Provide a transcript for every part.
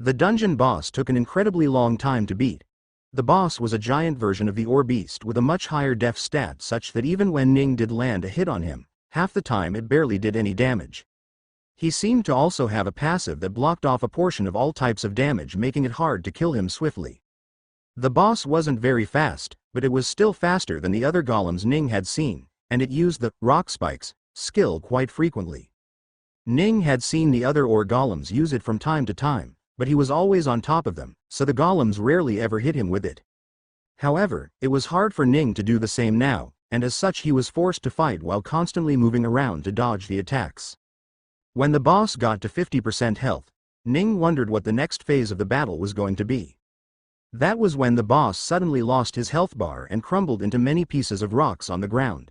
The dungeon boss took an incredibly long time to beat. The boss was a giant version of the ore beast with a much higher def stat such that even when Ning did land a hit on him, half the time it barely did any damage. He seemed to also have a passive that blocked off a portion of all types of damage, making it hard to kill him swiftly. The boss wasn't very fast, but it was still faster than the other golems Ning had seen, and it used the rock spikes skill quite frequently. Ning had seen the other ore golems use it from time to time, but he was always on top of them, so the golems rarely ever hit him with it. However, it was hard for Ning to do the same now, and as such he was forced to fight while constantly moving around to dodge the attacks. When the boss got to 50% health, Ning wondered what the next phase of the battle was going to be. That was when the boss suddenly lost his health bar and crumbled into many pieces of rocks on the ground.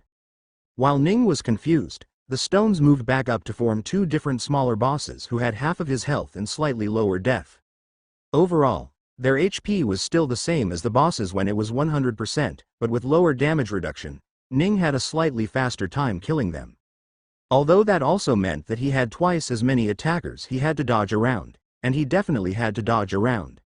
While Ning was confused, the stones moved back up to form two different smaller bosses who had half of his health and slightly lower def. Overall, their HP was still the same as the bosses when it was 100%, but with lower damage reduction, Ning had a slightly faster time killing them. Although that also meant that he had twice as many attackers he had to dodge around, and he definitely had to dodge around.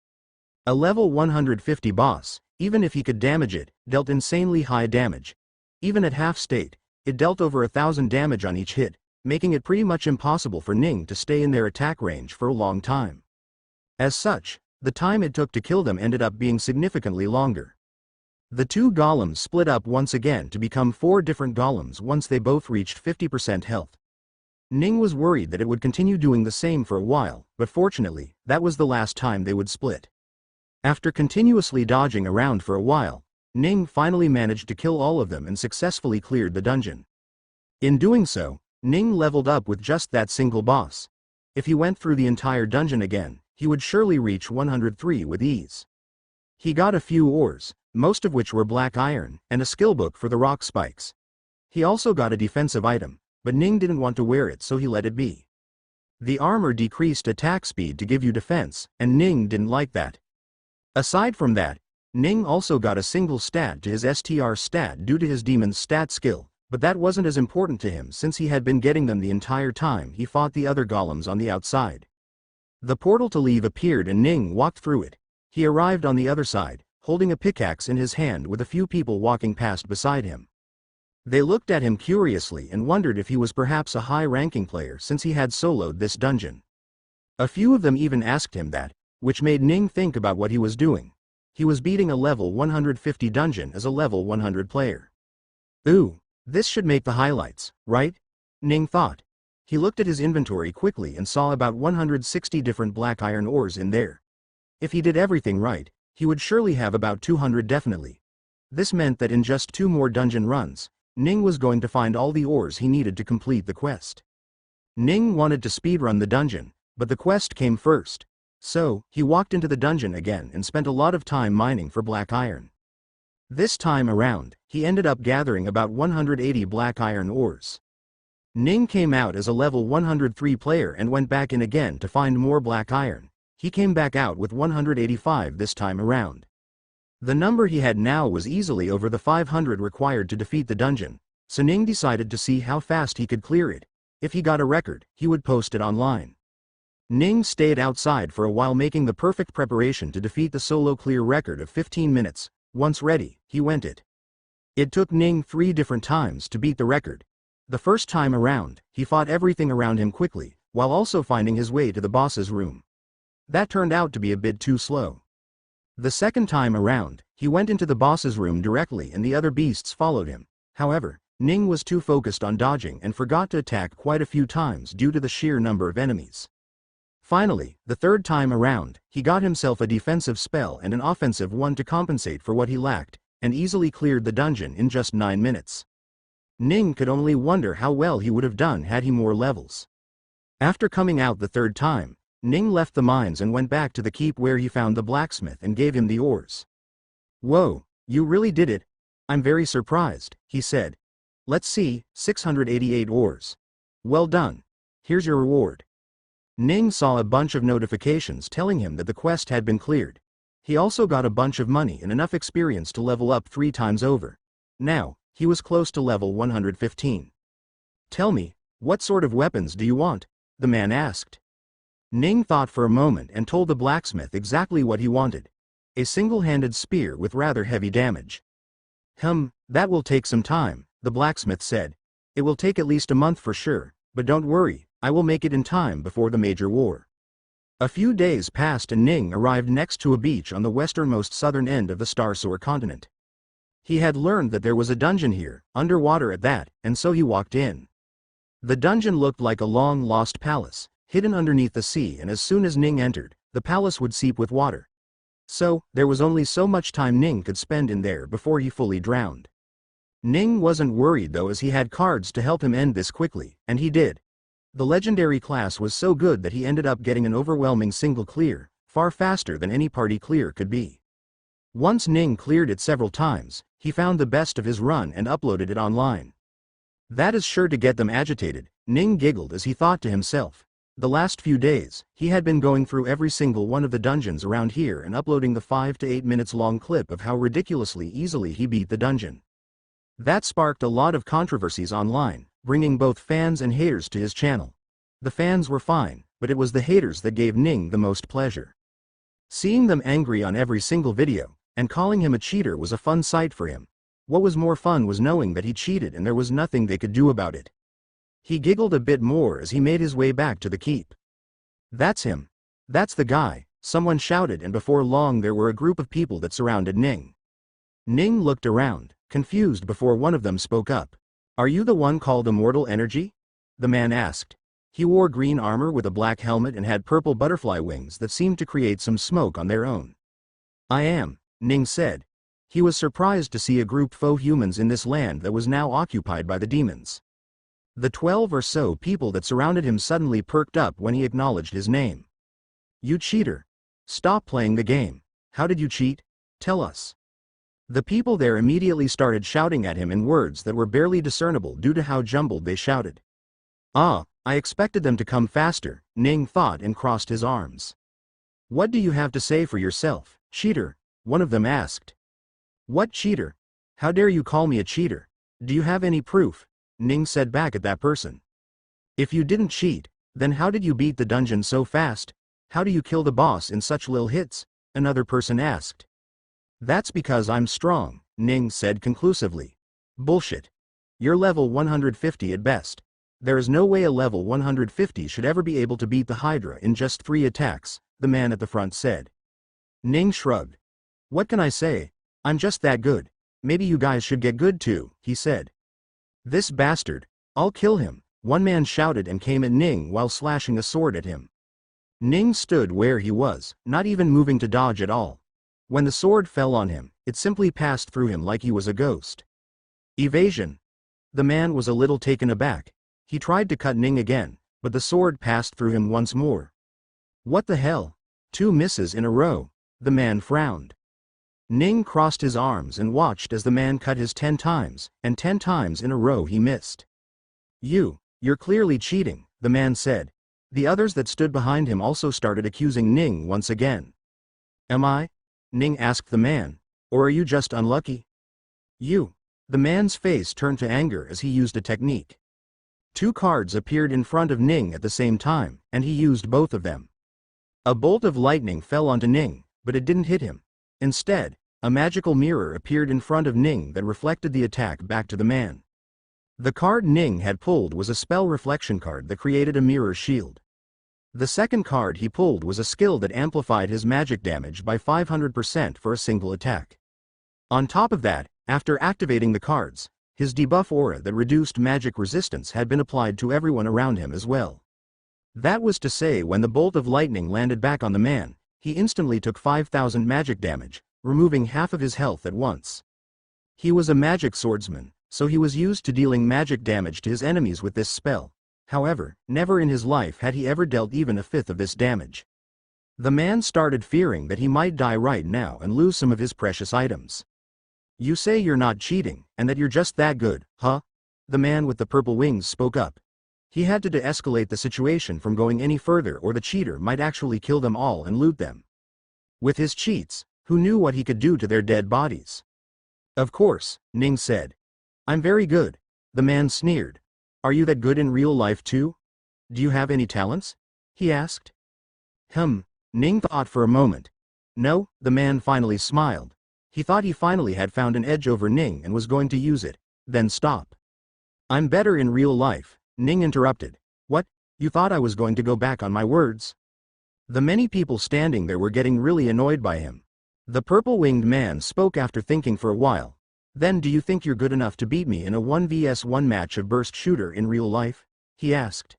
A level 150 boss, even if he could damage it, dealt insanely high damage. Even at half state, it dealt over 1,000 damage on each hit, making it pretty much impossible for Ning to stay in their attack range for a long time. As such, the time it took to kill them ended up being significantly longer. The two golems split up once again to become 4 different golems once they both reached 50% health. Ning was worried that it would continue doing the same for a while, but fortunately, that was the last time they would split. After continuously dodging around for a while, Ning finally managed to kill all of them and successfully cleared the dungeon. In doing so, Ning leveled up with just that single boss. If he went through the entire dungeon again, he would surely reach 103 with ease. He got a few ores, most of which were black iron, and a skill book for the rock spikes. He also got a defensive item, but Ning didn't want to wear it, so he let it be. The armor decreased attack speed to give you defense, and Ning didn't like that. Aside from that, Ning also got a single stat to his STR stat due to his demon's stat skill, but that wasn't as important to him since he had been getting them the entire time he fought the other golems on the outside. The portal to leave appeared and Ning walked through it. He arrived on the other side, holding a pickaxe in his hand with a few people walking past beside him. They looked at him curiously and wondered if he was perhaps a high-ranking player since he had soloed this dungeon. A few of them even asked him that, which made Ning think about what he was doing. He was beating a level 150 dungeon as a level 100 player. Ooh, this should make the highlights, right? Ning thought. He looked at his inventory quickly and saw about 160 different black iron ores in there. If he did everything right, he would surely have about 200 definitely. This meant that in just 2 more dungeon runs, Ning was going to find all the ores he needed to complete the quest. Ning wanted to speedrun the dungeon, but the quest came first. So, he walked into the dungeon again and spent a lot of time mining for black iron. This time around, he ended up gathering about 180 black iron ores. Ning came out as a level 103 player and went back in again to find more black iron. He came back out with 185 this time around. The number he had now was easily over the 500 required to defeat the dungeon, so Ning decided to see how fast he could clear it. If he got a record, he would post it online. Ning stayed outside for a while making the perfect preparation to defeat the solo clear record of 15 minutes. Once ready, he went it. It took Ning 3 different times to beat the record. The first time around, he fought everything around him quickly, while also finding his way to the boss's room. That turned out to be a bit too slow. The second time around, he went into the boss's room directly and the other beasts followed him. However, Ning was too focused on dodging and forgot to attack quite a few times due to the sheer number of enemies. Finally, the third time around, he got himself a defensive spell and an offensive one to compensate for what he lacked, and easily cleared the dungeon in just 9 minutes. Ning could only wonder how well he would have done had he more levels. After coming out the third time, Ning left the mines and went back to the keep where he found the blacksmith and gave him the ores. "Whoa, you really did it. I'm very surprised," he said. "Let's see, 688 ores. Well done. Here's your reward." Ning saw a bunch of notifications telling him that the quest had been cleared. He also got a bunch of money and enough experience to level up 3 times over. Now, he was close to level 115. "Tell me, what sort of weapons do you want?" the man asked. Ning thought for a moment and told the blacksmith exactly what he wanted. A single-handed spear with rather heavy damage. That will take some time, the blacksmith said. It will take at least a month for sure, but don't worry, I will make it in time before the major war. A few days passed and Ning arrived next to a beach on the westernmost southern end of the Starsaur continent. He had learned that there was a dungeon here, underwater at that, and so he walked in. The dungeon looked like a long-lost palace, hidden underneath the sea, and as soon as Ning entered, the palace would seep with water. So, there was only so much time Ning could spend in there before he fully drowned. Ning wasn't worried though, as he had cards to help him end this quickly, and he did. The legendary class was so good that he ended up getting an overwhelming single clear, far faster than any party clear could be. Once Ning cleared it several times, he found the best of his run and uploaded it online. That is sure to get them agitated, Ning giggled as he thought to himself. The last few days, he had been going through every single one of the dungeons around here and uploading the 5 to 8 minutes long clip of how ridiculously easily he beat the dungeon. That sparked a lot of controversies online, bringing both fans and haters to his channel. The fans were fine, but it was the haters that gave Ning the most pleasure. Seeing them angry on every single video, and calling him a cheater was a fun sight for him. What was more fun was knowing that he cheated and there was nothing they could do about it. He giggled a bit more as he made his way back to the keep. That's him. That's the guy, someone shouted, and before long there were a group of people that surrounded Ning. Ning looked around, confused, before one of them spoke up. Are you the one called Immortal Energy? The man asked. He wore green armor with a black helmet and had purple butterfly wings that seemed to create some smoke on their own. I am, Ning said. He was surprised to see a group of humans in this land that was now occupied by the demons. The 12 or so people that surrounded him suddenly perked up when he acknowledged his name. You cheater. Stop playing the game. How did you cheat? Tell us. The people there immediately started shouting at him in words that were barely discernible due to how jumbled they shouted. I expected them to come faster, Ning thought and crossed his arms. What do you have to say for yourself, cheater? One of them asked. What cheater? How dare you call me a cheater? Do you have any proof? Ning said back at that person. If you didn't cheat, then how did you beat the dungeon so fast? How do you kill the boss in such little hits? Another person asked. That's because I'm strong, Ning said conclusively. Bullshit. You're level 150 at best. There is no way a level 150 should ever be able to beat the Hydra in just 3 attacks, the man at the front said. Ning shrugged. What can I say? I'm just that good. Maybe you guys should get good too, he said. This bastard. I'll kill him, one man shouted and came at Ning while slashing a sword at him. Ning stood where he was, not even moving to dodge at all. When the sword fell on him, it simply passed through him like he was a ghost. Evasion. The man was a little taken aback. He tried to cut Ning again, but the sword passed through him once more. What the hell? 2 misses in a row. The man frowned. Ning crossed his arms and watched as the man cut his 10 times, and 10 times in a row he missed. You're clearly cheating, the man said. The others that stood behind him also started accusing Ning once again. Am I? Ning asked the man. Or are you just unlucky? The man's face turned to anger as he used a technique. 2 cards appeared in front of Ning at the same time, and he used both of them. A bolt of lightning fell onto Ning, but it didn't hit him. Instead, a magical mirror appeared in front of Ning that reflected the attack back to the man. The card Ning had pulled was a spell reflection card that created a mirror shield. The second card he pulled was a skill that amplified his magic damage by 500% for a single attack. On top of that, after activating the cards, his debuff aura that reduced magic resistance had been applied to everyone around him as well. That was to say, when the bolt of lightning landed back on the man, he instantly took 5,000 magic damage, removing half of his health at once. He was a magic swordsman, so he was used to dealing magic damage to his enemies with this spell. However, never in his life had he ever dealt even a fifth of this damage. The man started fearing that he might die right now and lose some of his precious items. You say you're not cheating, and that you're just that good, huh? The man with the purple wings spoke up. He had to de-escalate the situation from going any further, or the cheater might actually kill them all and loot them. With his cheats, who knew what he could do to their dead bodies? Of course, Ning said. I'm very good. The man sneered. Are you that good in real life too? Do you have any talents? He asked. Ning thought for a moment. No, the man finally smiled. He thought he finally had found an edge over Ning and was going to use it, then stop. I'm better in real life, Ning interrupted. What? You thought I was going to go back on my words? The many people standing there were getting really annoyed by him. The purple-winged man spoke after thinking for a while. Then do you think you're good enough to beat me in a 1vs1 match of burst shooter in real life? He asked.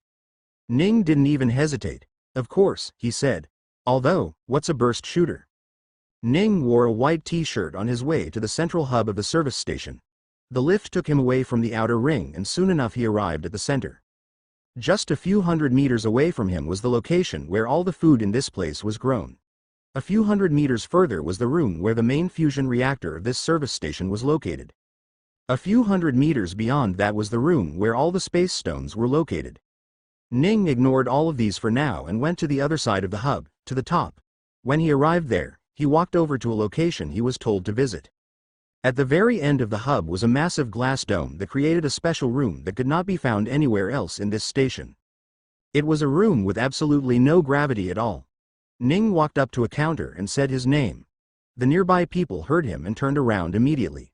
Ning didn't even hesitate. Of course, he said. Although, what's a burst shooter? Ning wore a white t-shirt on his way to the central hub of the service station. The lift took him away from the outer ring and soon enough he arrived at the center. Just a few hundred meters away from him was the location where all the food in this place was grown. A few hundred meters further was the room where the main fusion reactor of this service station was located. A few hundred meters beyond that was the room where all the space stones were located. Ning ignored all of these for now and went to the other side of the hub, to the top. When he arrived there, he walked over to a location he was told to visit. At the very end of the hub was a massive glass dome that created a special room that could not be found anywhere else in this station. It was a room with absolutely no gravity at all. Ning walked up to a counter and said his name. The nearby people heard him and turned around immediately.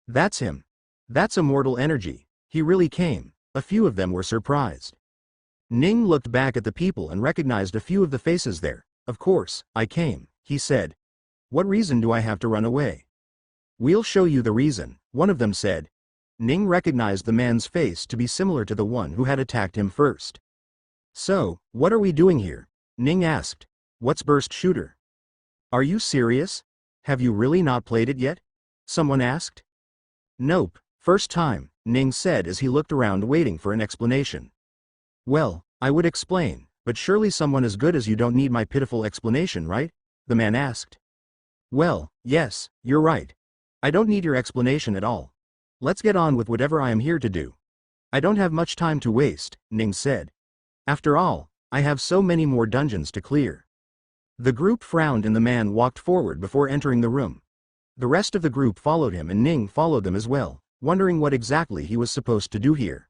That's him. That's immortal energy. He really came. A few of them were surprised. Ning looked back at the people and recognized a few of the faces there. Of course, I came, he said. What reason do I have to run away? We'll show you the reason, one of them said. Ning recognized the man's face to be similar to the one who had attacked him first. So, what are we doing here? Ning asked. What's burst shooter? Are you serious? Have you really not played it yet? Someone asked. Nope, first time, Ning said as he looked around waiting for an explanation. Well, I would explain, but surely someone as good as you don't need my pitiful explanation, right? The man asked. Well, yes, you're right. I don't need your explanation at all. Let's get on with whatever I am here to do. I don't have much time to waste, Ning said. After all, I have so many more dungeons to clear. The group frowned and the man walked forward before entering the room. The rest of the group followed him and Ning followed them as well, wondering what exactly he was supposed to do here.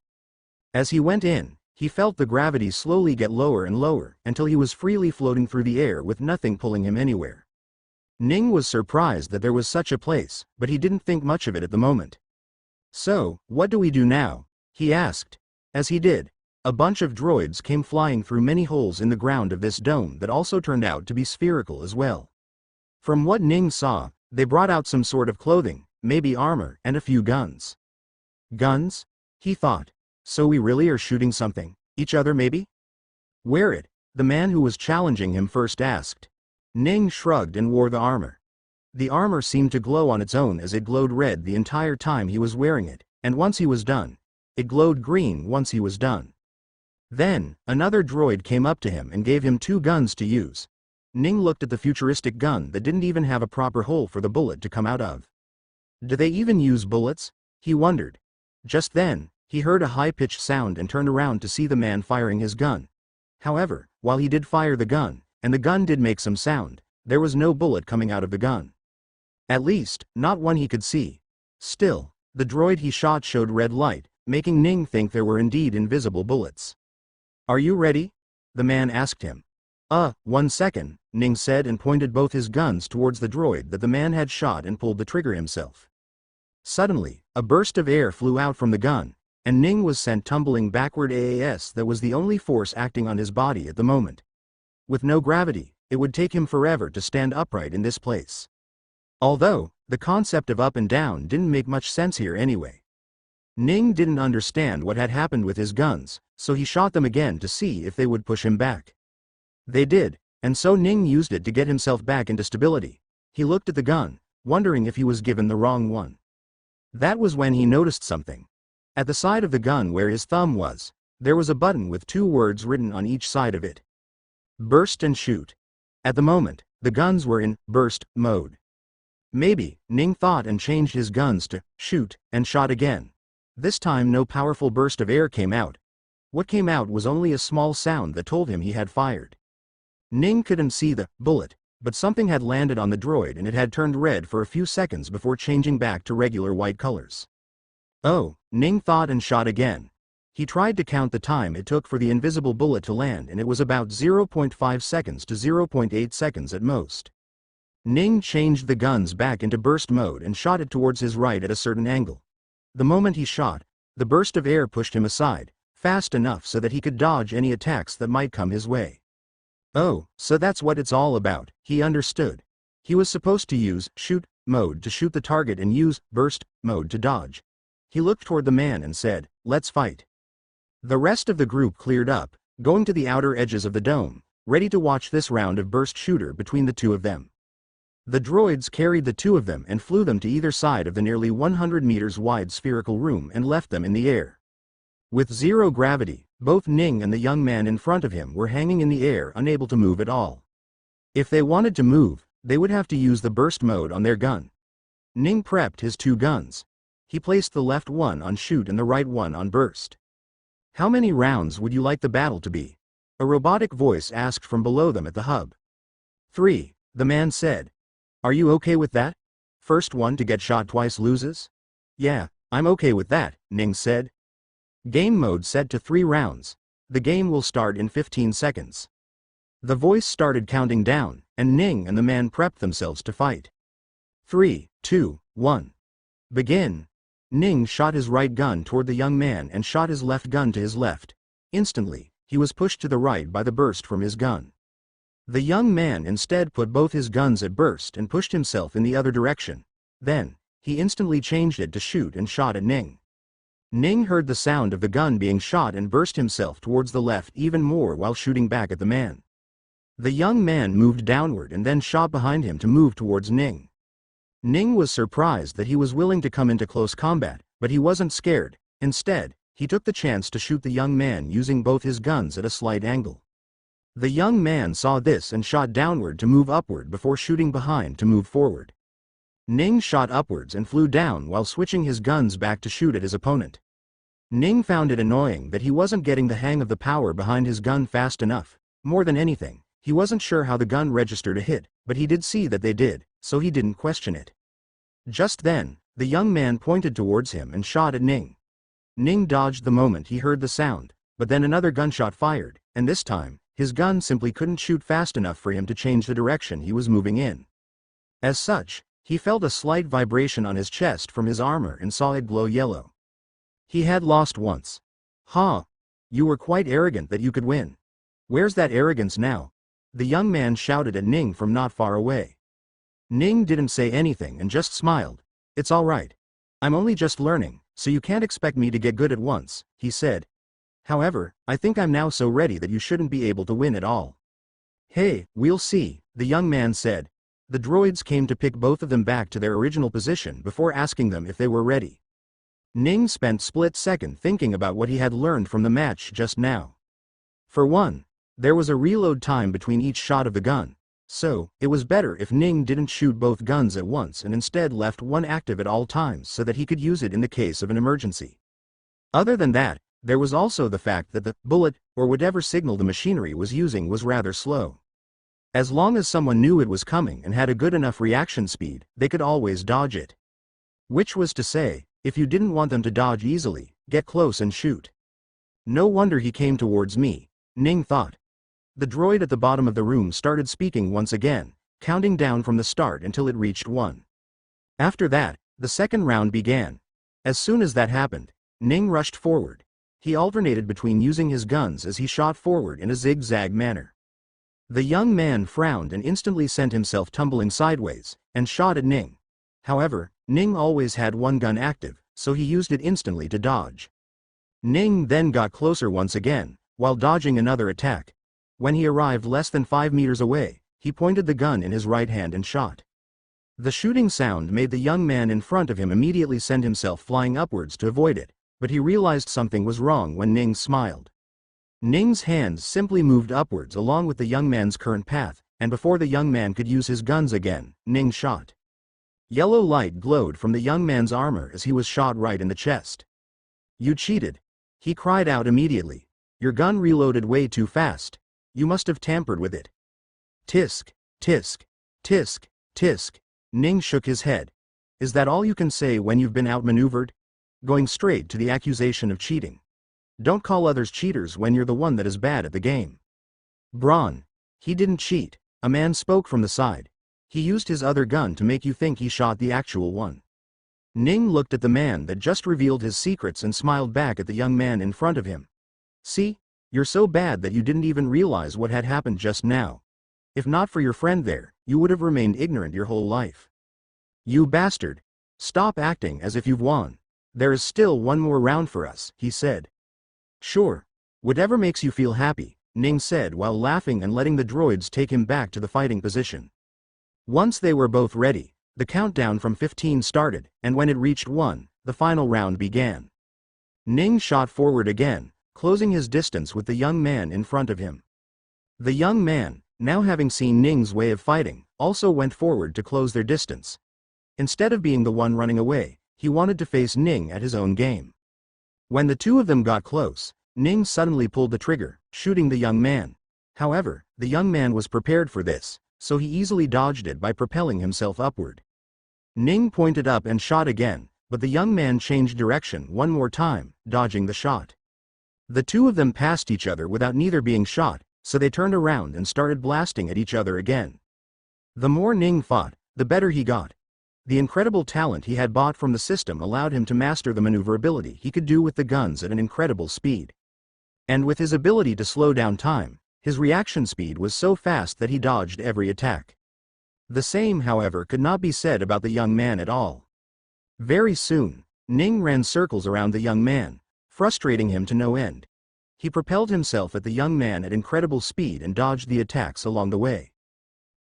As he went in, he felt the gravity slowly get lower and lower until he was freely floating through the air with nothing pulling him anywhere. Ning was surprised that there was such a place, but he didn't think much of it at the moment. So, what do we do now? He asked. As he did, a bunch of droids came flying through many holes in the ground of this dome that also turned out to be spherical as well. From what Ning saw, they brought out some sort of clothing, maybe armor, and a few guns. Guns? He thought. So we really are shooting something, each other maybe? Wear it, the man who was challenging him first asked. Ning shrugged and wore the armor. The armor seemed to glow on its own as it glowed red the entire time he was wearing it, and once he was done, it glowed green once he was done. Then, another droid came up to him and gave him 2 guns to use. Ning looked at the futuristic gun that didn't even have a proper hole for the bullet to come out of. Do they even use bullets? He wondered. Just then, he heard a high-pitched sound and turned around to see the man firing his gun. However, while he did fire the gun, and the gun did make some sound, there was no bullet coming out of the gun. At least, not one he could see. Still, the droid he shot showed red light, making Ning think there were indeed invisible bullets. Are you ready? The man asked him. 1 second, Ning said and pointed both his guns towards the droid that the man had shot and pulled the trigger himself. Suddenly, a burst of air flew out from the gun, and Ning was sent tumbling backward. That was the only force acting on his body at the moment. With no gravity, it would take him forever to stand upright in this place. Although, the concept of up and down didn't make much sense here anyway. Ning didn't understand what had happened with his guns, so he shot them again to see if they would push him back. They did, and so Ning used it to get himself back into stability. He looked at the gun, wondering if he was given the wrong one. That was when he noticed something. At the side of the gun where his thumb was, there was a button with 2 words written on each side of it. Burst and shoot. At the moment, the guns were in burst mode. Maybe, Ning thought and changed his guns to shoot and shot again. This time no powerful burst of air came out. What came out was only a small sound that told him he had fired. Ning couldn't see the bullet, but something had landed on the droid and it had turned red for a few seconds before changing back to regular white colors. Oh, Ning thought and shot again. He tried to count the time it took for the invisible bullet to land, and it was about 0.5 seconds to 0.8 seconds at most. Ning changed the guns back into burst mode and shot it towards his right at a certain angle. The moment he shot, the burst of air pushed him aside, fast enough so that he could dodge any attacks that might come his way. Oh, so that's what it's all about, he understood. He was supposed to use shoot mode to shoot the target and use burst mode to dodge. He looked toward the man and said, "Let's fight." The rest of the group cleared up, going to the outer edges of the dome, ready to watch this round of burst shooter between the two of them. The droids carried the two of them and flew them to either side of the nearly 100 meters wide spherical room and left them in the air. With zero gravity, both Ning and the young man in front of him were hanging in the air, unable to move at all. If they wanted to move, they would have to use the burst mode on their gun. Ning prepped his two guns. He placed the left one on shoot and the right one on burst. "How many rounds would you like the battle to be?" a robotic voice asked from below them at the hub. "3, the man said. "Are you okay with that? First one to get shot twice loses?" "Yeah, I'm okay with that," Ning said. "Game mode set to 3 rounds. The game will start in 15 seconds. The voice started counting down, and Ning and the man prepped themselves to fight. 3, 2, 1. Begin. Ning shot his right gun toward the young man and shot his left gun to his left. Instantly, he was pushed to the right by the burst from his gun. The young man instead put both his guns at burst and pushed himself in the other direction. Then, he instantly changed it to shoot and shot at Ning. Ning heard the sound of the gun being shot and burst himself towards the left even more while shooting back at the man. The young man moved downward and then shot behind him to move towards Ning. Ning was surprised that he was willing to come into close combat, but he wasn't scared. Instead, he took the chance to shoot the young man using both his guns at a slight angle. The young man saw this and shot downward to move upward before shooting behind to move forward. Ning shot upwards and flew down while switching his guns back to shoot at his opponent. Ning found it annoying that he wasn't getting the hang of the power behind his gun fast enough. More than anything, he wasn't sure how the gun registered a hit, but he did see that they did, so he didn't question it. Just then, the young man pointed towards him and shot at Ning. Ning dodged the moment he heard the sound, but then another gunshot fired, and this time, his gun simply couldn't shoot fast enough for him to change the direction he was moving in. As such, he felt a slight vibration on his chest from his armor and saw it glow yellow. He had lost once. "Ha! You were quite arrogant that you could win. Where's that arrogance now?" the young man shouted at Ning from not far away. Ning didn't say anything and just smiled. "It's all right. I'm only just learning, so you can't expect me to get good at once," he said. "However, I think I'm now so ready that you shouldn't be able to win at all." "Hey, we'll see," the young man said. The droids came to pick both of them back to their original position before asking them if they were ready. Ning spent split second thinking about what he had learned from the match just now. For one, there was a reload time between each shot of the gun, so it was better if Ning didn't shoot both guns at once and instead left one active at all times so that he could use it in the case of an emergency. Other than that, there was also the fact that the bullet, or whatever signal the machinery was using, was rather slow. As long as someone knew it was coming and had a good enough reaction speed, they could always dodge it. Which was to say, if you didn't want them to dodge easily, get close and shoot. No wonder he came towards me, Ning thought. The droid at the bottom of the room started speaking once again, counting down from the start until it reached 1. After that, the second round began. As soon as that happened, Ning rushed forward. He alternated between using his guns as he shot forward in a zigzag manner. The young man frowned and instantly sent himself tumbling sideways, and shot at Ning. However, Ning always had one gun active, so he used it instantly to dodge. Ning then got closer once again, while dodging another attack. When he arrived less than 5 meters away, he pointed the gun in his right hand and shot. The shooting sound made the young man in front of him immediately send himself flying upwards to avoid it, but he realized something was wrong when Ning smiled. Ning's hands simply moved upwards along with the young man's current path, and before the young man could use his guns again, Ning shot. Yellow light glowed from the young man's armor as he was shot right in the chest. "You cheated!" he cried out immediately. "Your gun reloaded way too fast. You must have tampered with it." Tisk, tisk, tisk, tisk. Ning shook his head. "Is that all you can say when you've been outmaneuvered?" Going straight to the accusation of cheating. Don't call others cheaters when you're the one that is bad at the game. Braun. He didn't cheat. A man spoke from the side. He used his other gun to make you think he shot the actual one. Ning looked at the man that just revealed his secrets and smiled back at the young man in front of him. See? You're so bad that you didn't even realize what had happened just now. If not for your friend there, you would have remained ignorant your whole life. You bastard. Stop acting as if you've won. There is still one more round for us, he said. Sure. Whatever makes you feel happy, Ning said while laughing and letting the droids take him back to the fighting position. Once they were both ready, the countdown from 15 started, and when it reached 1, the final round began. Ning shot forward again, closing his distance with the young man in front of him. The young man, now having seen Ning's way of fighting, also went forward to close their distance. Instead of being the one running away, he wanted to face Ning at his own game. When the two of them got close, Ning suddenly pulled the trigger, shooting the young man. However, the young man was prepared for this, so he easily dodged it by propelling himself upward. Ning pointed up and shot again, but the young man changed direction one more time, dodging the shot. The two of them passed each other without neither being shot, so they turned around and started blasting at each other again. The more Ning fought, the better he got. The incredible talent he had bought from the system allowed him to master the maneuverability he could do with the guns at an incredible speed. And with his ability to slow down time, his reaction speed was so fast that he dodged every attack. The same, however, could not be said about the young man at all. Very soon, Ning ran circles around the young man, frustrating him to no end. He propelled himself at the young man at incredible speed and dodged the attacks along the way.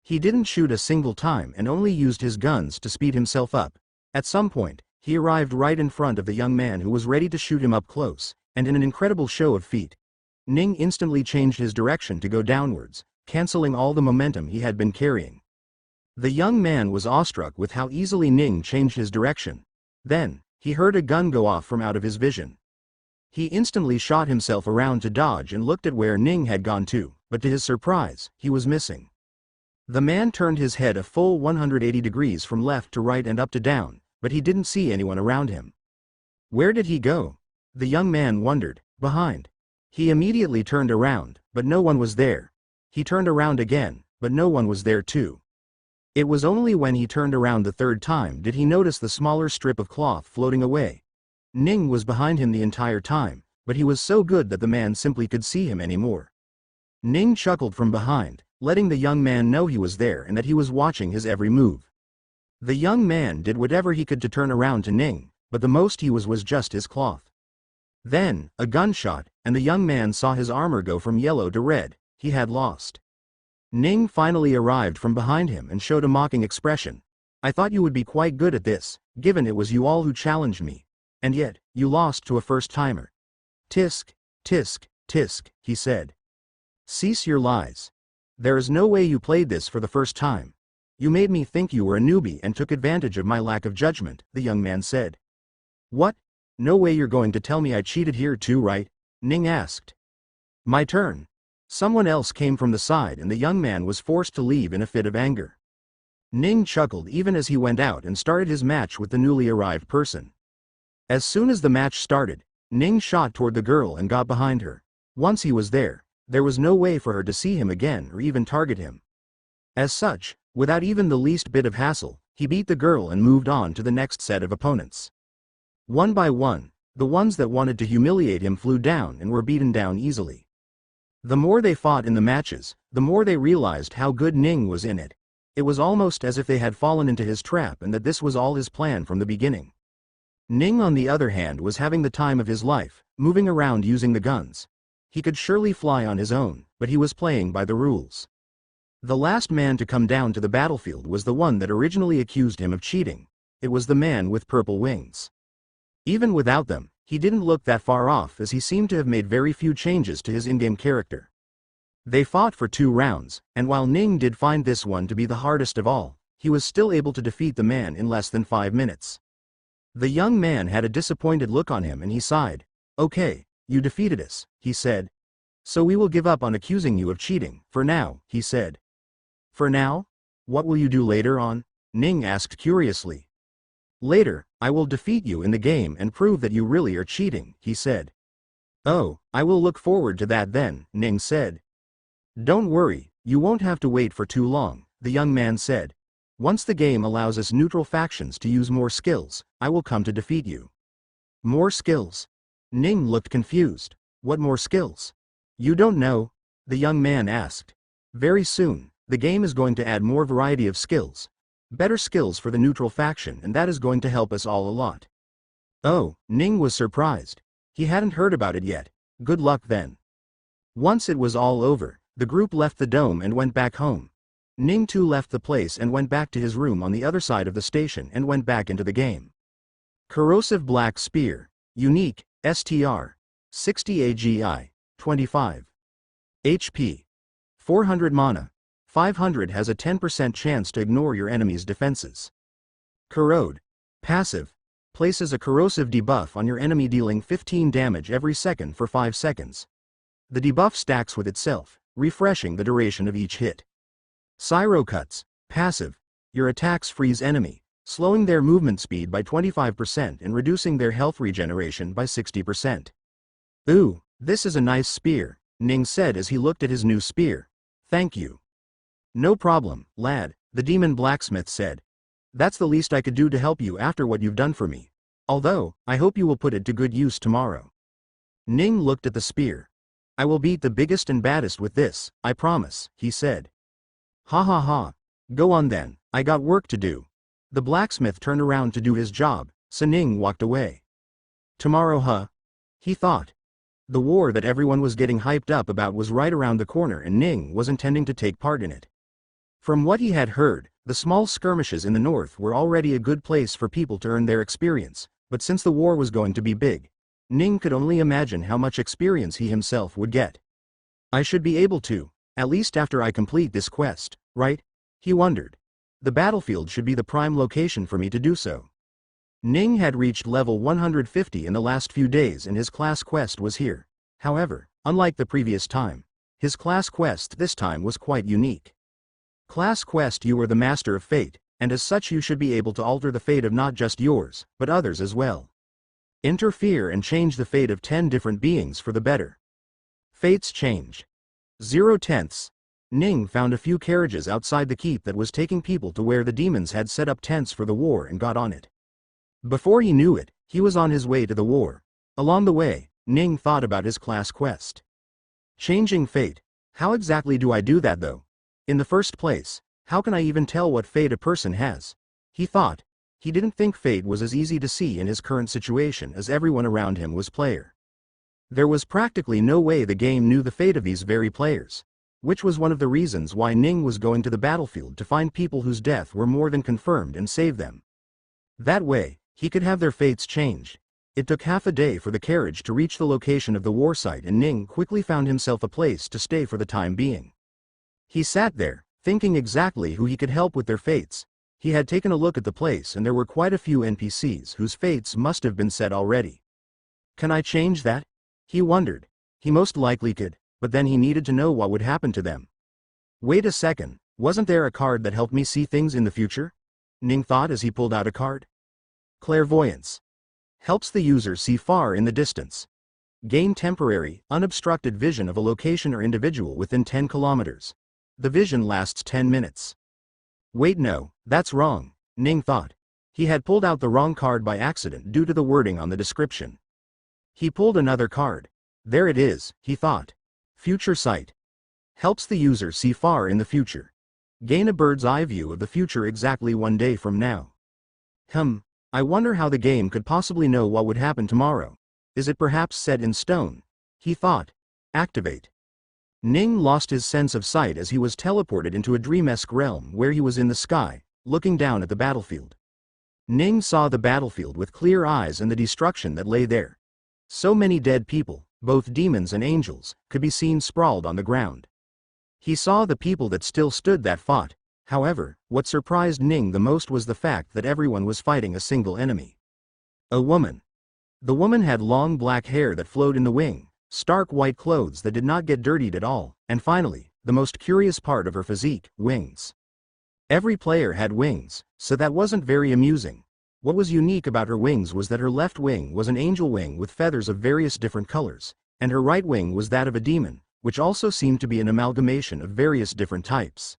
He didn't shoot a single time and only used his guns to speed himself up. At some point, he arrived right in front of the young man who was ready to shoot him up close, and in an incredible show of feat, Ning instantly changed his direction to go downwards, canceling all the momentum he had been carrying. The young man was awestruck with how easily Ning changed his direction. Then, he heard a gun go off from out of his vision. He instantly shot himself around to dodge and looked at where Ning had gone to, but to his surprise, he was missing. The man turned his head a full 180 degrees from left to right and up to down, but he didn't see anyone around him. Where did he go? The young man wondered. Behind. He immediately turned around, but no one was there. He turned around again, but no one was there too. It was only when he turned around the third time did he notice the smaller strip of cloth floating away. Ning was behind him the entire time, but he was so good that the man simply could see him anymore. Ning chuckled from behind, letting the young man know he was there and that he was watching his every move. The young man did whatever he could to turn around to Ning, but the most he was just his cloth. Then, a gunshot, and the young man saw his armor go from yellow to red. He had lost. Ning finally arrived from behind him and showed a mocking expression. I thought you would be quite good at this, given it was you all who challenged me. And yet, you lost to a first-timer. Tisk, tisk, tisk, he said. Cease your lies. There is no way you played this for the first time. You made me think you were a newbie and took advantage of my lack of judgment, the young man said. What? No way you're going to tell me I cheated here too, right? Ning asked. My turn. Someone else came from the side and the young man was forced to leave in a fit of anger. Ning chuckled even as he went out and started his match with the newly arrived person. As soon as the match started, Ning shot toward the girl and got behind her. Once he was there was no way for her to see him again or even target him. As such, without even the least bit of hassle, he beat the girl and moved on to the next set of opponents. One by one, the ones that wanted to humiliate him flew down and were beaten down easily. The more they fought in the matches, the more they realized how good Ning was in it. It was almost as if they had fallen into his trap and that this was all his plan from the beginning. Ning, on the other hand, was having the time of his life, moving around using the guns. He could surely fly on his own, but he was playing by the rules. The last man to come down to the battlefield was the one that originally accused him of cheating. It was the man with purple wings. Even without them, he didn't look that far off as he seemed to have made very few changes to his in-game character. They fought for 2 rounds, and while Ning did find this one to be the hardest of all, he was still able to defeat the man in less than 5 minutes. The young man had a disappointed look on him and he sighed. Okay, you defeated us, he said. So we will give up on accusing you of cheating, for now, he said. For now? What will you do later on? Ning asked curiously. Later, I will defeat you in the game and prove that you really are cheating, he said. Oh, I will look forward to that then, Ning said. Don't worry, you won't have to wait for too long, the young man said. Once the game allows us neutral factions to use more skills, I will come to defeat you. More skills? Ning looked confused. What more skills? You don't know? The young man asked. Very soon, the game is going to add more variety of skills. Better skills for the neutral faction, and that is going to help us all a lot. Oh, Ning was surprised. He hadn't heard about it yet. Good luck then. Once it was all over, the group left the dome and went back home. Ning too left the place and went back to his room on the other side of the station and went back into the game. Corrosive Black Spear. Unique, STR. 60 AGI. 25. HP. 400 mana. 500 has a 10% chance to ignore your enemy's defenses. Corrode. Passive. Places a corrosive debuff on your enemy dealing 15 damage every second for 5 seconds. The debuff stacks with itself, refreshing the duration of each hit. Cyrocuts. Passive. Your attacks freeze enemy, slowing their movement speed by 25% and reducing their health regeneration by 60%. Ooh, this is a nice spear, Ning said as he looked at his new spear. Thank you. No problem, lad, the demon blacksmith said. That's the least I could do to help you after what you've done for me. Although, I hope you will put it to good use tomorrow. Ning looked at the spear. I will beat the biggest and baddest with this, I promise, he said. Ha ha ha. Go on then, I got work to do. The blacksmith turned around to do his job, so Ning walked away. Tomorrow, huh? He thought. The war that everyone was getting hyped up about was right around the corner and Ning was intending to take part in it. From what he had heard, the small skirmishes in the north were already a good place for people to earn their experience, but since the war was going to be big, Ning could only imagine how much experience he himself would get. I should be able to, at least after I complete this quest, right? He wondered. The battlefield should be the prime location for me to do so. Ning had reached level 150 in the last few days and his class quest was here. However, unlike the previous time, his class quest this time was quite unique. Class quest: you are the master of fate, and as such you should be able to alter the fate of not just yours, but others as well. Interfere and change the fate of 10 different beings for the better. Fates change. 0/10. Ning found a few carriages outside the keep that was taking people to where the demons had set up tents for the war and got on it. Before he knew it, he was on his way to the war. Along the way, Ning thought about his class quest. Changing fate. How exactly do I do that though? In the first place, how can I even tell what fate a person has? He thought. He didn't think fate was as easy to see in his current situation as everyone around him was player. There was practically no way the game knew the fate of these very players, which was one of the reasons why Ning was going to the battlefield to find people whose death were more than confirmed and save them. That way, he could have their fates changed. It took half a day for the carriage to reach the location of the war site and Ning quickly found himself a place to stay for the time being. He sat there, thinking exactly who he could help with their fates. He had taken a look at the place and there were quite a few NPCs whose fates must have been set already. Can I change that? He wondered. He most likely could, but then he needed to know what would happen to them. Wait a second, wasn't there a card that helped me see things in the future? Ning thought as he pulled out a card. Clairvoyance. Helps the user see far in the distance. Gain temporary, unobstructed vision of a location or individual within 10 kilometers. The vision lasts 10 minutes. Wait, no, that's wrong, Ning thought. He had pulled out the wrong card by accident due to the wording on the description. He pulled another card. There it is, he thought. Future sight. Helps the user see far in the future. Gain a bird's eye view of the future exactly 1 day from now. I wonder how the game could possibly know what would happen tomorrow. Is it perhaps set in stone? He thought. Activate. Ning lost his sense of sight as he was teleported into a dreamesque realm where he was in the sky, looking down at the battlefield. Ning saw the battlefield with clear eyes and the destruction that lay there. So many dead people, both demons and angels, could be seen sprawled on the ground. He saw the people that still stood that fought. However, what surprised Ning the most was the fact that everyone was fighting a single enemy. A woman. The woman had long black hair that flowed in the wind, stark white clothes that did not get dirtied at all, and finally, the most curious part of her physique, wings. Every player had wings, so that wasn't very amusing. What was unique about her wings was that her left wing was an angel wing with feathers of various different colors, and her right wing was that of a demon, which also seemed to be an amalgamation of various different types.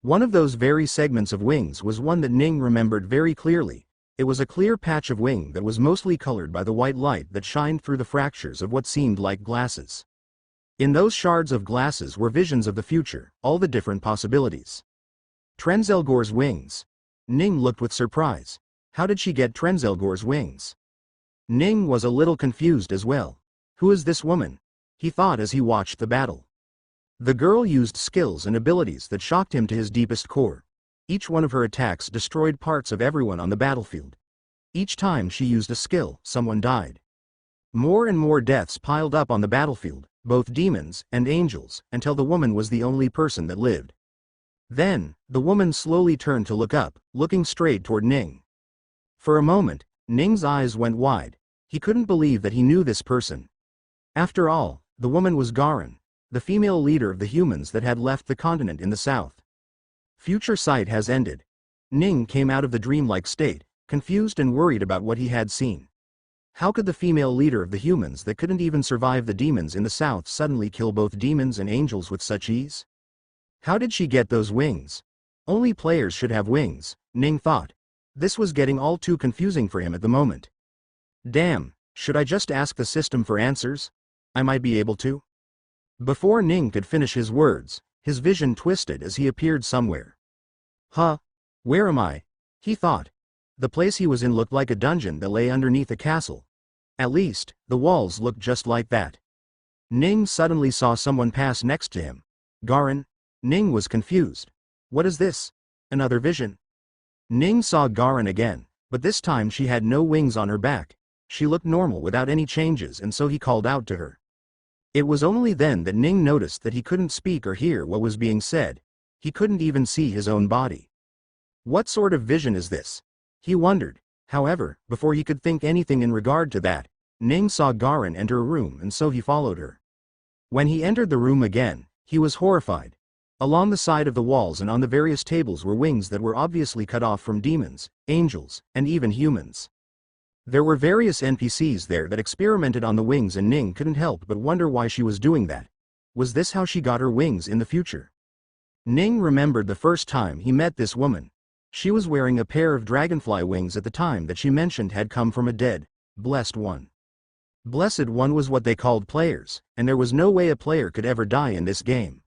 One of those very segments of wings was one that Ning remembered very clearly. It was a clear patch of wing that was mostly colored by the white light that shined through the fractures of what seemed like glasses. In those shards of glasses were visions of the future, all the different possibilities. Trenzalgore's wings. Ning looked with surprise. How did she get Trenzalgore's wings? Ning was a little confused as well. Who is this woman? He thought as he watched the battle. The girl used skills and abilities that shocked him to his deepest core. Each one of her attacks destroyed parts of everyone on the battlefield. Each time she used a skill, someone died. More and more deaths piled up on the battlefield, both demons and angels, until the woman was the only person that lived. Then, the woman slowly turned to look up, looking straight toward Ning. For a moment, Ning's eyes went wide. He couldn't believe that he knew this person. After all, the woman was Garin, the female leader of the humans that had left the continent in the south. Future sight has ended. Ning came out of the dreamlike state, confused and worried about what he had seen. How could the female leader of the humans that couldn't even survive the demons in the south suddenly kill both demons and angels with such ease? How did she get those wings? Only players should have wings, Ning thought. This was getting all too confusing for him at the moment. Damn, should I just ask the system for answers? I might be able to. Before Ning could finish his words, his vision twisted as he appeared somewhere. Huh? Where am I? He thought. The place he was in looked like a dungeon that lay underneath a castle. At least, the walls looked just like that. Ning suddenly saw someone pass next to him. Garin? Ning was confused. What is this? Another vision? Ning saw Garin again, but this time she had no wings on her back. She looked normal without any changes, and so he called out to her. It was only then that Ning noticed that he couldn't speak or hear what was being said. He couldn't even see his own body. What sort of vision is this? He wondered. However, before he could think anything in regard to that, Ning saw Garin enter a room, and so he followed her. When he entered the room again, he was horrified. Along the side of the walls and on the various tables were wings that were obviously cut off from demons, angels, and even humans. There were various NPCs there that experimented on the wings, and Ning couldn't help but wonder why she was doing that. Was this how she got her wings in the future? Ning remembered the first time he met this woman. She was wearing a pair of dragonfly wings at the time that she mentioned had come from a dead, blessed one. Blessed one was what they called players, and there was no way a player could ever die in this game.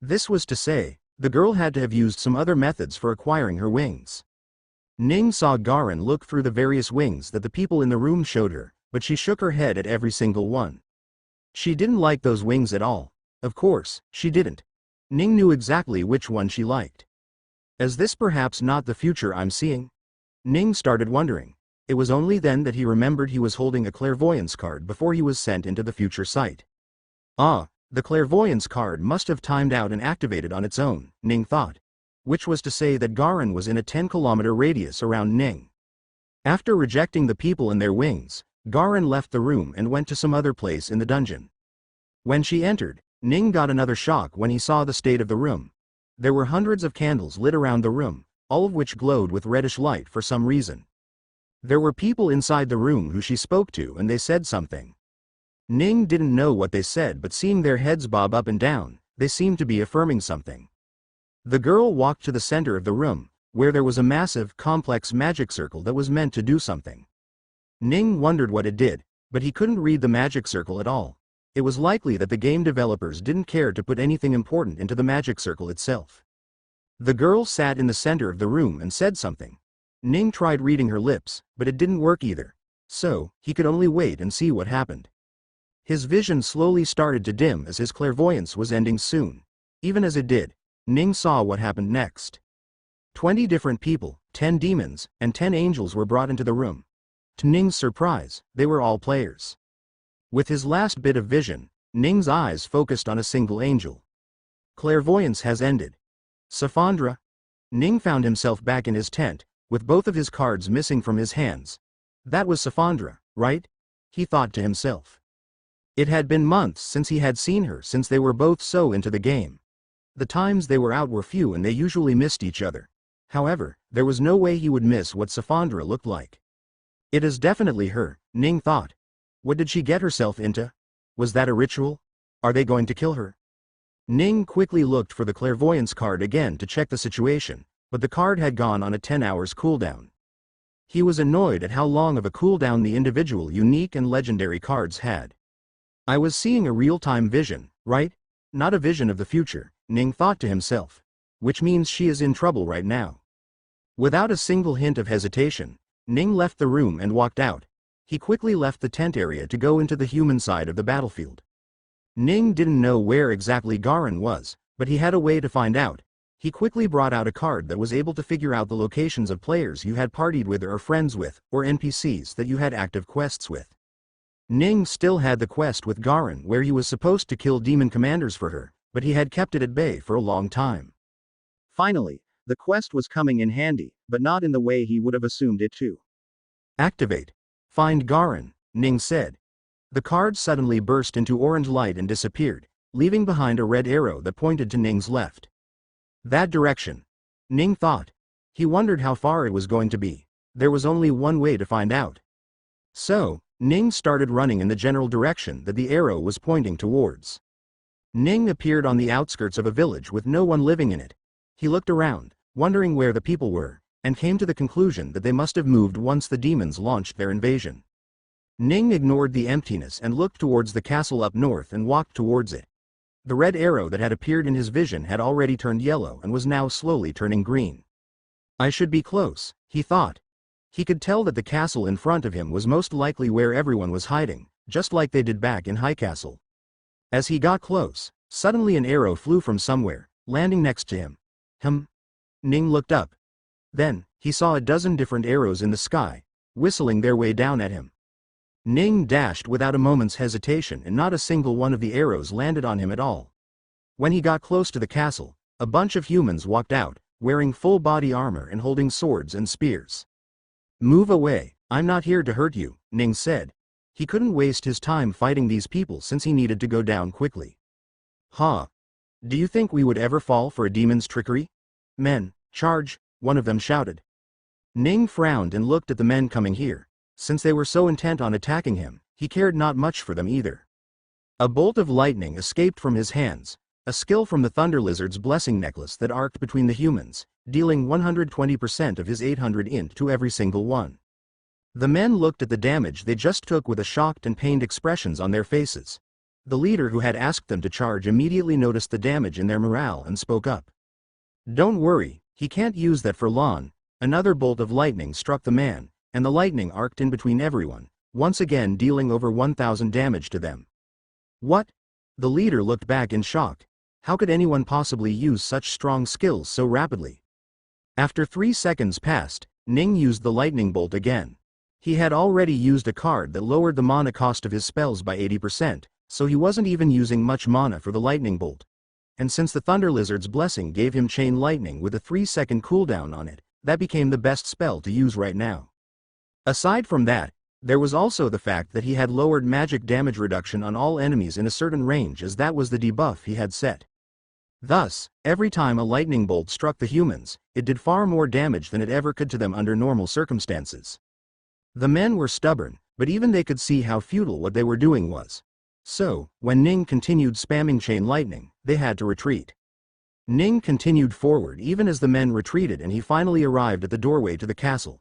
This was to say, the girl had to have used some other methods for acquiring her wings. Ning saw Garin look through the various wings that the people in the room showed her, but she shook her head at every single one. She didn't like those wings at all. Of course, she didn't. Ning knew exactly which one she liked. Is this perhaps not the future I'm seeing? Ning started wondering. It was only then that he remembered he was holding a clairvoyance card before he was sent into the future sight. Ah, the clairvoyance card must have timed out and activated on its own, Ning thought. Which was to say that Garin was in a 10-kilometer radius around Ning. After rejecting the people and their wings, Garin left the room and went to some other place in the dungeon. When she entered, Ning got another shock when he saw the state of the room. There were hundreds of candles lit around the room, all of which glowed with reddish light for some reason. There were people inside the room who she spoke to, and they said something. Ning didn't know what they said, but seeing their heads bob up and down, they seemed to be affirming something. The girl walked to the center of the room, where there was a massive, complex magic circle that was meant to do something. Ning wondered what it did, but he couldn't read the magic circle at all. It was likely that the game developers didn't care to put anything important into the magic circle itself. The girl sat in the center of the room and said something. Ning tried reading her lips, but it didn't work either. So, he could only wait and see what happened. His vision slowly started to dim as his clairvoyance was ending soon. Even as it did, Ning saw what happened next. 20 different people, 10 demons, and 10 angels were brought into the room. To Ning's surprise, they were all players. With his last bit of vision, Ning's eyes focused on a single angel. Clairvoyance has ended. Safandra? Ning found himself back in his tent, with both of his cards missing from his hands. That was Safandra, right? He thought to himself. It had been months since he had seen her, since they were both so into the game. The times they were out were few and they usually missed each other. However, there was no way he would miss what Safandra looked like. It is definitely her, Ning thought. What did she get herself into? Was that a ritual? Are they going to kill her? Ning quickly looked for the clairvoyance card again to check the situation, but the card had gone on a 10 hours cooldown. He was annoyed at how long of a cooldown the individual unique and legendary cards had. I was seeing a real-time vision, right? Not a vision of the future, Ning thought to himself. Which means she is in trouble right now. Without a single hint of hesitation, Ning left the room and walked out. He quickly left the tent area to go into the human side of the battlefield. Ning didn't know where exactly Garin was, but he had a way to find out. He quickly brought out a card that was able to figure out the locations of players you had partied with or are friends with, or NPCs that you had active quests with. Ning still had the quest with Garin where he was supposed to kill demon commanders for her, but he had kept it at bay for a long time. Finally, the quest was coming in handy, but not in the way he would have assumed it to. Activate. Find Garin, Ning said. The card suddenly burst into orange light and disappeared, leaving behind a red arrow that pointed to Ning's left. That direction. Ning thought. He wondered how far it was going to be. There was only one way to find out. So, Ning started running in the general direction that the arrow was pointing towards. Ning appeared on the outskirts of a village with no one living in it. He looked around, wondering where the people were, and came to the conclusion that they must have moved once the demons launched their invasion. Ning ignored the emptiness and looked towards the castle up north and walked towards it. The red arrow that had appeared in his vision had already turned yellow and was now slowly turning green. I should be close, he thought. He could tell that the castle in front of him was most likely where everyone was hiding, just like they did back in High Castle. As he got close, suddenly an arrow flew from somewhere, landing next to him. Ning looked up. Then, he saw a dozen different arrows in the sky, whistling their way down at him. Ning dashed without a moment's hesitation and not a single one of the arrows landed on him at all. When he got close to the castle, a bunch of humans walked out, wearing full body armor and holding swords and spears. Move away, I'm not here to hurt you, Ning said. He couldn't waste his time fighting these people since he needed to go down quickly. Do you think we would ever fall for a demon's trickery? Men, charge, one of them shouted. Ning frowned and looked at the men coming here. Since they were so intent on attacking him, he cared not much for them either. A bolt of lightning escaped from his hands, a skill from the Thunder Lizard's blessing necklace that arced between the humans, dealing 120% of his 800 int to every single one. The men looked at the damage they just took with a shocked and pained expressions on their faces. The leader who had asked them to charge immediately noticed the damage in their morale and spoke up. Don't worry, he can't use that for long. Another bolt of lightning struck the man, and the lightning arced in between everyone, once again dealing over 1,000 damage to them. What? The leader looked back in shock. How could anyone possibly use such strong skills so rapidly? After 3 seconds passed, Ning used the lightning bolt again. He had already used a card that lowered the mana cost of his spells by 80%, so he wasn't even using much mana for the lightning bolt. And since the Thunder Lizard's blessing gave him chain lightning with a 3-second cooldown on it, that became the best spell to use right now. Aside from that, there was also the fact that he had lowered magic damage reduction on all enemies in a certain range as that was the debuff he had set. Thus, every time a lightning bolt struck the humans, it did far more damage than it ever could to them under normal circumstances. The men were stubborn, but even they could see how futile what they were doing was. So, when Ning continued spamming chain lightning, they had to retreat. Ning continued forward even as the men retreated and he finally arrived at the doorway to the castle.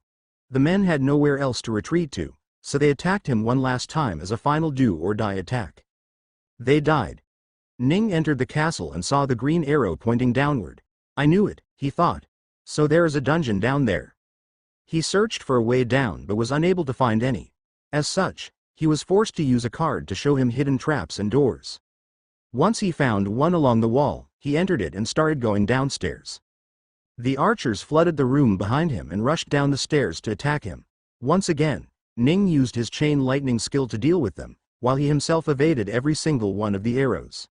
The men had nowhere else to retreat to, so they attacked him one last time as a final do-or-die attack. They died. Ning entered the castle and saw the green arrow pointing downward. I knew it, he thought. So there is a dungeon down there. He searched for a way down but was unable to find any. As such, he was forced to use a card to show him hidden traps and doors. Once he found one along the wall, he entered it and started going downstairs. The archers flooded the room behind him and rushed down the stairs to attack him. Once again, Ning used his chain lightning skill to deal with them, while he himself evaded every single one of the arrows.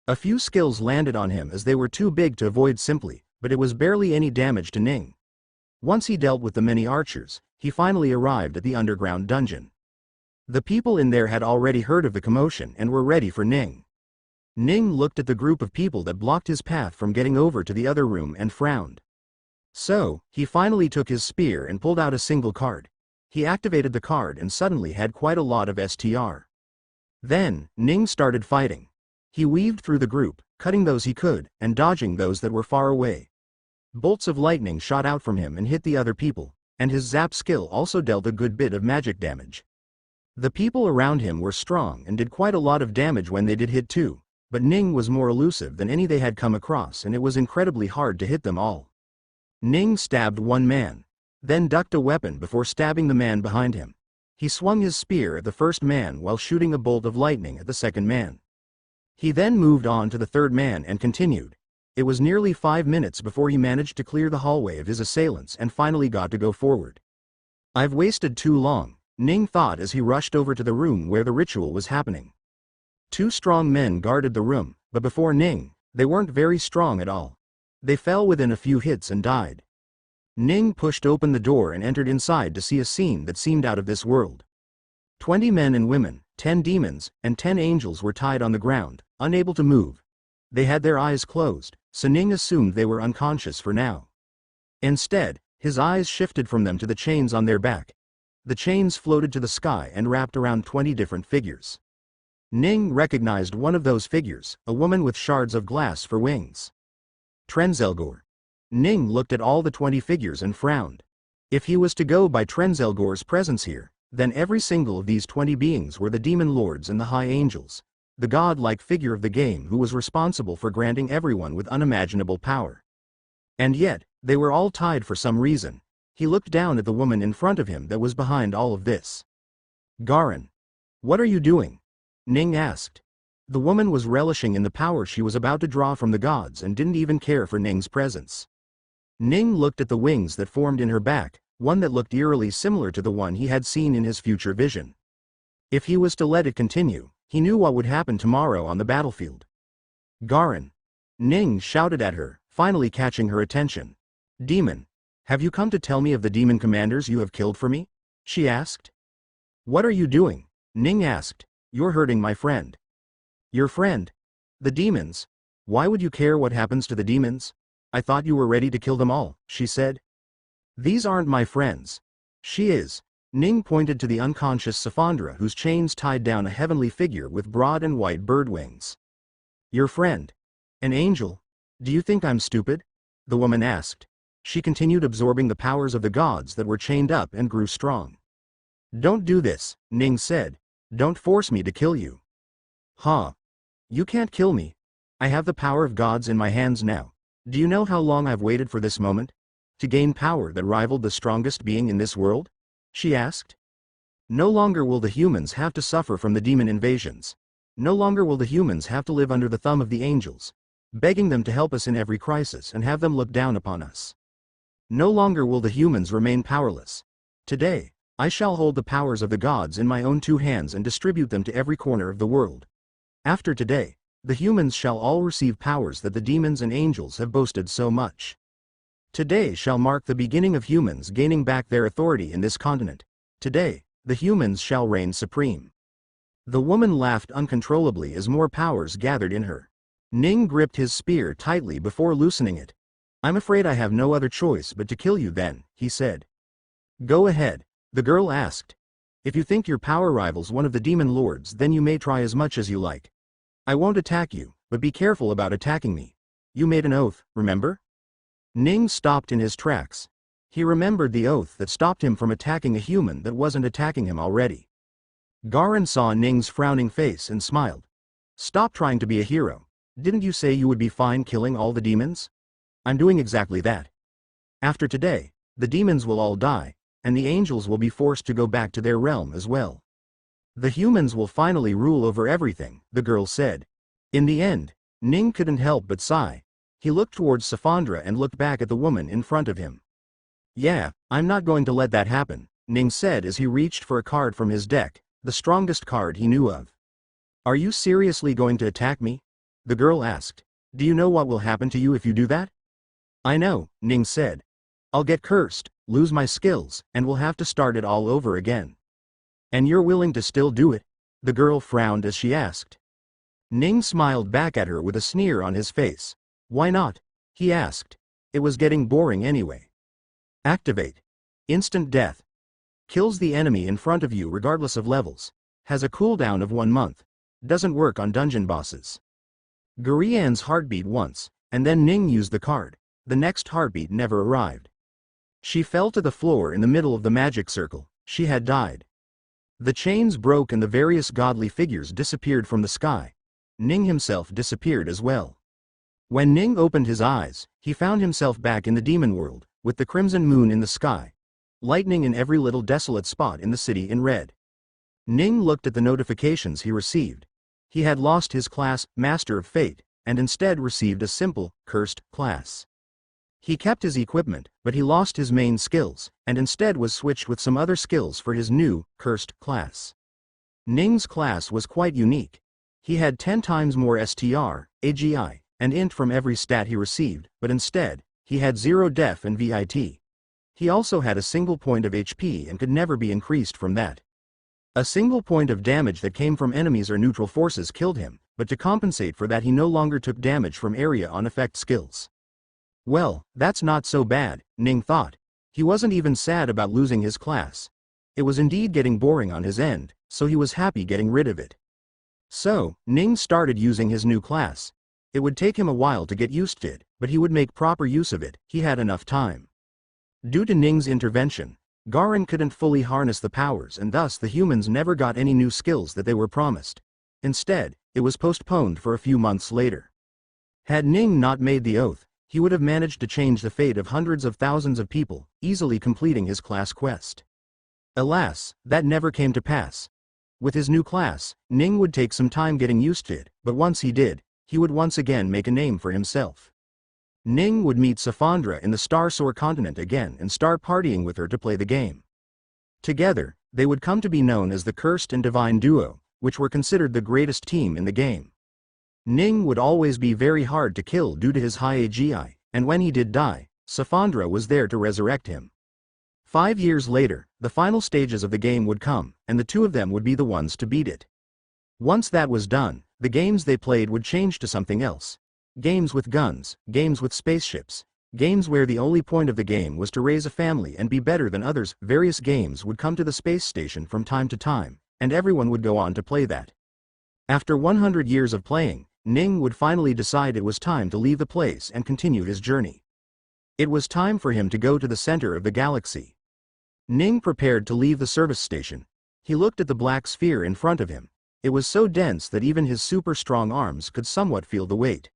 A few skills landed on him as they were too big to avoid simply, but it was barely any damage to Ning. Once he dealt with the many archers, he finally arrived at the underground dungeon. The people in there had already heard of the commotion and were ready for Ning. Ning looked at the group of people that blocked his path from getting over to the other room and frowned. So, he finally took his spear and pulled out a single card. He activated the card and suddenly had quite a lot of STR. Then, Ning started fighting. He weaved through the group, cutting those he could, and dodging those that were far away. Bolts of lightning shot out from him and hit the other people, and his zap skill also dealt a good bit of magic damage. The people around him were strong and did quite a lot of damage when they did hit too, but Ning was more elusive than any they had come across and it was incredibly hard to hit them all. Ning stabbed one man, then ducked a weapon before stabbing the man behind him. He swung his spear at the first man while shooting a bolt of lightning at the second man. He then moved on to the third man and continued. It was nearly 5 minutes before he managed to clear the hallway of his assailants and finally got to go forward. I've wasted too long, Ning thought as he rushed over to the room where the ritual was happening. 2 strong men guarded the room, but before Ning, they weren't very strong at all. They fell within a few hits and died. Ning pushed open the door and entered inside to see a scene that seemed out of this world. 20 men and women, 10 demons, and 10 angels were tied on the ground, unable to move. They had their eyes closed, so Ning assumed they were unconscious for now. Instead, his eyes shifted from them to the chains on their back. The chains floated to the sky and wrapped around 20 different figures. Ning recognized one of those figures, a woman with shards of glass for wings. Trenzalgor. Ning looked at all the 20 figures and frowned. If he was to go by Trenzalgor's presence here, then every single of these 20 beings were the demon lords and the high angels, the god-like figure of the game who was responsible for granting everyone with unimaginable power. And yet, they were all tied for some reason. He looked down at the woman in front of him that was behind all of this. Garin. What are you doing? Ning asked. The woman was relishing in the power she was about to draw from the gods and didn't even care for Ning's presence. Ning looked at the wings that formed in her back, one that looked eerily similar to the one he had seen in his future vision. If he was to let it continue, he knew what would happen tomorrow on the battlefield. Garin. Ning shouted at her, finally catching her attention. Demon. Have you come to tell me of the demon commanders you have killed for me? She asked. What are you doing? Ning asked. You're hurting my friend. Your friend? The demons? Why would you care what happens to the demons? I thought you were ready to kill them all, she said. These aren't my friends. She is. Ning pointed to the unconscious Safandra whose chains tied down a heavenly figure with broad and white bird wings. Your friend? An angel? Do you think I'm stupid? The woman asked. She continued absorbing the powers of the gods that were chained up and grew strong. Don't do this, Ning said. Don't force me to kill you. Huh? You can't kill me. I have the power of gods in my hands now. Do you know how long I've waited for this moment? To gain power that rivaled the strongest being in this world? She asked. No longer will the humans have to suffer from the demon invasions. No longer will the humans have to live under the thumb of the angels, begging them to help us in every crisis and have them look down upon us. No longer will the humans remain powerless. Today, I shall hold the powers of the gods in my own 2 hands and distribute them to every corner of the world. After today, the humans shall all receive powers that the demons and angels have boasted so much. Today shall mark the beginning of humans gaining back their authority in this continent. Today, the humans shall reign supreme. The woman laughed uncontrollably as more powers gathered in her. Ning gripped his spear tightly before loosening it. I'm afraid I have no other choice but to kill you then, he said. Go ahead, the girl asked. If you think your power rivals one of the demon lords, then you may try as much as you like. I won't attack you, but be careful about attacking me. You made an oath, remember? Ning stopped in his tracks. He remembered the oath that stopped him from attacking a human that wasn't attacking him already. Garin saw Ning's frowning face and smiled. Stop trying to be a hero. Didn't you say you would be fine killing all the demons? I'm doing exactly that. After today, the demons will all die, and the angels will be forced to go back to their realm as well. The humans will finally rule over everything, the girl said. In the end, Ning couldn't help but sigh. He looked towards Safandra and looked back at the woman in front of him. Yeah, I'm not going to let that happen, Ning said as he reached for a card from his deck, the strongest card he knew of. Are you seriously going to attack me? The girl asked. Do you know what will happen to you if you do that? I know, Ning said. I'll get cursed, lose my skills, and will have to start it all over again. And you're willing to still do it? The girl frowned as she asked. Ning smiled back at her with a sneer on his face. Why not? He asked. It was getting boring anyway. Activate. Instant death. Kills the enemy in front of you regardless of levels. Has a cooldown of 1 month. Doesn't work on dungeon bosses. Gurian's heart beat once, and then Ning used the card. The next heartbeat never arrived. She fell to the floor in the middle of the magic circle. She had died. The chains broke and the various godly figures disappeared from the sky. Ning himself disappeared as well. When Ning opened his eyes, he found himself back in the demon world, with the crimson moon in the sky. Lightning in every little desolate spot in the city in red. Ning looked at the notifications he received. He had lost his class, Master of Fate, and instead received a simple, cursed class. He kept his equipment, but he lost his main skills, and instead was switched with some other skills for his new, cursed class. Ning's class was quite unique. He had 10 times more STR, AGI, and int from every stat he received, but instead, he had 0 def and VIT. He also had a single point of HP and could never be increased from that. A single point of damage that came from enemies or neutral forces killed him, but to compensate for that he no longer took damage from area on effect skills. Well, that's not so bad, Ning thought. He wasn't even sad about losing his class. It was indeed getting boring on his end, so he was happy getting rid of it. So, Ning started using his new class. It would take him a while to get used to it, but he would make proper use of it. He had enough time. Due to Ning's intervention, Garen couldn't fully harness the powers and thus the humans never got any new skills that they were promised. Instead, it was postponed for a few months later. Had Ning not made the oath, he would have managed to change the fate of hundreds of thousands of people, easily completing his class quest. Alas, that never came to pass. With his new class, Ning would take some time getting used to it, but once he did, he would once again make a name for himself. Ning would meet Safandra in the Starsore continent again and start partying with her to play the game. Together, they would come to be known as the Cursed and Divine Duo, which were considered the greatest team in the game. Ning would always be very hard to kill due to his high AGI, and when he did die, Safandra was there to resurrect him. 5 years later, the final stages of the game would come, and the two of them would be the ones to beat it. Once that was done, the games they played would change to something else. Games with guns, games with spaceships, games where the only point of the game was to raise a family and be better than others. Various games would come to the space station from time to time, and everyone would go on to play that. After 100 years of playing, Ning would finally decide it was time to leave the place and continue his journey. It was time for him to go to the center of the galaxy. Ning prepared to leave the service station. He looked at the black sphere in front of him. It was so dense that even his super strong arms could somewhat feel the weight.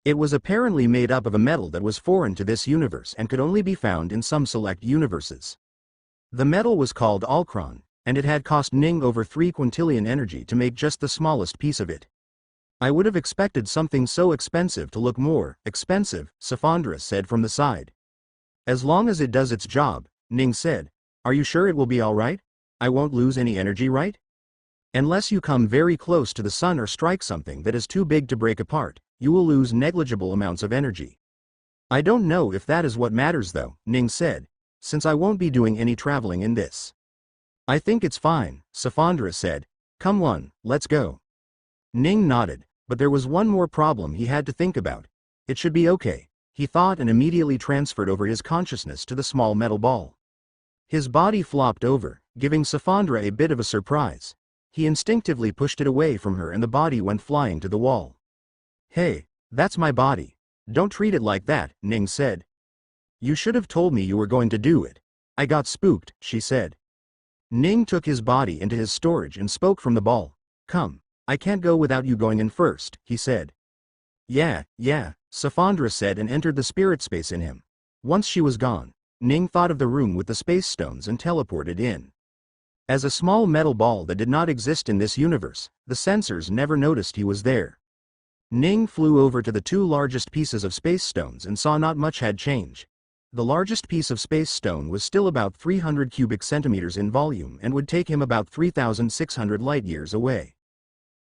It was apparently made up of a metal that was foreign to this universe and could only be found in some select universes. The metal was called Alcron, and it had cost Ning over 3 quintillion energy to make just the smallest piece of it. I would have expected something so expensive to look more expensive, Safandra said from the side. As long as it does its job, Ning said. Are you sure it will be alright? I won't lose any energy, right? Unless you come very close to the sun or strike something that is too big to break apart, you will lose negligible amounts of energy. I don't know if that is what matters though, Ning said, since I won't be doing any traveling in this. I think it's fine, Safandra said. Come on, let's go. Ning nodded, but there was one more problem he had to think about. It should be okay, he thought, and immediately transferred over his consciousness to the small metal ball. His body flopped over, giving Safandra a bit of a surprise. He instinctively pushed it away from her and the body went flying to the wall. Hey, that's my body. Don't treat it like that, Ning said. You should have told me you were going to do it. I got spooked, she said. Ning took his body into his storage and spoke from the ball. Come. I can't go without you going in first, he said. Yeah, Safandra said and entered the spirit space in him. Once she was gone, Ning thought of the room with the space stones and teleported in. As a small metal ball that did not exist in this universe, the sensors never noticed he was there. Ning flew over to the 2 largest pieces of space stones and saw not much had changed. The largest piece of space stone was still about 300 cubic centimeters in volume and would take him about 3,600 light-years away.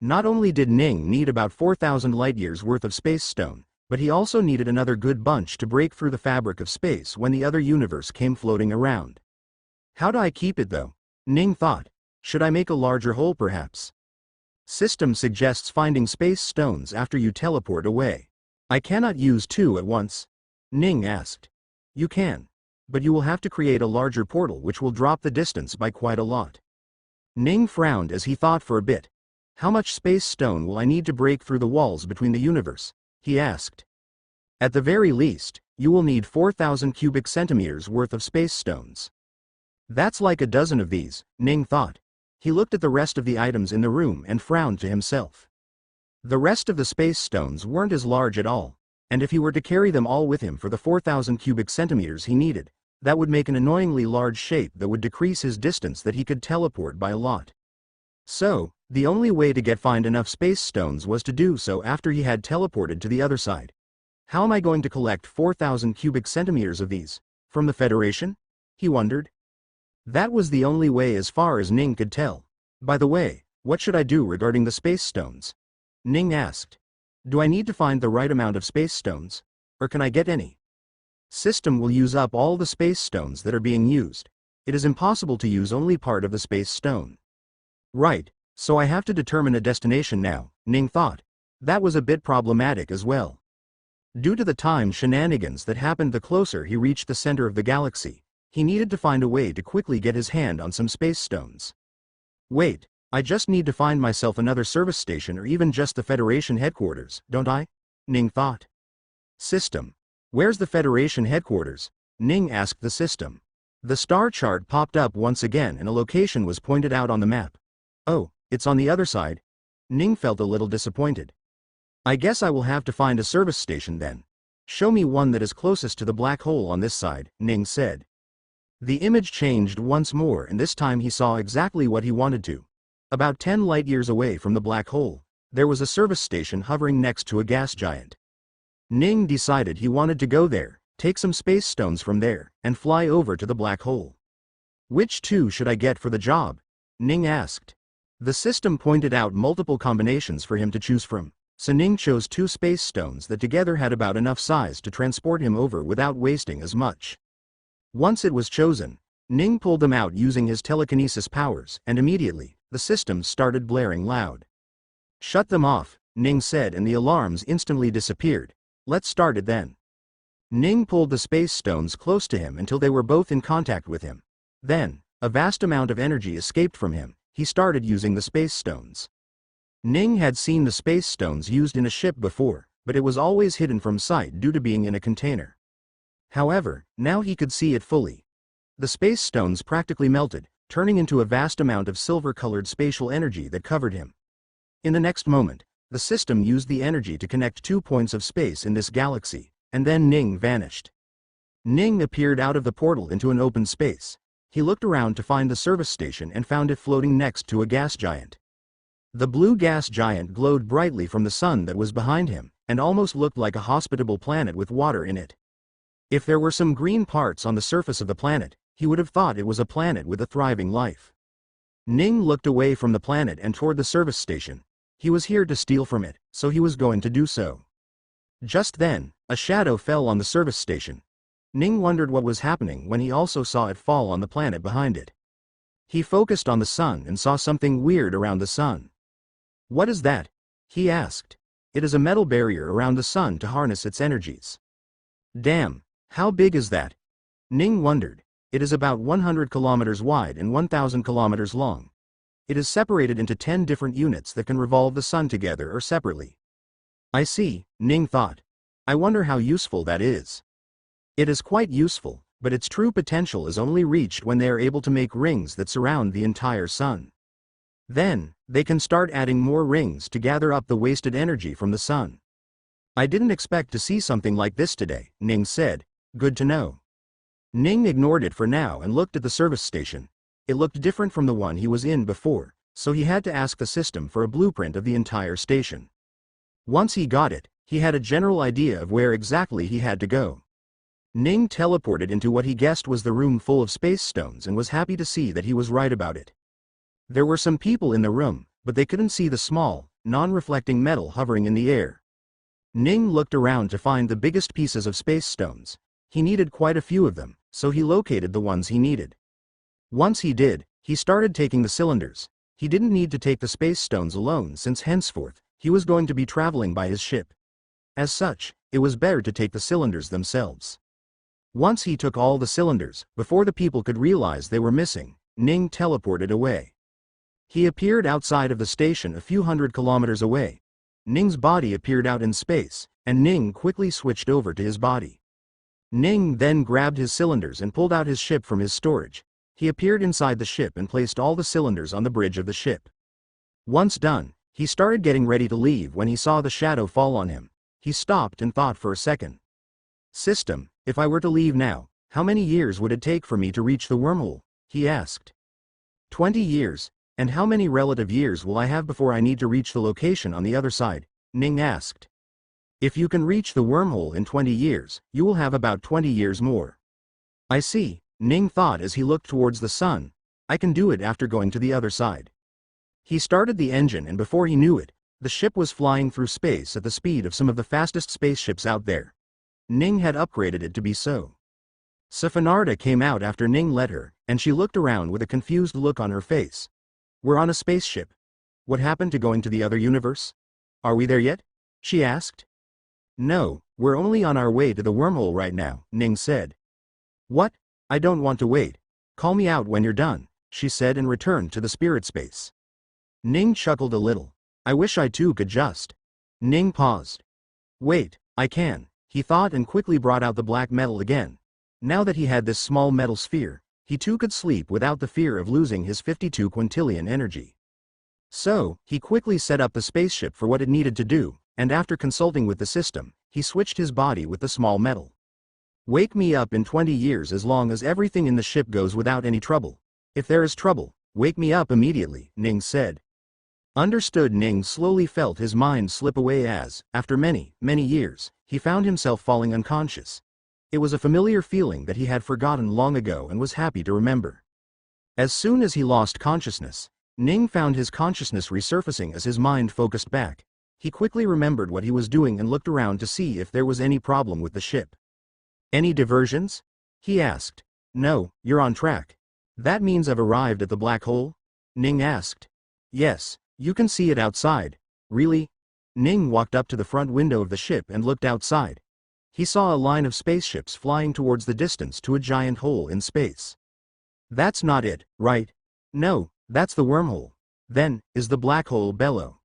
Not only did Ning need about 4,000 light-years worth of space stone, but he also needed another good bunch to break through the fabric of space when the other universe came floating around. How do I keep it though? Ning thought. Should I make a larger hole perhaps? System suggests finding space stones after you teleport away. I cannot use 2 at once? Ning asked. You can. But you will have to create a larger portal which will drop the distance by quite a lot. Ning frowned as he thought for a bit. How much space stone will I need to break through the walls between the universe? He asked. At the very least, you will need 4,000 cubic centimeters worth of space stones. That's like a dozen of these, Ning thought. He looked at the rest of the items in the room and frowned to himself. The rest of the space stones weren't as large at all, and if he were to carry them all with him for the 4,000 cubic centimeters he needed, that would make an annoyingly large shape that would decrease his distance that he could teleport by a lot. So, the only way to find enough space stones was to do so after he had teleported to the other side. How am I going to collect 4,000 cubic centimeters of these? From the Federation? He wondered. That was the only way as far as Ning could tell. By the way, what should I do regarding the space stones? Ning asked. Do I need to find the right amount of space stones? Or can I get any? System will use up all the space stones that are being used. It is impossible to use only part of the space stone. Right, so I have to determine a destination now, Ning thought. That was a bit problematic as well. Due to the time shenanigans that happened the closer he reached the center of the galaxy, he needed to find a way to quickly get his hand on some space stones. Wait, I just need to find myself another service station or even just the Federation headquarters, don't I? Ning thought. System. Where's the Federation headquarters? Ning asked the system. The star chart popped up once again and a location was pointed out on the map. Oh, it's on the other side? Ning felt a little disappointed. I guess I will have to find a service station then. Show me one that is closest to the black hole on this side, Ning said. The image changed once more and this time he saw exactly what he wanted to. About 10 light years away from the black hole, there was a service station hovering next to a gas giant. Ning decided he wanted to go there, take some space stones from there, and fly over to the black hole. Which two should I get for the job? Ning asked. The system pointed out multiple combinations for him to choose from. So Ning chose 2 space stones that together had about enough size to transport him over without wasting as much. Once it was chosen, Ning pulled them out using his telekinesis powers and immediately, the system started blaring loud. Shut them off, Ning said and the alarms instantly disappeared. Let's start it then. Ning pulled the space stones close to him until they were both in contact with him. Then, a vast amount of energy escaped from him. He started using the space stones. Ning had seen the space stones used in a ship before, but it was always hidden from sight due to being in a container. However, now he could see it fully. The space stones practically melted, turning into a vast amount of silver-colored spatial energy that covered him. In the next moment, the system used the energy to connect 2 points of space in this galaxy, and then Ning vanished. Ning appeared out of the portal into an open space. He looked around to find the service station and found it floating next to a gas giant. The blue gas giant glowed brightly from the sun that was behind him, and almost looked like a hospitable planet with water in it. If there were some green parts on the surface of the planet, he would have thought it was a planet with a thriving life. Ning looked away from the planet and toward the service station. He was here to steal from it, so he was going to do so. Just then, a shadow fell on the service station. Ning wondered what was happening when he also saw it fall on the planet behind it. He focused on the sun and saw something weird around the sun. What is that? He asked. It is a metal barrier around the sun to harness its energies. Damn, how big is that? Ning wondered. It is about 100 kilometers wide and 1,000 kilometers long. It is separated into 10 different units that can revolve the sun together or separately. I see, Ning thought. I wonder how useful that is. It is quite useful, but its true potential is only reached when they are able to make rings that surround the entire sun. Then, they can start adding more rings to gather up the wasted energy from the sun. I didn't expect to see something like this today, Ning said. Good to know. Ning ignored it for now and looked at the service station. It looked different from the one he was in before, so he had to ask the system for a blueprint of the entire station. Once he got it, he had a general idea of where exactly he had to go. Ning teleported into what he guessed was the room full of space stones and was happy to see that he was right about it. There were some people in the room, but they couldn't see the small, non-reflecting metal hovering in the air. Ning looked around to find the biggest pieces of space stones. He needed quite a few of them, so he located the ones he needed. Once he did, he started taking the cylinders. He didn't need to take the space stones alone since henceforth, he was going to be traveling by his ship. As such, it was better to take the cylinders themselves. Once he took all the cylinders, before the people could realize they were missing, Ning teleported away. He appeared outside of the station a few hundred kilometers away. Ning's body appeared out in space, and Ning quickly switched over to his body. Ning then grabbed his cylinders and pulled out his ship from his storage. He appeared inside the ship and placed all the cylinders on the bridge of the ship. Once done, he started getting ready to leave when he saw the shadow fall on him. He stopped and thought for a second. System, if I were to leave now, how many years would it take for me to reach the wormhole? He asked. 20 years, and how many relative years will I have before I need to reach the location on the other side? Ning asked. If you can reach the wormhole in 20 years, you will have about 20 years more. I see, Ning thought as he looked towards the sun. I can do it after going to the other side. He started the engine and before he knew it, the ship was flying through space at the speed of some of the fastest spaceships out there. Ning had upgraded it to be so. Safanarda came out after Ning led her, and she looked around with a confused look on her face. We're on a spaceship. What happened to going to the other universe? Are we there yet? She asked. No, we're only on our way to the wormhole right now, Ning said. What? I don't want to wait. Call me out when you're done, she said and returned to the spirit space. Ning chuckled a little. I wish I too could just. Ning paused. Wait, I can, he thought and quickly brought out the black metal again. Now that he had this small metal sphere, he too could sleep without the fear of losing his 52 quintillion energy. So, he quickly set up the spaceship for what it needed to do, and after consulting with the system, he switched his body with the small metal. Wake me up in 20 years as long as everything in the ship goes without any trouble. If there is trouble, wake me up immediately, Ning said. Understood. Ning slowly felt his mind slip away as, after many, many years, he found himself falling unconscious. It was a familiar feeling that he had forgotten long ago and was happy to remember. As soon as he lost consciousness, Ning found his consciousness resurfacing as his mind focused back. He quickly remembered what he was doing and looked around to see if there was any problem with the ship. Any diversions? He asked. No, you're on track. That means I've arrived at the black hole? Ning asked. Yes, you can see it outside. Really? Ning walked up to the front window of the ship and looked outside. He saw a line of spaceships flying towards the distance to a giant hole in space. That's not it, right? No, that's the wormhole. Then, is the black hole below?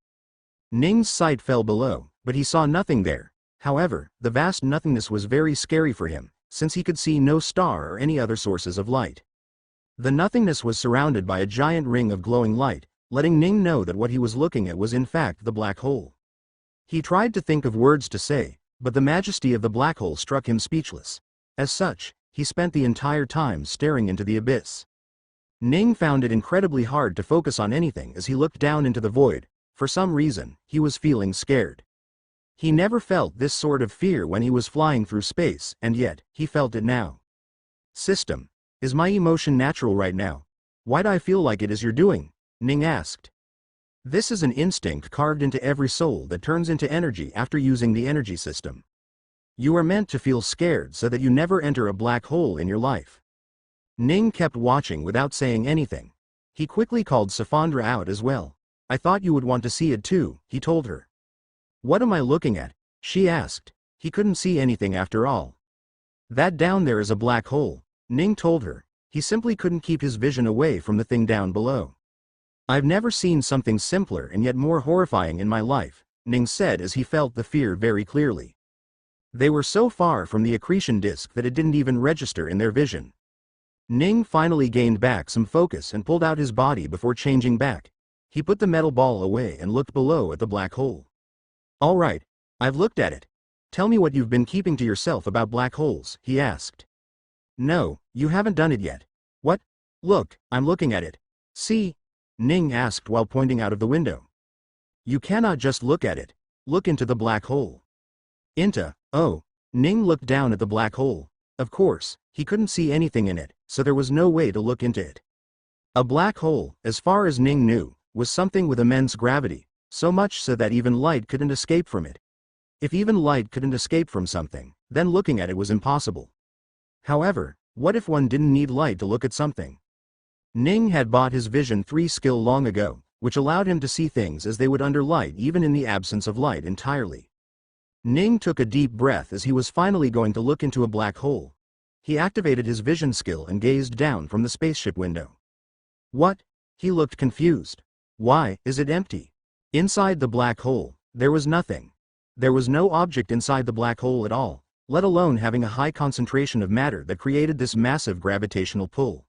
Ning's sight fell below, but he saw nothing there. However, the vast nothingness was very scary for him, since he could see no star or any other sources of light. The nothingness was surrounded by a giant ring of glowing light, letting Ning know that what he was looking at was in fact the black hole. He tried to think of words to say, but the majesty of the black hole struck him speechless. As such, he spent the entire time staring into the abyss. Ning found it incredibly hard to focus on anything as he looked down into the void. For some reason, he was feeling scared. He never felt this sort of fear when he was flying through space, and yet, he felt it now. System, is my emotion natural right now? Why do I feel like it is you're doing? Ning asked. This is an instinct carved into every soul that turns into energy after using the energy system. You are meant to feel scared so that you never enter a black hole in your life. Ning kept watching without saying anything. He quickly called Safandra out as well. I thought you would want to see it too, he told her. What am I looking at? She asked. He couldn't see anything after all. That down there is a black hole, Ning told her. He simply couldn't keep his vision away from the thing down below. I've never seen something simpler and yet more horrifying in my life, Ning said as he felt the fear very clearly. They were so far from the accretion disk that it didn't even register in their vision. Ning finally gained back some focus and pulled out his body before changing back. He put the metal ball away and looked below at the black hole. All right, I've looked at it. Tell me what you've been keeping to yourself about black holes, he asked. No, you haven't done it yet. What? Look, I'm looking at it. See? Ning asked while pointing out of the window. You cannot just look at it. Look into the black hole. Oh. Ning looked down at the black hole. Of course, he couldn't see anything in it, so there was no way to look into it. A black hole, as far as Ning knew, was something with immense gravity, so much so that even light couldn't escape from it. If even light couldn't escape from something, then looking at it was impossible. However, what if one didn't need light to look at something? Ning had bought his Vision 3 skill long ago, which allowed him to see things as they would under light even in the absence of light entirely. Ning took a deep breath as he was finally going to look into a black hole. He activated his vision skill and gazed down from the spaceship window. What? He looked confused. Why is it empty? Inside the black hole, there was nothing. There was no object inside the black hole at all, let alone having a high concentration of matter that created this massive gravitational pull.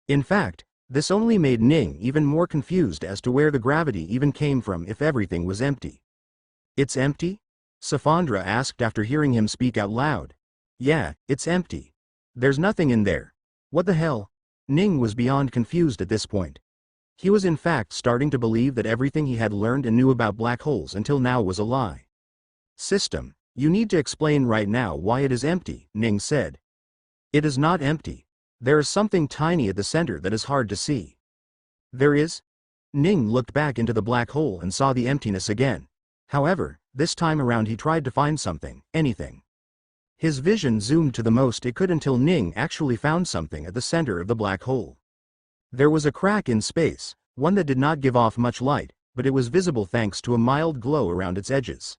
In fact, this only made Ning even more confused as to where the gravity even came from if everything was empty. It's empty? Safandra asked after hearing him speak out loud. Yeah, it's empty. There's nothing in there. What the hell? Ning was beyond confused at this point. He was in fact starting to believe that everything he had learned and knew about black holes until now was a lie. System, you need to explain right now why it is empty, Ning said. It is not empty. There is something tiny at the center that is hard to see. There is? Ning looked back into the black hole and saw the emptiness again. However, this time around he tried to find something, anything. His vision zoomed to the most it could until Ning actually found something at the center of the black hole. There was a crack in space, one that did not give off much light, but it was visible thanks to a mild glow around its edges.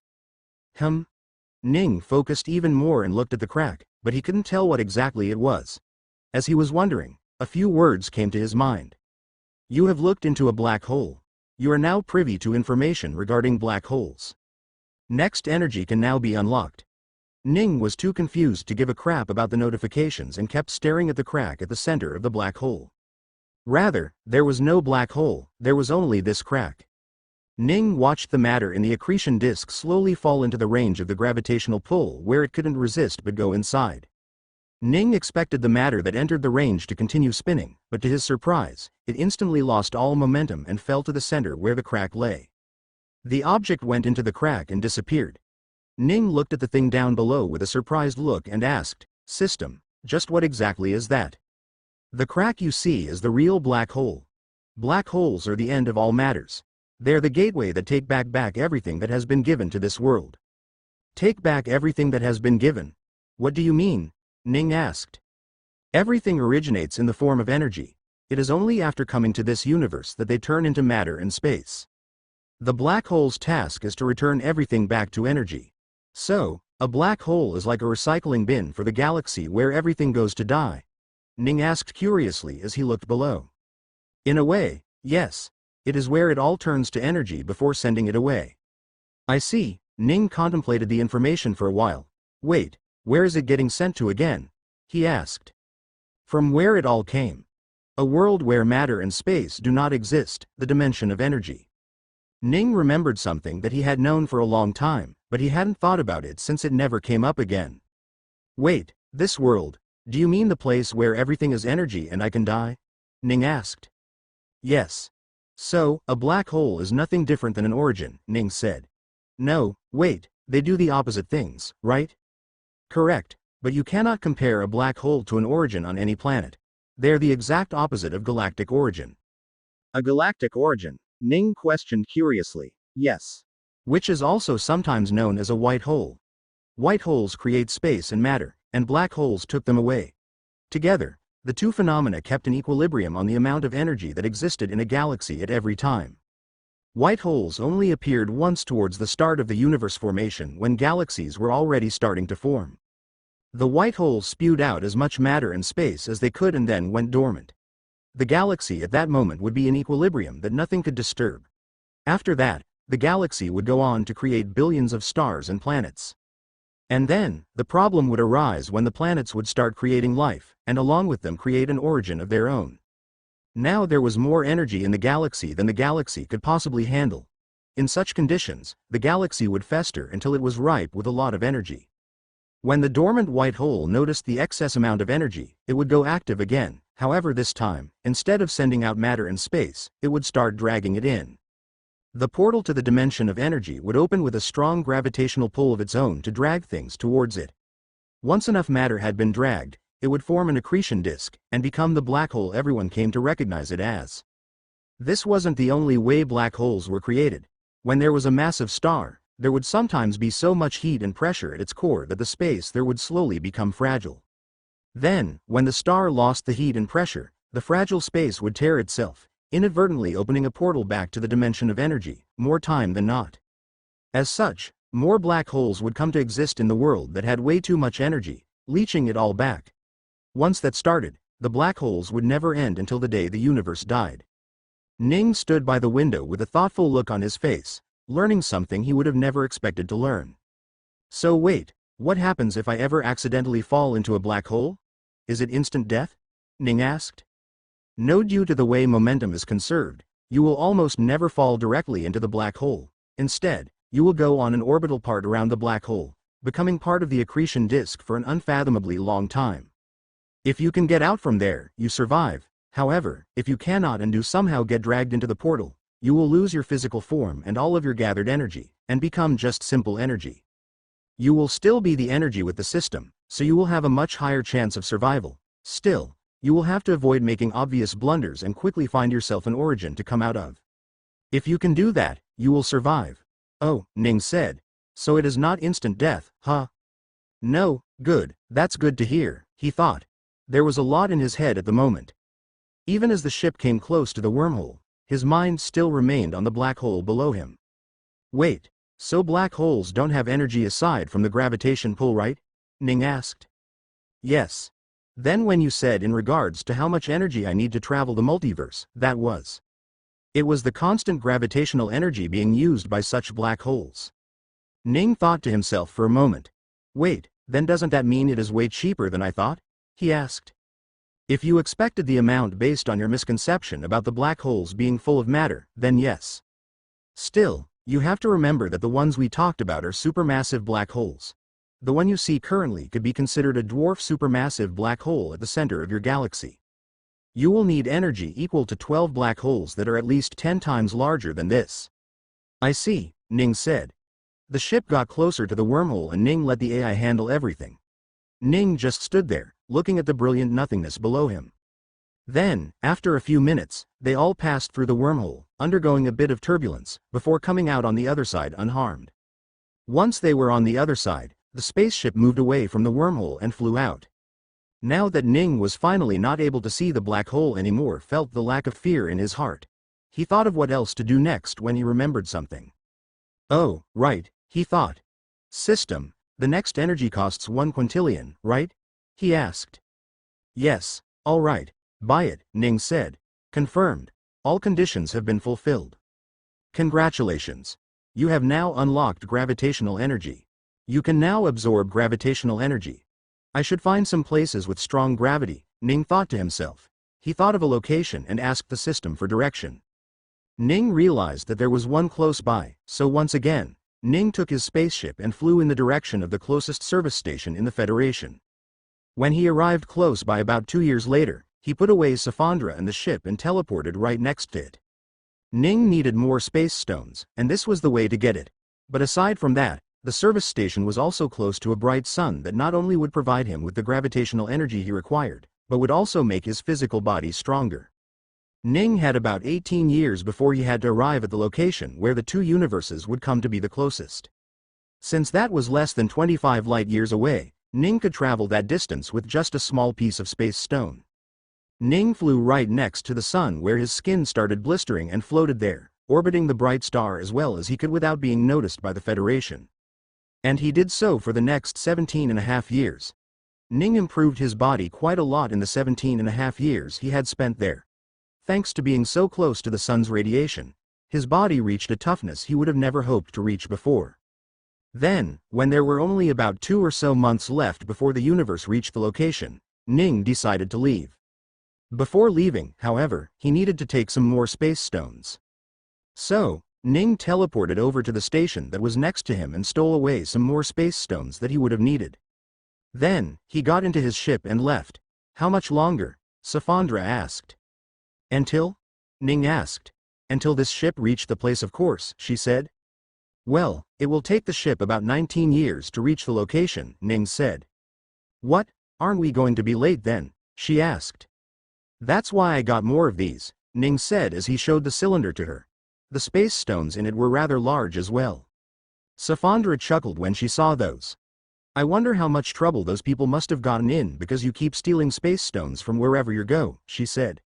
Ning focused even more and looked at the crack, but he couldn't tell what exactly it was. As he was wondering, a few words came to his mind. You have looked into a black hole. You are now privy to information regarding black holes. Next energy can now be unlocked. Ning was too confused to give a crap about the notifications and kept staring at the crack at the center of the black hole. Rather, there was no black hole, there was only this crack. Ning watched the matter in the accretion disk slowly fall into the range of the gravitational pull where it couldn't resist but go inside. Ning expected the matter that entered the range to continue spinning, but to his surprise, it instantly lost all momentum and fell to the center where the crack lay. The object went into the crack and disappeared. Ning looked at the thing down below with a surprised look and asked, System, just what exactly is that? The crack you see is the real black hole. Black holes are the end of all matters. They're the gateway that take back everything that has been given to this world. Take back everything that has been given? What do you mean? Ning asked. Everything originates in the form of energy. It is only after coming to this universe that they turn into matter and space. The black hole's task is to return everything back to energy. So, a black hole is like a recycling bin for the galaxy where everything goes to die? Ning asked curiously as he looked below. In a way, yes. It is where it all turns to energy before sending it away. I see. Ning contemplated the information for a while. Wait, where is it getting sent to again? He asked. From where it all came. A world where matter and space do not exist, the dimension of energy. Ning remembered something that he had known for a long time, but he hadn't thought about it since it never came up again. Wait, this world, do you mean the place where everything is energy and I can die? Ning asked. Yes. So, a black hole is nothing different than an origin, Ning said. No, wait, they do the opposite things, right? Correct, but you cannot compare a black hole to an origin on any planet. They're the exact opposite of galactic origin. A galactic origin? Ning questioned curiously. Yes. Which is also sometimes known as a white hole. White holes create space and matter, and black holes took them away. Together, the two phenomena kept an equilibrium on the amount of energy that existed in a galaxy at every time. White holes only appeared once towards the start of the universe formation when galaxies were already starting to form. The white holes spewed out as much matter and space as they could and then went dormant. The galaxy at that moment would be in equilibrium that nothing could disturb. After that, the galaxy would go on to create billions of stars and planets. And then, the problem would arise when the planets would start creating life, and along with them create an origin of their own. Now there was more energy in the galaxy than the galaxy could possibly handle. In such conditions, the galaxy would fester until it was ripe with a lot of energy. When the dormant white hole noticed the excess amount of energy, it would go active again. However, this time, instead of sending out matter and space, it would start dragging it in. The portal to the dimension of energy would open with a strong gravitational pull of its own to drag things towards it. Once enough matter had been dragged, it would form an accretion disk, and become the black hole everyone came to recognize it as. This wasn't the only way black holes were created. When there was a massive star, there would sometimes be so much heat and pressure at its core that the space there would slowly become fragile. Then, when the star lost the heat and pressure, the fragile space would tear itself, inadvertently opening a portal back to the dimension of energy, more time than not. As such, more black holes would come to exist in the world that had way too much energy, leeching it all back. Once that started, the black holes would never end until the day the universe died. Ning stood by the window with a thoughtful look on his face, learning something he would have never expected to learn. So wait, what happens if I ever accidentally fall into a black hole? Is it instant death? Ning asked. No, due to the way momentum is conserved, you will almost never fall directly into the black hole. Instead, you will go on an orbital part around the black hole, becoming part of the accretion disk for an unfathomably long time. If you can get out from there, you survive. However, if you cannot and do somehow get dragged into the portal, you will lose your physical form and all of your gathered energy, and become just simple energy. You will still be the energy with the system, so you will have a much higher chance of survival. Still, you will have to avoid making obvious blunders and quickly find yourself an origin to come out of. If you can do that, you will survive. Oh, Ning said. So it is not instant death, huh? No, good, that's good to hear, he thought. There was a lot in his head at the moment. Even as the ship came close to the wormhole, his mind still remained on the black hole below him. Wait, so black holes don't have energy aside from the gravitation pull, right? Ning asked. Yes. Then when you said in regards to how much energy I need to travel the multiverse, that was. It was the constant gravitational energy being used by such black holes. Ning thought to himself for a moment. Wait, then doesn't that mean it is way cheaper than I thought? He asked. If you expected the amount based on your misconception about the black holes being full of matter, then yes. Still, you have to remember that the ones we talked about are supermassive black holes. The one you see currently could be considered a dwarf supermassive black hole at the center of your galaxy. You will need energy equal to 12 black holes that are at least 10 times larger than this. I see, Ning said. The ship got closer to the wormhole and Ning let the AI handle everything. Ning just stood there, looking at the brilliant nothingness below him. Then, after a few minutes, they all passed through the wormhole, undergoing a bit of turbulence, before coming out on the other side unharmed. Once they were on the other side, the spaceship moved away from the wormhole and flew out. Now that Ning was finally not able to see the black hole anymore, felt the lack of fear in his heart. He thought of what else to do next when he remembered something. Oh, right, he thought. System, the next energy costs 1 quintillion, right? He asked. Yes, all right, buy it, Ning said. Confirmed. All conditions have been fulfilled. Congratulations. You have now unlocked gravitational energy. You can now absorb gravitational energy. I should find some places with strong gravity, Ning thought to himself. He thought of a location and asked the system for direction. Ning realized that there was one close by, so once again, Ning took his spaceship and flew in the direction of the closest service station in the Federation. When he arrived close by about 2 years later, he put away Safandra and the ship and teleported right next to it. Ning needed more space stones, and this was the way to get it. But aside from that, the service station was also close to a bright sun that not only would provide him with the gravitational energy he required, but would also make his physical body stronger. Ning had about 18 years before he had to arrive at the location where the two universes would come to be the closest. Since that was less than 25 light years away, Ning could travel that distance with just a small piece of space stone. Ning flew right next to the sun where his skin started blistering and floated there, orbiting the bright star as well as he could without being noticed by the Federation. And he did so for the next 17.5 years. Ning improved his body quite a lot in the 17.5 years he had spent there. Thanks to being so close to the sun's radiation, his body reached a toughness he would have never hoped to reach before. Then, when there were only about 2 or so months left before the universe reached the location, Ning decided to leave. Before leaving, however, he needed to take some more space stones. So, Ning teleported over to the station that was next to him and stole away some more space stones that he would have needed. Then, he got into his ship and left. How much longer? Safandra asked. Until? Ning asked. Until this ship reached the place, of course, she said. Well, it will take the ship about 19 years to reach the location, Ning said. What? Aren't we going to be late then? She asked. That's why I got more of these, Ning said as he showed the cylinder to her. The space stones in it were rather large as well. Safandra chuckled when she saw those. I wonder how much trouble those people must have gotten in because you keep stealing space stones from wherever you go, she said.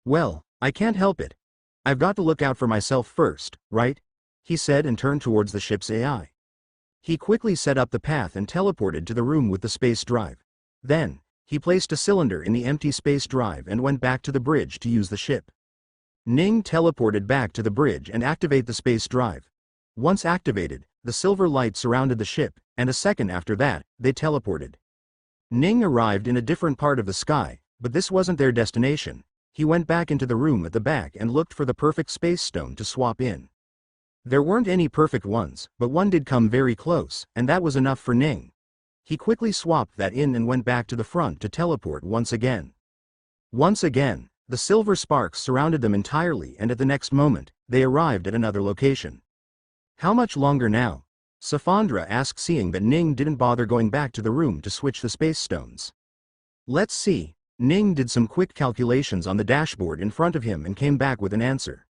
Well, I can't help it. I've got to look out for myself first, right? He said and turned towards the ship's AI. He quickly set up the path and teleported to the room with the space drive. Then, he placed a cylinder in the empty space drive and went back to the bridge to use the ship. Ning teleported back to the bridge and activated the space drive. Once activated, the silver light surrounded the ship, and a second after that, they teleported. Ning arrived in a different part of the sky, but this wasn't their destination. He went back into the room at the back and looked for the perfect space stone to swap in. There weren't any perfect ones, but one did come very close, and that was enough for Ning. He quickly swapped that in and went back to the front to teleport once again. Once again, the silver sparks surrounded them entirely, and at the next moment, they arrived at another location. How much longer now? Safandra asked, seeing that Ning didn't bother going back to the room to switch the space stones. Let's see. Ning did some quick calculations on the dashboard in front of him and came back with an answer.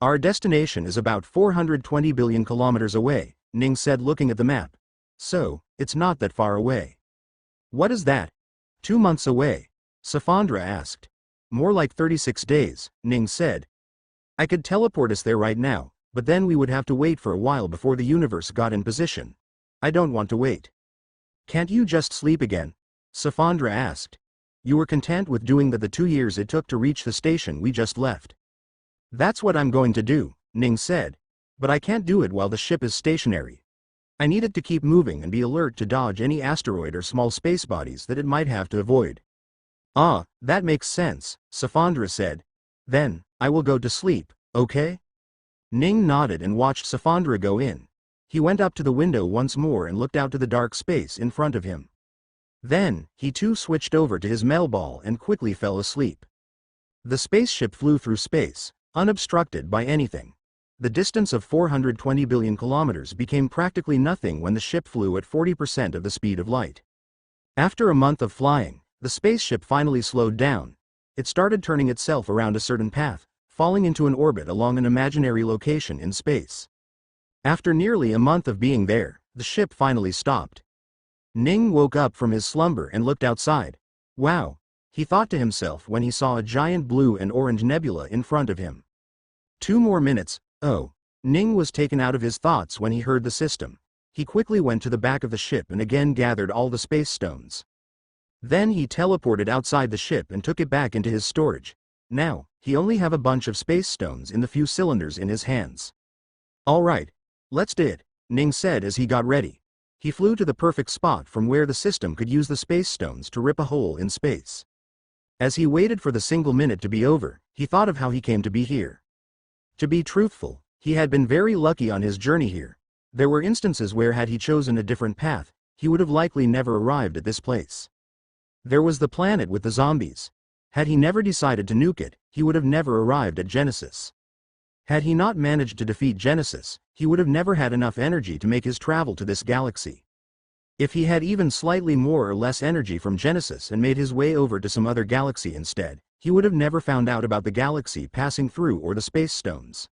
Our destination is about 420 billion kilometers away, Ning said, looking at the map. So, it's not that far away. What is that? 2 months away? Safandra asked. More like 36 days, Ning said. I could teleport us there right now, but then we would have to wait for a while before the universe got in position. I don't want to wait. Can't you just sleep again? Safandra asked. You were content with doing that the 2 years it took to reach the station we just left. That's what I'm going to do, Ning said. But I can't do it while the ship is stationary. I need it to keep moving and be alert to dodge any asteroid or small space bodies that it might have to avoid. Ah, that makes sense, Safandra said. Then, I will go to sleep, okay? Ning nodded and watched Safandra go in. He went up to the window once more and looked out to the dark space in front of him. Then, he too switched over to his mail ball and quickly fell asleep. The spaceship flew through space, unobstructed by anything. The distance of 420 billion kilometers became practically nothing when the ship flew at 40% of the speed of light. After a month of flying, the spaceship finally slowed down. It started turning itself around a certain path, falling into an orbit along an imaginary location in space. After nearly a month of being there, the ship finally stopped. Ning woke up from his slumber and looked outside. Wow, he thought to himself when he saw a giant blue and orange nebula in front of him. 2 more minutes, oh. Ning was taken out of his thoughts when he heard the system. He quickly went to the back of the ship and again gathered all the space stones. Then he teleported outside the ship and took it back into his storage. Now, he only have a bunch of space stones in the few cylinders in his hands. Alright, let's do it, Ning said as he got ready. He flew to the perfect spot from where the system could use the space stones to rip a hole in space. As he waited for the single minute to be over, he thought of how he came to be here. To be truthful, he had been very lucky on his journey here. There were instances where had he chosen a different path, he would have likely never arrived at this place. There was the planet with the zombies. Had he never decided to nuke it, he would have never arrived at Genesis. Had he not managed to defeat Genesis, he would have never had enough energy to make his travel to this galaxy. If he had even slightly more or less energy from Genesis and made his way over to some other galaxy instead, he would have never found out about the galaxy passing through or the space stones.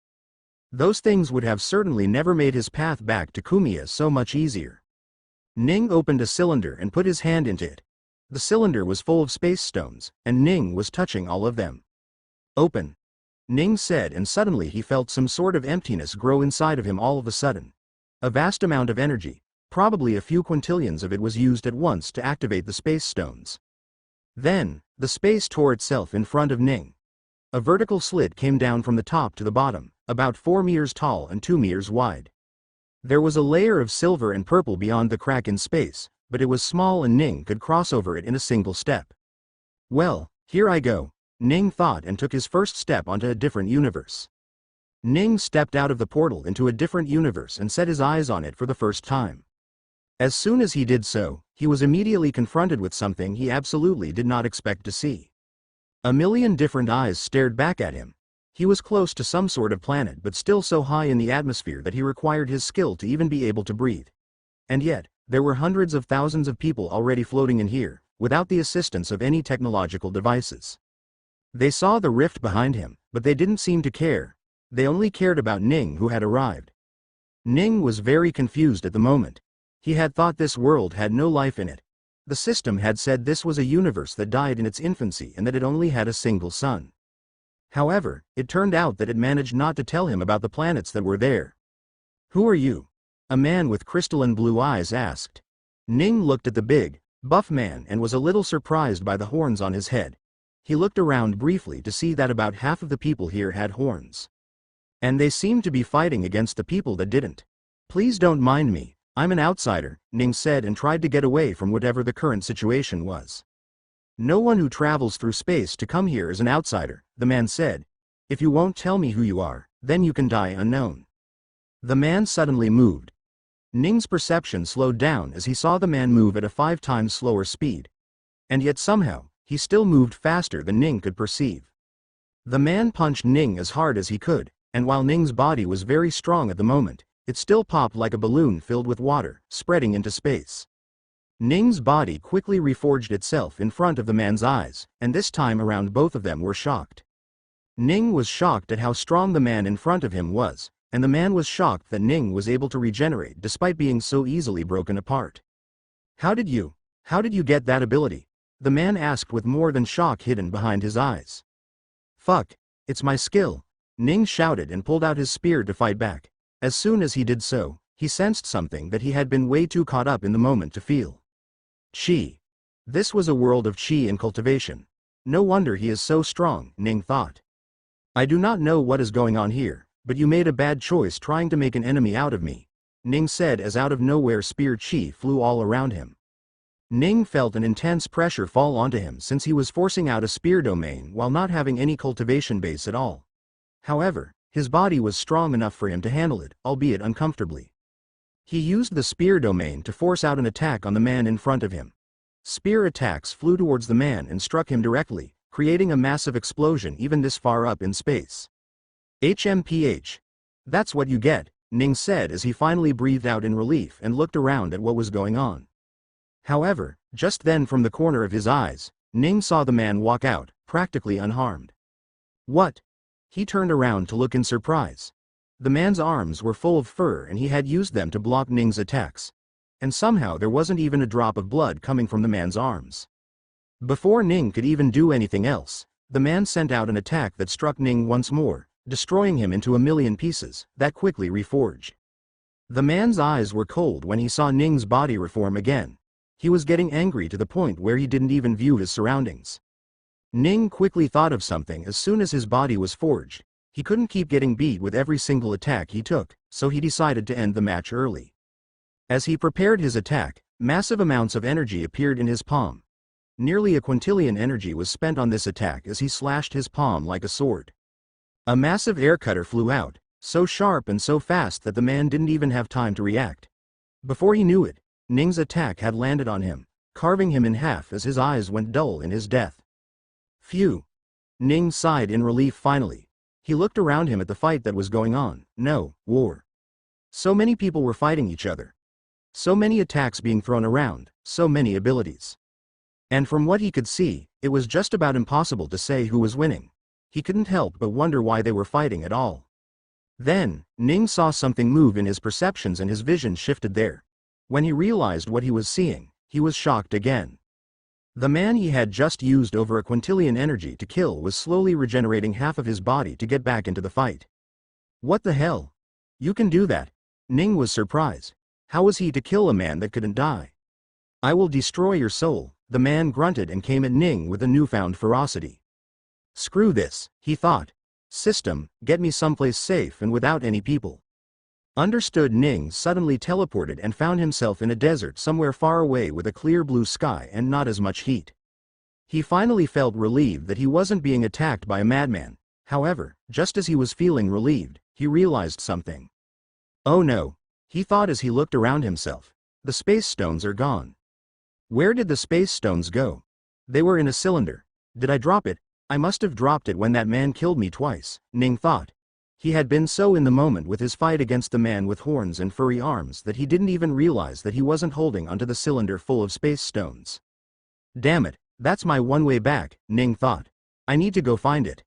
Those things would have certainly never made his path back to Kumiya so much easier. Ning opened a cylinder and put his hand into it. The cylinder was full of space stones, and Ning was touching all of them. Open, Ning said, and suddenly he felt some sort of emptiness grow inside of him all of a sudden. A vast amount of energy, probably a few quintillions of it, was used at once to activate the space stones. Then, the space tore itself in front of Ning. A vertical slit came down from the top to the bottom, about 4 meters tall and 2 meters wide. There was a layer of silver and purple beyond the crack in space, but it was small and Ning could cross over it in a single step. Well, here I go, Ning thought, and took his first step onto a different universe. Ning stepped out of the portal into a different universe and set his eyes on it for the first time. As soon as he did so, he was immediately confronted with something he absolutely did not expect to see. A million different eyes stared back at him. He was close to some sort of planet, but still so high in the atmosphere that he required his skill to even be able to breathe. And yet, there were hundreds of thousands of people already floating in here, without the assistance of any technological devices. They saw the rift behind him, but they didn't seem to care. They only cared about Ning, who had arrived. Ning was very confused at the moment. He had thought this world had no life in it. The system had said this was a universe that died in its infancy and that it only had a single sun. However, it turned out that it managed not to tell him about the planets that were there. Who are you? A man with crystalline blue eyes asked. Ning looked at the big, buff man and was a little surprised by the horns on his head. He looked around briefly to see that about half of the people here had horns. And they seemed to be fighting against the people that didn't. Please don't mind me, I'm an outsider, Ning said and tried to get away from whatever the current situation was. No one who travels through space to come here is an outsider, the man said. If you won't tell me who you are, then you can die unknown. The man suddenly moved. Ning's perception slowed down as he saw the man move at a 5 times slower speed. And yet somehow, he still moved faster than Ning could perceive. The man punched Ning as hard as he could, and while Ning's body was very strong at the moment, it still popped like a balloon filled with water, spreading into space. Ning's body quickly reforged itself in front of the man's eyes, and this time around both of them were shocked. Ning was shocked at how strong the man in front of him was, and the man was shocked that Ning was able to regenerate despite being so easily broken apart. How did you get that ability? The man asked with more than shock hidden behind his eyes. Fuck, it's my skill, Ning shouted and pulled out his spear to fight back. As soon as he did so, he sensed something that he had been way too caught up in the moment to feel. Qi. This was a world of qi and cultivation. No wonder he is so strong, Ning thought. I do not know what is going on here, but you made a bad choice trying to make an enemy out of me, Ning said as out of nowhere spear qi flew all around him. Ning felt an intense pressure fall onto him since he was forcing out a spear domain while not having any cultivation base at all. However, his body was strong enough for him to handle it, albeit uncomfortably. He used the spear domain to force out an attack on the man in front of him. Spear attacks flew towards the man and struck him directly, creating a massive explosion even this far up in space. HMPH. That's what you get, Ning said as he finally breathed out in relief and looked around at what was going on. However, just then from the corner of his eyes, Ning saw the man walk out, practically unharmed. What? He turned around to look in surprise. The man's arms were full of fur and he had used them to block Ning's attacks. And somehow there wasn't even a drop of blood coming from the man's arms. Before Ning could even do anything else, the man sent out an attack that struck Ning once more, destroying him into a million pieces, that quickly reforged. The man's eyes were cold when he saw Ning's body reform again. He was getting angry to the point where he didn't even view his surroundings. Ning quickly thought of something as soon as his body was forged. He couldn't keep getting beat with every single attack he took, so he decided to end the match early. As he prepared his attack, massive amounts of energy appeared in his palm. Nearly a quintillion energy was spent on this attack as he slashed his palm like a sword. A massive air cutter flew out, so sharp and so fast that the man didn't even have time to react. Before he knew it, Ning's attack had landed on him, carving him in half as his eyes went dull in his death. Phew. Ning sighed in relief finally. He looked around him at the fight that was going on. No, war. So many people were fighting each other. So many attacks being thrown around, so many abilities. And from what he could see, it was just about impossible to say who was winning. He couldn't help but wonder why they were fighting at all. Then, Ning saw something move in his perceptions and his vision shifted there. When he realized what he was seeing, he was shocked again. The man he had just used over a quintillion energy to kill was slowly regenerating half of his body to get back into the fight. What the hell? You can do that? Ning was surprised. How was he to kill a man that couldn't die? I will destroy your soul, the man grunted and came at Ning with a newfound ferocity. Screw this, he thought. System, get me someplace safe and without any people. Understood. Ning suddenly teleported and found himself in a desert somewhere far away with a clear blue sky and not as much heat. He finally felt relieved that he wasn't being attacked by a madman. However, just as he was feeling relieved, he realized something. Oh no, he thought as he looked around himself. The space stones are gone. Where did the space stones go? They were in a cylinder. Did I drop it? I must have dropped it when that man killed me twice, Ning thought. He had been so in the moment with his fight against the man with horns and furry arms that he didn't even realize that he wasn't holding onto the cylinder full of space stones. Damn it, that's my one way back, Ning thought. I need to go find it.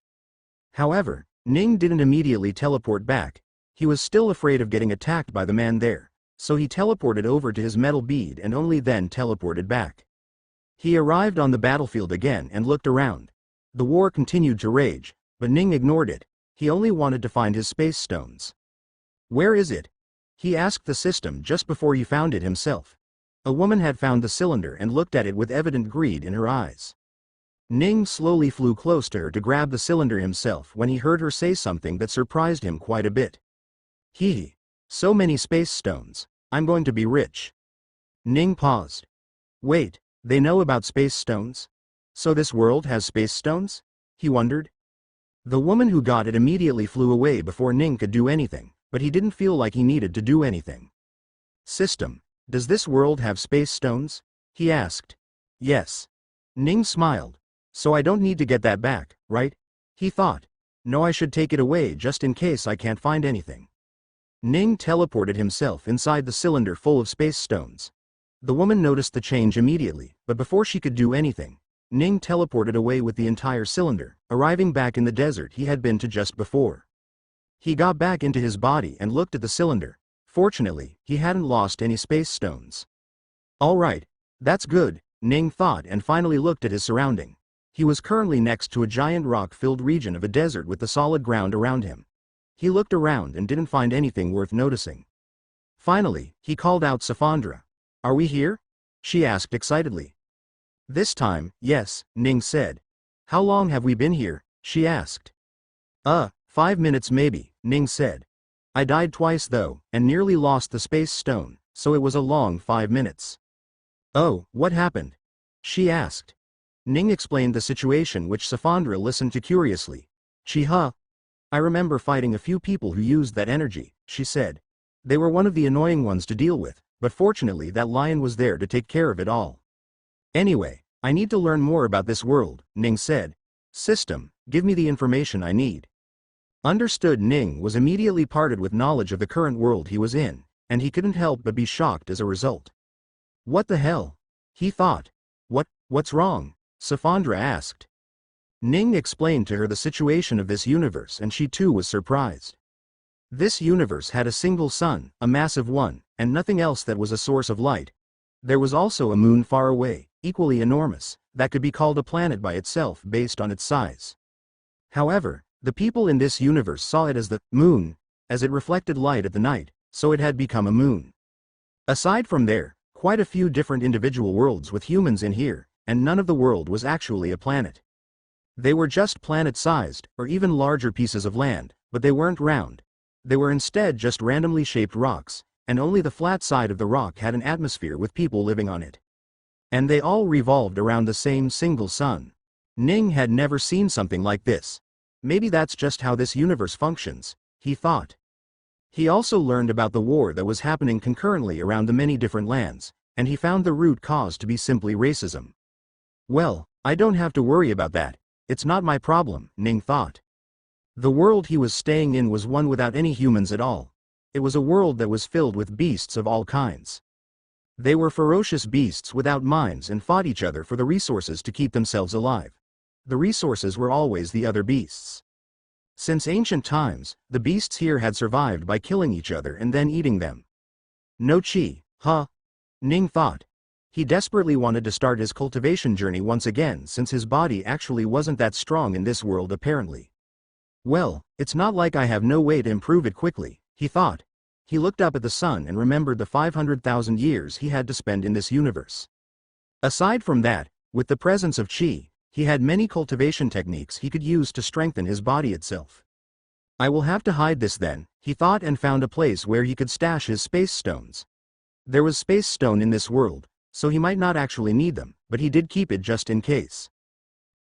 However, Ning didn't immediately teleport back. He was still afraid of getting attacked by the man there, so he teleported over to his metal bead and only then teleported back. He arrived on the battlefield again and looked around. The war continued to rage, but Ning ignored it. He only wanted to find his space stones. Where is it? He asked the system just before he found it himself. A woman had found the cylinder and looked at it with evident greed in her eyes. Ning slowly flew close to her to grab the cylinder himself when he heard her say something that surprised him quite a bit. Hee. So many space stones. I'm going to be rich. Ning paused. Wait, they know about space stones? So this world has space stones? He wondered. The woman who got it immediately flew away before Ning could do anything, but he didn't feel like he needed to do anything. System, does this world have space stones? He asked. Yes. Ning smiled. So I don't need to get that back, right? He thought. No, I should take it away just in case I can't find anything. Ning teleported himself inside the cylinder full of space stones. The woman noticed the change immediately, but before she could do anything, Ning teleported away with the entire cylinder, arriving back in the desert he had been to just before. He got back into his body and looked at the cylinder. Fortunately, he hadn't lost any space stones. All right, that's good, Ning thought and finally looked at his surrounding. He was currently next to a giant rock-filled region of a desert with the solid ground around him. He looked around and didn't find anything worth noticing. Finally, he called out Safandra. Are we here? She asked excitedly. This time, yes, Ning said. How long have we been here? She asked. 5 minutes maybe, Ning said. I died twice though, and nearly lost the space stone, so it was a long 5 minutes. Oh, what happened? She asked. Ning explained the situation which Safandra listened to curiously. I remember fighting a few people who used that energy, she said. They were one of the annoying ones to deal with, but fortunately that lion was there to take care of it all. Anyway, I need to learn more about this world, Ning said. System, give me the information I need. Understood. Ning was immediately parted with knowledge of the current world he was in, and he couldn't help but be shocked as a result. What the hell? He thought. What's wrong? Safandra asked. Ning explained to her the situation of this universe and she too was surprised. This universe had a single sun, a massive one, and nothing else that was a source of light. There was also a moon far away, equally enormous, that could be called a planet by itself based on its size. However, the people in this universe saw it as the moon, as it reflected light at the night, so it had become a moon. Aside from there, quite a few different individual worlds with humans in here, and none of the world was actually a planet. They were just planet-sized, or even larger pieces of land, but they weren't round. They were instead just randomly shaped rocks, and only the flat side of the rock had an atmosphere with people living on it. And they all revolved around the same single sun. Ning had never seen something like this. Maybe that's just how this universe functions, he thought. He also learned about the war that was happening concurrently around the many different lands, and he found the root cause to be simply racism. Well, I don't have to worry about that. It's not my problem, Ning thought. The world he was staying in was one without any humans at all. It was a world that was filled with beasts of all kinds. They were ferocious beasts without minds and fought each other for the resources to keep themselves alive. The resources were always the other beasts. Since ancient times, the beasts here had survived by killing each other and then eating them. No chi, Ning thought. He desperately wanted to start his cultivation journey once again since his body actually wasn't that strong in this world apparently. Well, it's not like I have no way to improve it quickly, he thought. He looked up at the sun and remembered the 500,000 years he had to spend in this universe. Aside from that, with the presence of chi, he had many cultivation techniques he could use to strengthen his body itself. I will have to hide this then, he thought and found a place where he could stash his space stones. There was space stone in this world, so he might not actually need them, but he did keep it just in case.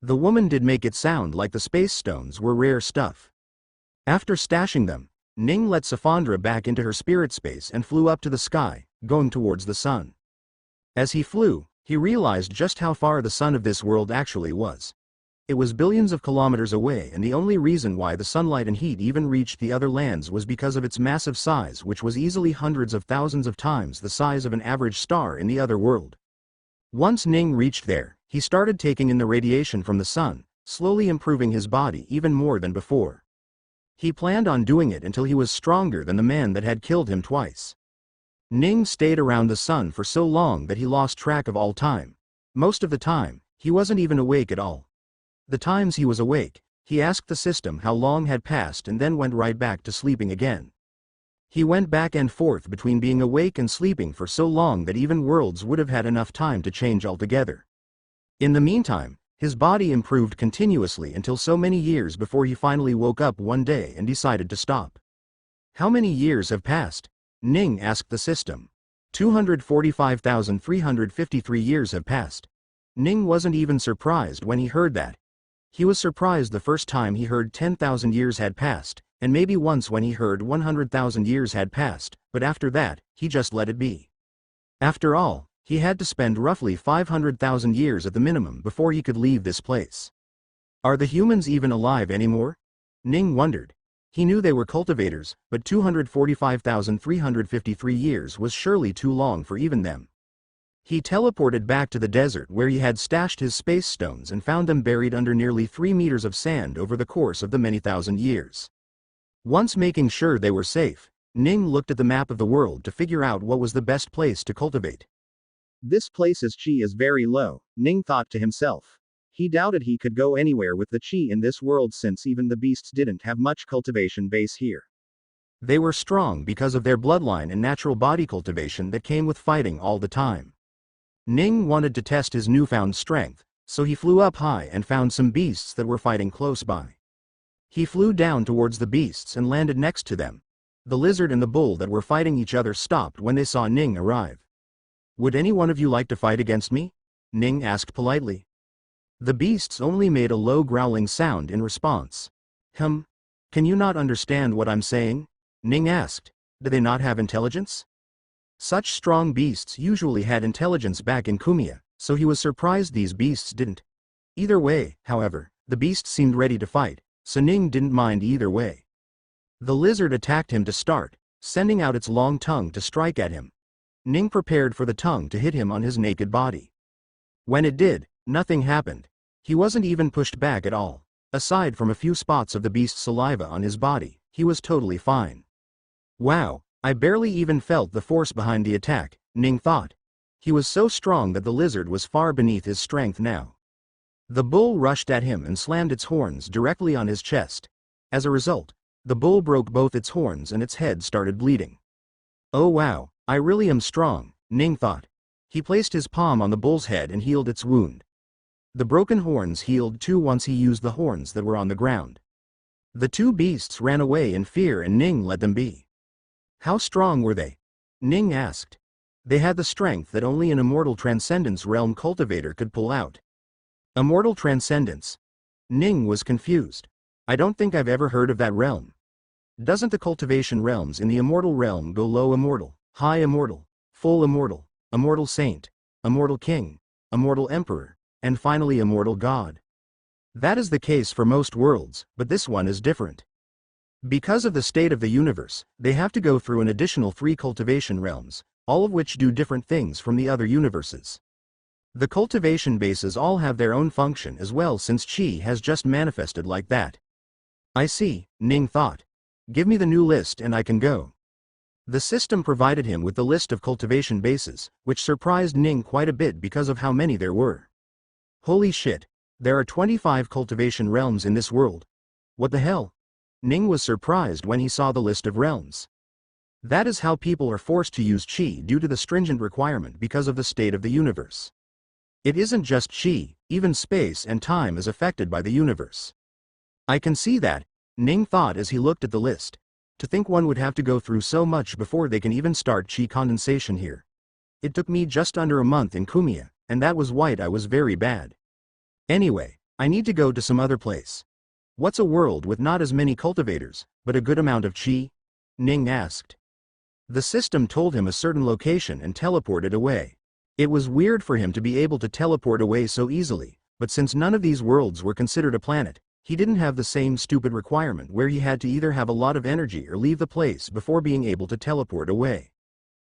The woman did make it sound like the space stones were rare stuff. After stashing them, Ning let Safandra back into her spirit space and flew up to the sky, going towards the sun. As he flew, he realized just how far the sun of this world actually was. It was billions of kilometers away, and the only reason why the sunlight and heat even reached the other lands was because of its massive size, which was easily hundreds of thousands of times the size of an average star in the other world. Once Ning reached there, he started taking in the radiation from the sun, slowly improving his body even more than before. He planned on doing it until he was stronger than the man that had killed him twice. Ning stayed around the sun for so long that he lost track of all time. Most of the time, he wasn't even awake at all. The times he was awake, he asked the system how long had passed and then went right back to sleeping again. He went back and forth between being awake and sleeping for so long that even worlds would have had enough time to change altogether. In the meantime, His body improved continuously until so many years before he finally woke up one day and decided to stop. How many years have passed? Ning asked the system. 245,353 years have passed. Ning wasn't even surprised when he heard that. He was surprised the first time he heard 10,000 years had passed, and maybe once when he heard 100,000 years had passed, but after that, he just let it be. After all, he had to spend roughly 500,000 years at the minimum before he could leave this place. Are the humans even alive anymore? Ning wondered. He knew they were cultivators, but 245,353 years was surely too long for even them. He teleported back to the desert where he had stashed his space stones and found them buried under nearly 3 meters of sand over the course of the many thousand years. Once making sure they were safe, Ning looked at the map of the world to figure out what was the best place to cultivate. This place's chi is very low, Ning thought to himself. He doubted he could go anywhere with the chi in this world since even the beasts didn't have much cultivation base here. They were strong because of their bloodline and natural body cultivation that came with fighting all the time. Ning wanted to test his newfound strength, so he flew up high and found some beasts that were fighting close by. He flew down towards the beasts and landed next to them. The lizard and the bull that were fighting each other stopped when they saw Ning arrive. Would any one of you like to fight against me? Ning asked politely. The beasts only made a low growling sound in response. Can you not understand what I'm saying? Ning asked. Do they not have intelligence? Such strong beasts usually had intelligence back in Kumiya, so he was surprised these beasts didn't. Either way, however, the beasts seemed ready to fight, so Ning didn't mind either way. The lizard attacked him to start, sending out its long tongue to strike at him. Ning prepared for the tongue to hit him on his naked body. When it did, nothing happened. He wasn't even pushed back at all. Aside from a few spots of the beast's saliva on his body, he was totally fine. Wow, I barely even felt the force behind the attack, Ning thought. He was so strong that the lizard was far beneath his strength now. The bull rushed at him and slammed its horns directly on his chest. As a result, the bull broke both its horns and its head started bleeding. Oh wow, I really am strong, Ning thought. He placed his palm on the bull's head and healed its wound. The broken horns healed too once he used the horns that were on the ground. The two beasts ran away in fear and Ning let them be. How strong were they? Ning asked. They had the strength that only an immortal transcendence realm cultivator could pull out. Immortal transcendence? Ning was confused. I don't think I've ever heard of that realm. Doesn't the cultivation realms in the immortal realm go low immortal, high immortal, full immortal, immortal saint, immortal king, immortal emperor, and finally immortal god? That is the case for most worlds, but this one is different. Because of the state of the universe, they have to go through an additional 3 cultivation realms, all of which do different things from the other universes. The cultivation bases all have their own function as well since Qi has just manifested like that. I see, Ning thought. Give me the new list and I can go. The system provided him with the list of cultivation bases, which surprised Ning quite a bit because of how many there were. Holy shit, there are 25 cultivation realms in this world. What the hell? Ning was surprised when he saw the list of realms. That is how people are forced to use Qi due to the stringent requirement because of the state of the universe. It isn't just Qi, even space and time is affected by the universe. I can see that, Ning thought as he looked at the list. To think one would have to go through so much before they can even start Qi condensation here. It took me just under a month in Kumiya, and that was why I was very bad. Anyway, I need to go to some other place. What's a world with not as many cultivators, but a good amount of Qi? Ning asked. The system told him a certain location and teleported away. It was weird for him to be able to teleport away so easily, but since none of these worlds were considered a planet, he didn't have the same stupid requirement where he had to either have a lot of energy or leave the place before being able to teleport away.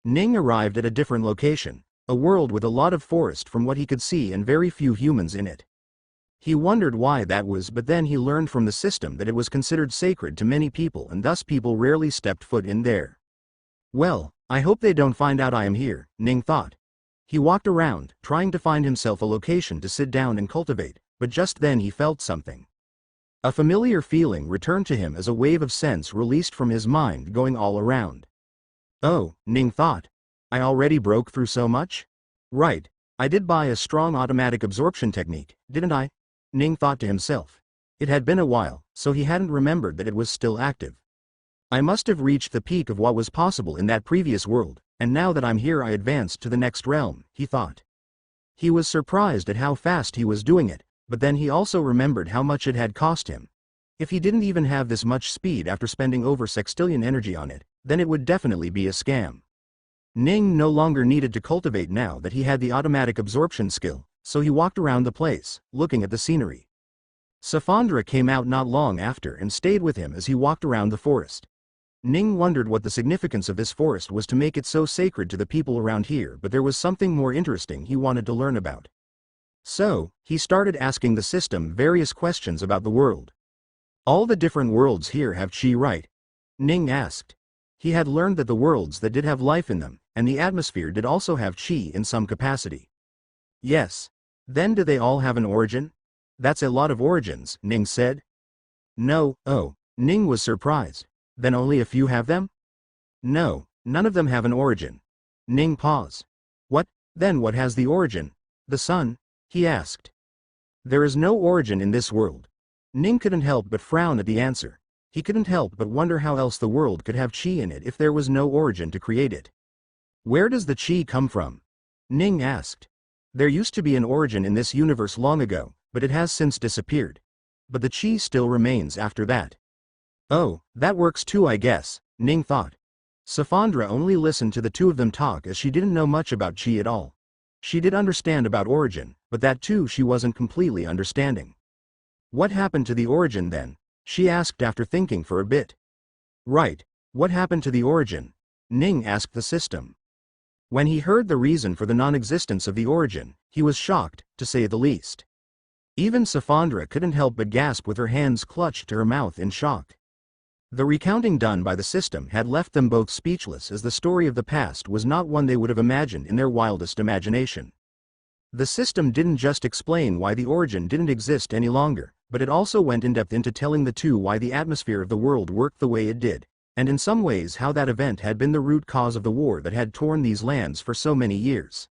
Ning arrived at a different location, a world with a lot of forest from what he could see and very few humans in it. He wondered why that was, but then he learned from the system that it was considered sacred to many people and thus people rarely stepped foot in there. Well, I hope they don't find out I am here, Ning thought. He walked around, trying to find himself a location to sit down and cultivate, but just then he felt something. A familiar feeling returned to him as a wave of sense released from his mind going all around. Oh, Ning thought. I already broke through so much? Right, I did buy a strong automatic absorption technique, didn't I? Ning thought to himself. It had been a while, so he hadn't remembered that it was still active. I must have reached the peak of what was possible in that previous world, and now that I'm here I advanced to the next realm, he thought. He was surprised at how fast he was doing it, but then he also remembered how much it had cost him. If he didn't even have this much speed after spending over sextillion energy on it, then it would definitely be a scam. Ning no longer needed to cultivate now that he had the automatic absorption skill, so he walked around the place, looking at the scenery. Safandra came out not long after and stayed with him as he walked around the forest. Ning wondered what the significance of this forest was to make it so sacred to the people around here, but there was something more interesting he wanted to learn about. So, he started asking the system various questions about the world. All the different worlds here have chi, right? Ning asked. He had learned that the worlds that did have life in them, and the atmosphere did also have chi in some capacity. Yes. Then do they all have an origin? That's a lot of origins, Ning said. No, oh, Ning was surprised. Then only a few have them? No, none of them have an origin. Ning paused. What, then what has the origin? The sun? He asked. There is no origin in this world. Ning couldn't help but frown at the answer. He couldn't help but wonder how else the world could have chi in it if there was no origin to create it. Where does the chi come from? Ning asked. There used to be an origin in this universe long ago, but it has since disappeared. But the chi still remains after that. Oh, that works too, I guess, Ning thought. Safandra only listened to the two of them talk as she didn't know much about chi at all. She did understand about origin, but that too she wasn't completely understanding. What happened to the origin then? She asked after thinking for a bit. Right, what happened to the origin? Ning asked the system. When he heard the reason for the non-existence of the origin, he was shocked, to say the least. Even Safandra couldn't help but gasp with her hands clutched to her mouth in shock. The recounting done by the system had left them both speechless, as the story of the past was not one they would have imagined in their wildest imagination. The system didn't just explain why the origin didn't exist any longer, but it also went in depth into telling the two why the atmosphere of the world worked the way it did, and in some ways how that event had been the root cause of the war that had torn these lands for so many years.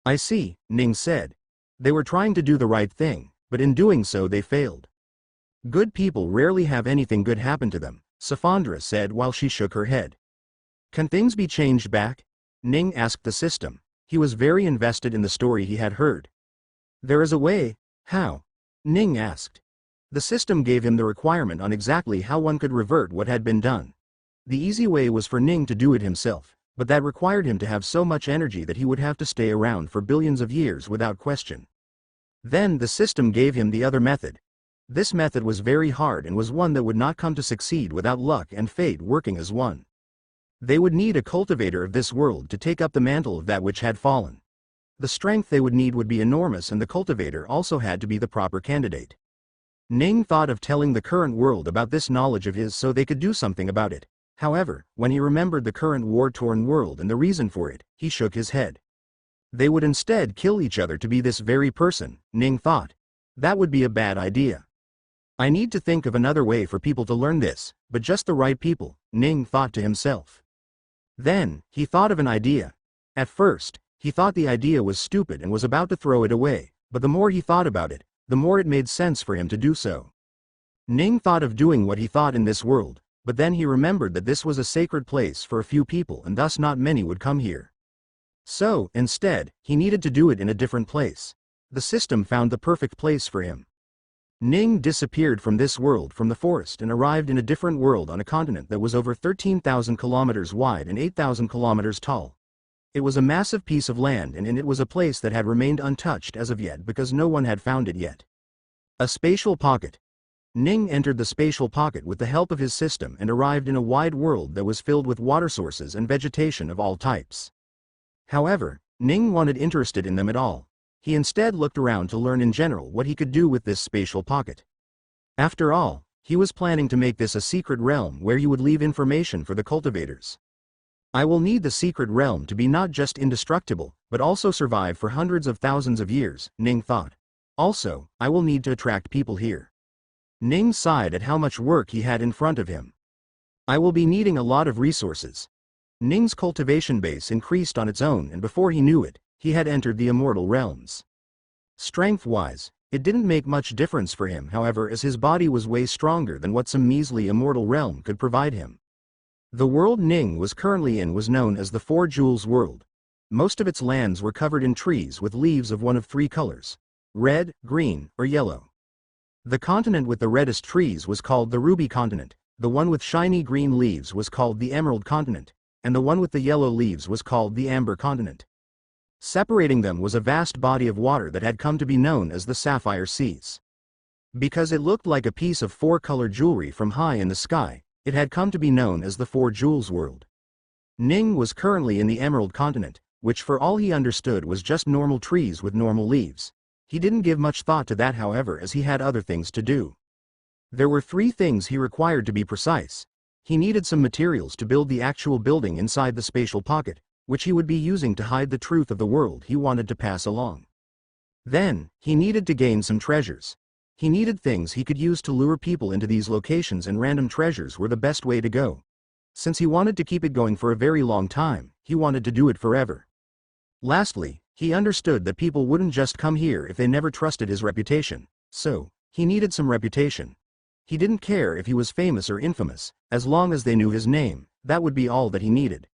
I see, Ning said. They were trying to do the right thing, but in doing so they failed. Good people rarely have anything good happen to them, Safandra said while she shook her head. Can things be changed back? Ning asked the system. He was very invested in the story he had heard. There is a way. How? Ning asked. The system gave him the requirement on exactly how one could revert what had been done. The easy way was for Ning to do it himself, but that required him to have so much energy that he would have to stay around for billions of years without question. Then the system gave him the other method. This method was very hard and was one that would not come to succeed without luck and fate working as one. They would need a cultivator of this world to take up the mantle of that which had fallen. The strength they would need would be enormous, and the cultivator also had to be the proper candidate. Ning thought of telling the current world about this knowledge of his so they could do something about it. However, when he remembered the current war-torn world and the reason for it, he shook his head. They would instead kill each other to be this very person, Ning thought. That would be a bad idea. I need to think of another way for people to learn this, but just the right people, Ning thought to himself. Then, he thought of an idea. At first, he thought the idea was stupid and was about to throw it away, but the more he thought about it, the more it made sense for him to do so. Ning thought of doing what he thought in this world, but then he remembered that this was a sacred place for a few people and thus not many would come here. So, instead, he needed to do it in a different place. The system found the perfect place for him. Ning disappeared from this world from the forest and arrived in a different world on a continent that was over 13,000 kilometers wide and 8,000 kilometers tall. It was a massive piece of land, and in it was a place that had remained untouched as of yet because no one had found it yet. A spatial pocket. Ning entered the spatial pocket with the help of his system and arrived in a wide world that was filled with water sources and vegetation of all types. However, Ning wasn't interested in them at all. He instead looked around to learn in general what he could do with this spatial pocket. After all, he was planning to make this a secret realm where he would leave information for the cultivators. I will need the secret realm to be not just indestructible, but also survive for hundreds of thousands of years, Ning thought. Also, I will need to attract people here. Ning sighed at how much work he had in front of him. I will be needing a lot of resources. Ning's cultivation base increased on its own, and before he knew it, he had entered the immortal realms. Strength-wise, It didn't make much difference for him, however, as his body was way stronger than what some measly immortal realm could provide him. The world Ning was currently in was known as the Four Jewels World. Most of its lands were covered in trees with leaves of one of three colors: red, green, or yellow. The continent with the reddest trees was called the Ruby Continent, the one with shiny green leaves was called the Emerald Continent, and the one with the yellow leaves was called the Amber Continent. Separating them was a vast body of water that had come to be known as the Sapphire Seas. Because it looked like a piece of four-colored jewelry from high in the sky, it had come to be known as the Four Jewels World. Ning was currently in the Emerald Continent, which for all he understood was just normal trees with normal leaves. He didn't give much thought to that, however, as he had other things to do. There were three things he required, to be precise. He needed some materials to build the actual building inside the spatial pocket, which he would be using to hide the truth of the world he wanted to pass along. Then, he needed to gain some treasures. He needed things he could use to lure people into these locations, and random treasures were the best way to go. Since he wanted to keep it going for a very long time, he wanted to do it forever. Lastly, he understood that people wouldn't just come here if they never trusted his reputation, so, he needed some reputation. He didn't care if he was famous or infamous, as long as they knew his name, that would be all that he needed.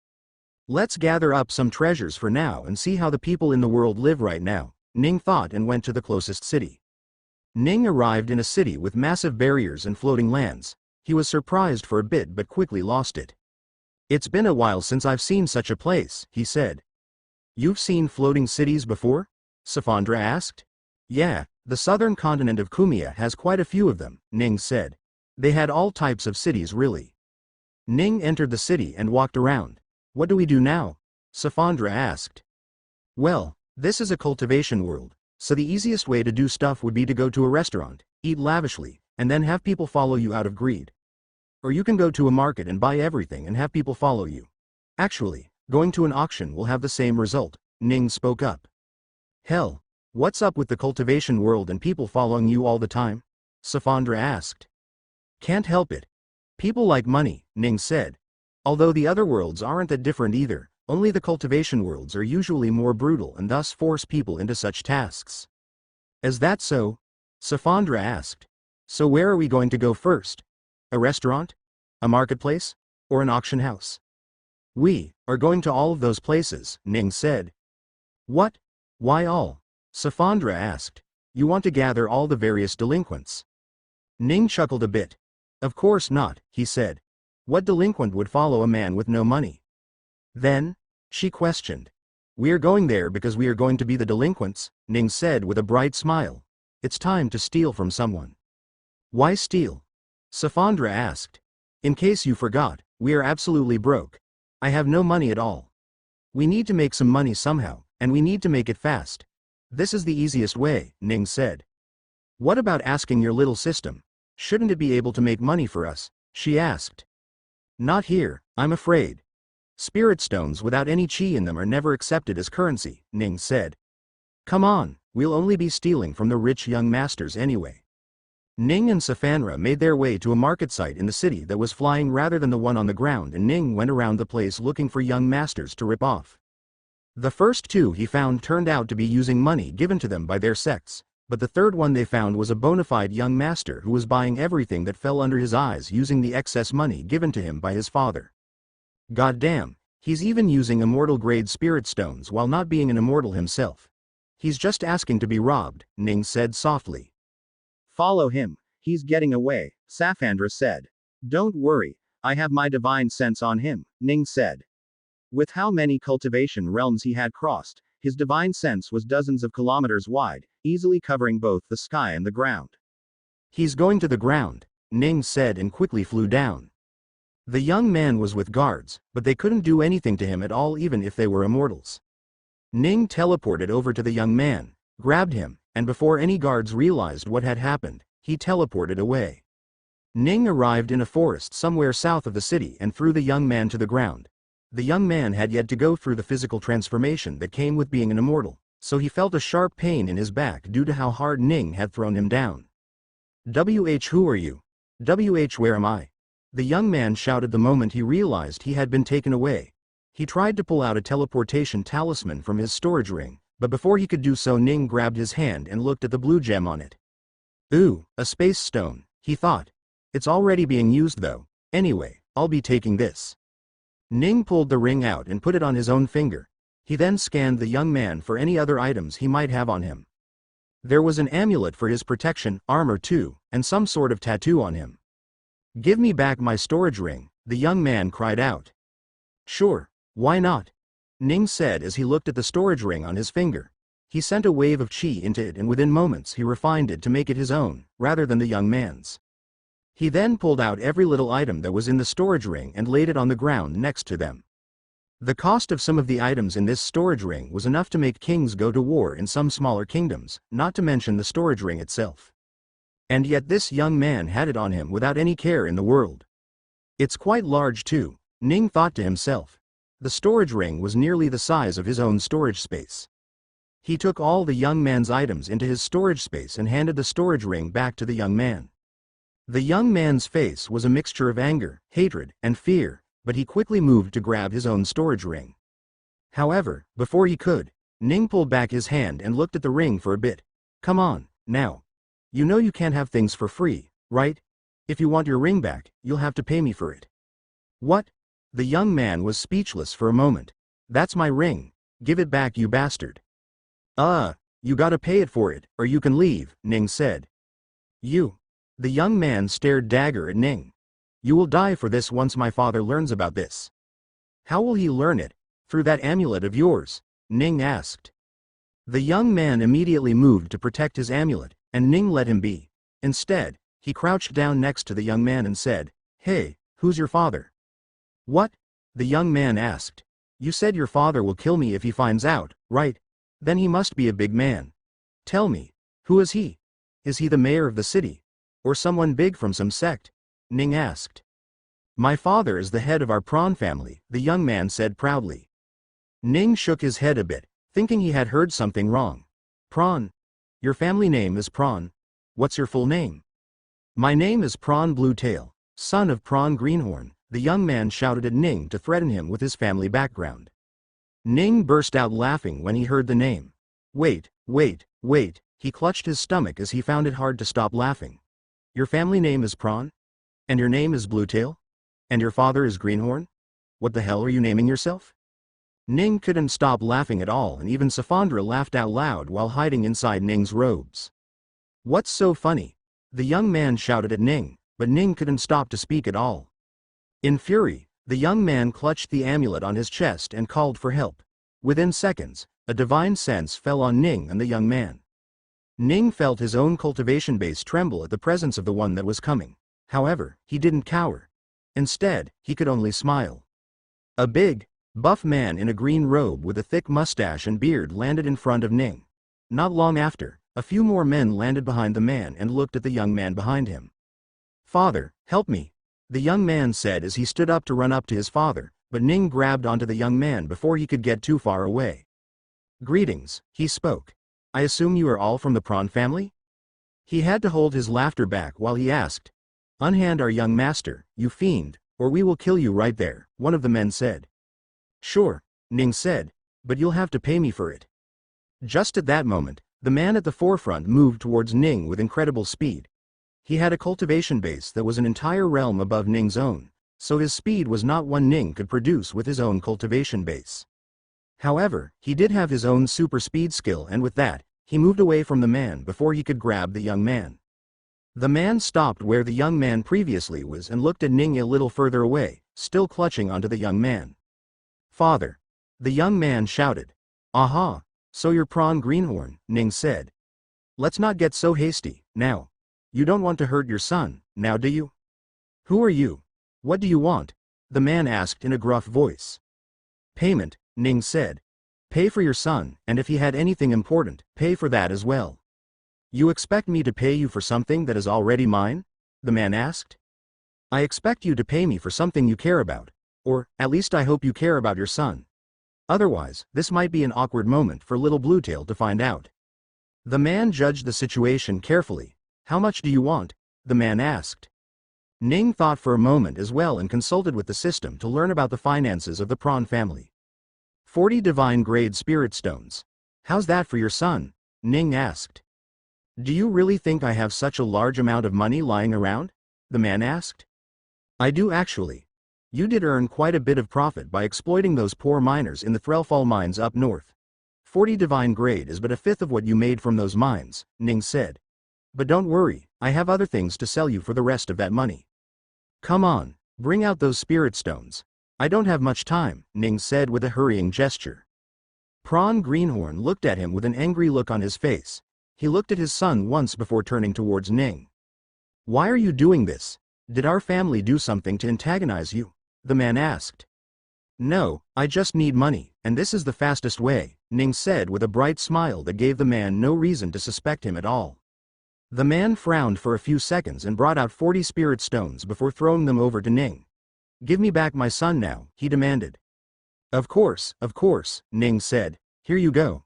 Let's gather up some treasures for now and see how the people in the world live right now, Ning thought, and went to the closest city. Ning arrived in a city with massive barriers and floating lands. He was surprised for a bit but quickly lost it. "It's been a while since I've seen such a place," he said. "You've seen floating cities before?" Safandra asked. "Yeah, the southern continent of Kumia has quite a few of them," Ning said. "They had all types of cities, really." Ning entered the city and walked around. "What do we do now?" Safandra asked. "Well, this is a cultivation world, so the easiest way to do stuff would be to go to a restaurant, eat lavishly, and then have people follow you out of greed. Or you can go to a market and buy everything and have people follow you. Actually, going to an auction will have the same result," Ning spoke up. "Hell, what's up with the cultivation world and people following you all the time?" Safandra asked. "Can't help it. People like money," Ning said. "Although the other worlds aren't that different either, only the cultivation worlds are usually more brutal and thus force people into such tasks." "Is that so?" Safandra asked. "So where are we going to go first? A restaurant? A marketplace? Or an auction house?" "We are going to all of those places," Ning said. "What? Why all?" Safandra asked. "You want to gather all the various delinquents?" Ning chuckled a bit. "Of course not," he said. "What delinquent would follow a man with no money?" "Then?" she questioned. "We are going there because we are going to be the delinquents," Ning said with a bright smile. "It's time to steal from someone." "Why steal?" Safandra asked. "In case you forgot, we are absolutely broke. I have no money at all. We need to make some money somehow, and we need to make it fast. This is the easiest way," Ning said. "What about asking your little system? Shouldn't it be able to make money for us?" she asked. "Not here, I'm afraid. Spirit stones without any chi in them are never accepted as currency," Ning said. "Come on, we'll only be stealing from the rich young masters anyway." Ning and Safandra made their way to a market site in the city that was flying rather than the one on the ground, and Ning went around the place looking for young masters to rip off. The first two he found turned out to be using money given to them by their sects, but the third one they found was a bona fide young master who was buying everything that fell under his eyes using the excess money given to him by his father. "Goddamn, he's even using immortal-grade spirit stones while not being an immortal himself. He's just asking to be robbed," Ning said softly. "Follow him, he's getting away," Safandra said. "Don't worry, I have my divine sense on him," Ning said. With how many cultivation realms he had crossed, his divine sense was dozens of kilometers wide, easily covering both the sky and the ground. "He's going to the ground," Ning said and quickly flew down. The young man was with guards, but they couldn't do anything to him at all even if they were immortals. Ning teleported over to the young man, grabbed him, and before any guards realized what had happened, he teleported away. Ning arrived in a forest somewhere south of the city and threw the young man to the ground. The young man had yet to go through the physical transformation that came with being an immortal, so he felt a sharp pain in his back due to how hard Ning had thrown him down. Who are you? Where am I?" the young man shouted the moment he realized he had been taken away. He tried to pull out a teleportation talisman from his storage ring, But before he could do so, Ning grabbed his hand and looked at the blue gem on it. Ooh, a space stone, he thought. It's already being used though. Anyway, I'll be taking this. Ning pulled the ring out and put it on his own finger. He then scanned the young man for any other items he might have on him. There was an amulet for his protection, armor too, and some sort of tattoo on him. Give me back my storage ring, the young man cried out. Sure, why not? Ning said as he looked at the storage ring on his finger. He sent a wave of chi into it and within moments he refined it to make it his own, rather than the young man's. He then pulled out every little item that was in the storage ring and laid it on the ground next to them. The cost of some of the items in this storage ring was enough to make kings go to war in some smaller kingdoms, not to mention the storage ring itself. And yet this young man had it on him without any care in the world. It's quite large too, Ning thought to himself. The storage ring was nearly the size of his own storage space. He took all the young man's items into his storage space and handed the storage ring back to the young man. The young man's face was a mixture of anger, hatred, and fear, but he quickly moved to grab his own storage ring. However, before he could, Ning pulled back his hand and looked at the ring for a bit. Come on, now. You know you can't have things for free, right? If you want your ring back, you'll have to pay me for it. What? The young man was speechless for a moment. That's my ring. Give it back, you bastard. You gotta pay it for it, or you can leave, Ning said. You. The young man stared dagger at Ning. You will die for this once my father learns about this. How will he learn it? Through that amulet of yours? Ning asked. The young man immediately moved to protect his amulet, and Ning let him be. Instead, he crouched down next to the young man and said, Hey, who's your father? What? The young man asked. You said your father will kill me if he finds out, right? Then he must be a big man. Tell me, who is he? Is he the mayor of the city? Or someone big from some sect? Ning asked. My father is the head of our prawn family, the young man said proudly. Ning shook his head a bit, thinking he had heard something wrong. Prawn? Your family name is Prawn? What's your full name? My name is Prawn Bluetail, son of Prawn Greenhorn, the young man shouted at Ning to threaten him with his family background. Ning burst out laughing when he heard the name. Wait, he clutched his stomach as he found it hard to stop laughing. Your family name is Prawn? And your name is Bluetail? And your father is Greenhorn? What the hell are you naming yourself? Ning couldn't stop laughing at all, and even Safandra laughed out loud while hiding inside Ning's robes. What's so funny? The young man shouted at Ning, but Ning couldn't stop to speak at all. In fury, the young man clutched the amulet on his chest and called for help. Within seconds, a divine sense fell on Ning and the young man. Ning felt his own cultivation base tremble at the presence of the one that was coming. However, he didn't cower. Instead, he could only smile. A big, buff man in a green robe with a thick mustache and beard landed in front of Ning. Not long after, a few more men landed behind the man and looked at the young man behind him. Father, help me, the young man said as he stood up to run up to his father, but Ning grabbed onto the young man before he could get too far away. Greetings, he spoke. I assume you are all from the Prawn family? He had to hold his laughter back while he asked. Unhand our young master, you fiend, or we will kill you right there, one of the men said. Sure, Ning said, but you'll have to pay me for it. Just at that moment, the man at the forefront moved towards Ning with incredible speed. He had a cultivation base that was an entire realm above Ning's own, so his speed was not one Ning could produce with his own cultivation base. However, he did have his own super speed skill, and with that, he moved away from the man before he could grab the young man. The man stopped where the young man previously was and looked at Ning a little further away, still clutching onto the young man. Father! The young man shouted. Aha! So you're Prawn Greenhorn, Ning said. Let's not get so hasty, now. You don't want to hurt your son, now do you? Who are you? What do you want? The man asked in a gruff voice. Payment, Ning said. Pay for your son, and if he had anything important, pay for that as well. You expect me to pay you for something that is already mine? The man asked. I expect you to pay me for something you care about, or, at least I hope you care about your son. Otherwise, this might be an awkward moment for little Bluetail to find out. The man judged the situation carefully. How much do you want? The man asked. Ning thought for a moment as well and consulted with the system to learn about the finances of the Prawn family. 40 divine grade spirit stones. How's that for your son? Ning asked. Do you really think I have such a large amount of money lying around? The man asked. I do actually. You did earn quite a bit of profit by exploiting those poor miners in the Threlfall mines up north. 40 divine grade is but a fifth of what you made from those mines, Ning said. But don't worry, I have other things to sell you for the rest of that money. Come on, bring out those spirit stones. I don't have much time, Ning said with a hurrying gesture. Prawn Greenhorn looked at him with an angry look on his face. He looked at his son once before turning towards Ning. Why are you doing this? Did our family do something to antagonize you? The man asked. No, I just need money, and this is the fastest way, Ning said with a bright smile that gave the man no reason to suspect him at all. The man frowned for a few seconds and brought out 40 spirit stones before throwing them over to Ning. Give me back my son now, he demanded. Of course, Ning said. Here you go.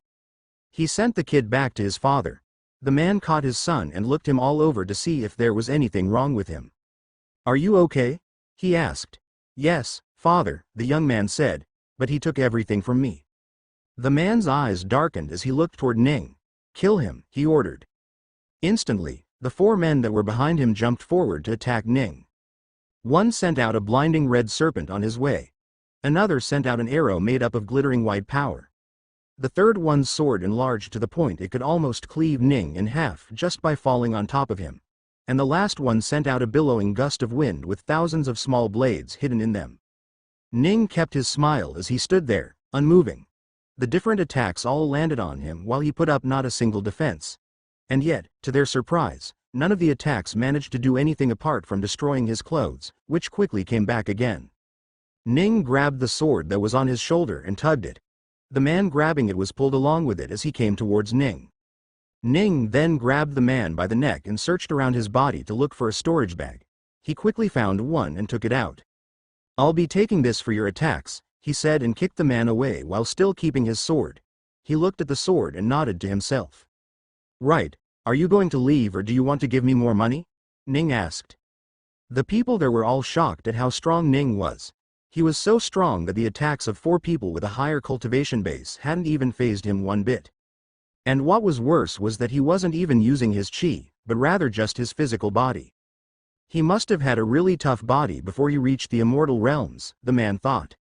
He sent the kid back to his father. The man caught his son and looked him all over to see if there was anything wrong with him. Are you okay? He asked. Yes, father, the young man said, but he took everything from me. The man's eyes darkened as he looked toward Ning. Kill him, he ordered. Instantly, the 4 men that were behind him jumped forward to attack Ning. One sent out a blinding red serpent on his way. Another sent out an arrow made up of glittering white power. The third one's sword enlarged to the point it could almost cleave Ning in half just by falling on top of him. And the last one sent out a billowing gust of wind with thousands of small blades hidden in them. Ning kept his smile as he stood there, unmoving. The different attacks all landed on him while he put up not a single defense. And yet, to their surprise, none of the attacks managed to do anything apart from destroying his clothes, which quickly came back again. Ning grabbed the sword that was on his shoulder and tugged it. The man grabbing it was pulled along with it as he came towards Ning. Ning then grabbed the man by the neck and searched around his body to look for a storage bag. He quickly found one and took it out. I'll be taking this for your attacks, he said and kicked the man away while still keeping his sword. He looked at the sword and nodded to himself. Right, are you going to leave or do you want to give me more money? Ning asked. The people there were all shocked at how strong Ning was. He was so strong that the attacks of 4 people with a higher cultivation base hadn't even fazed him one bit. And what was worse was that he wasn't even using his chi, but rather just his physical body. He must have had a really tough body before he reached the immortal realms, the man thought.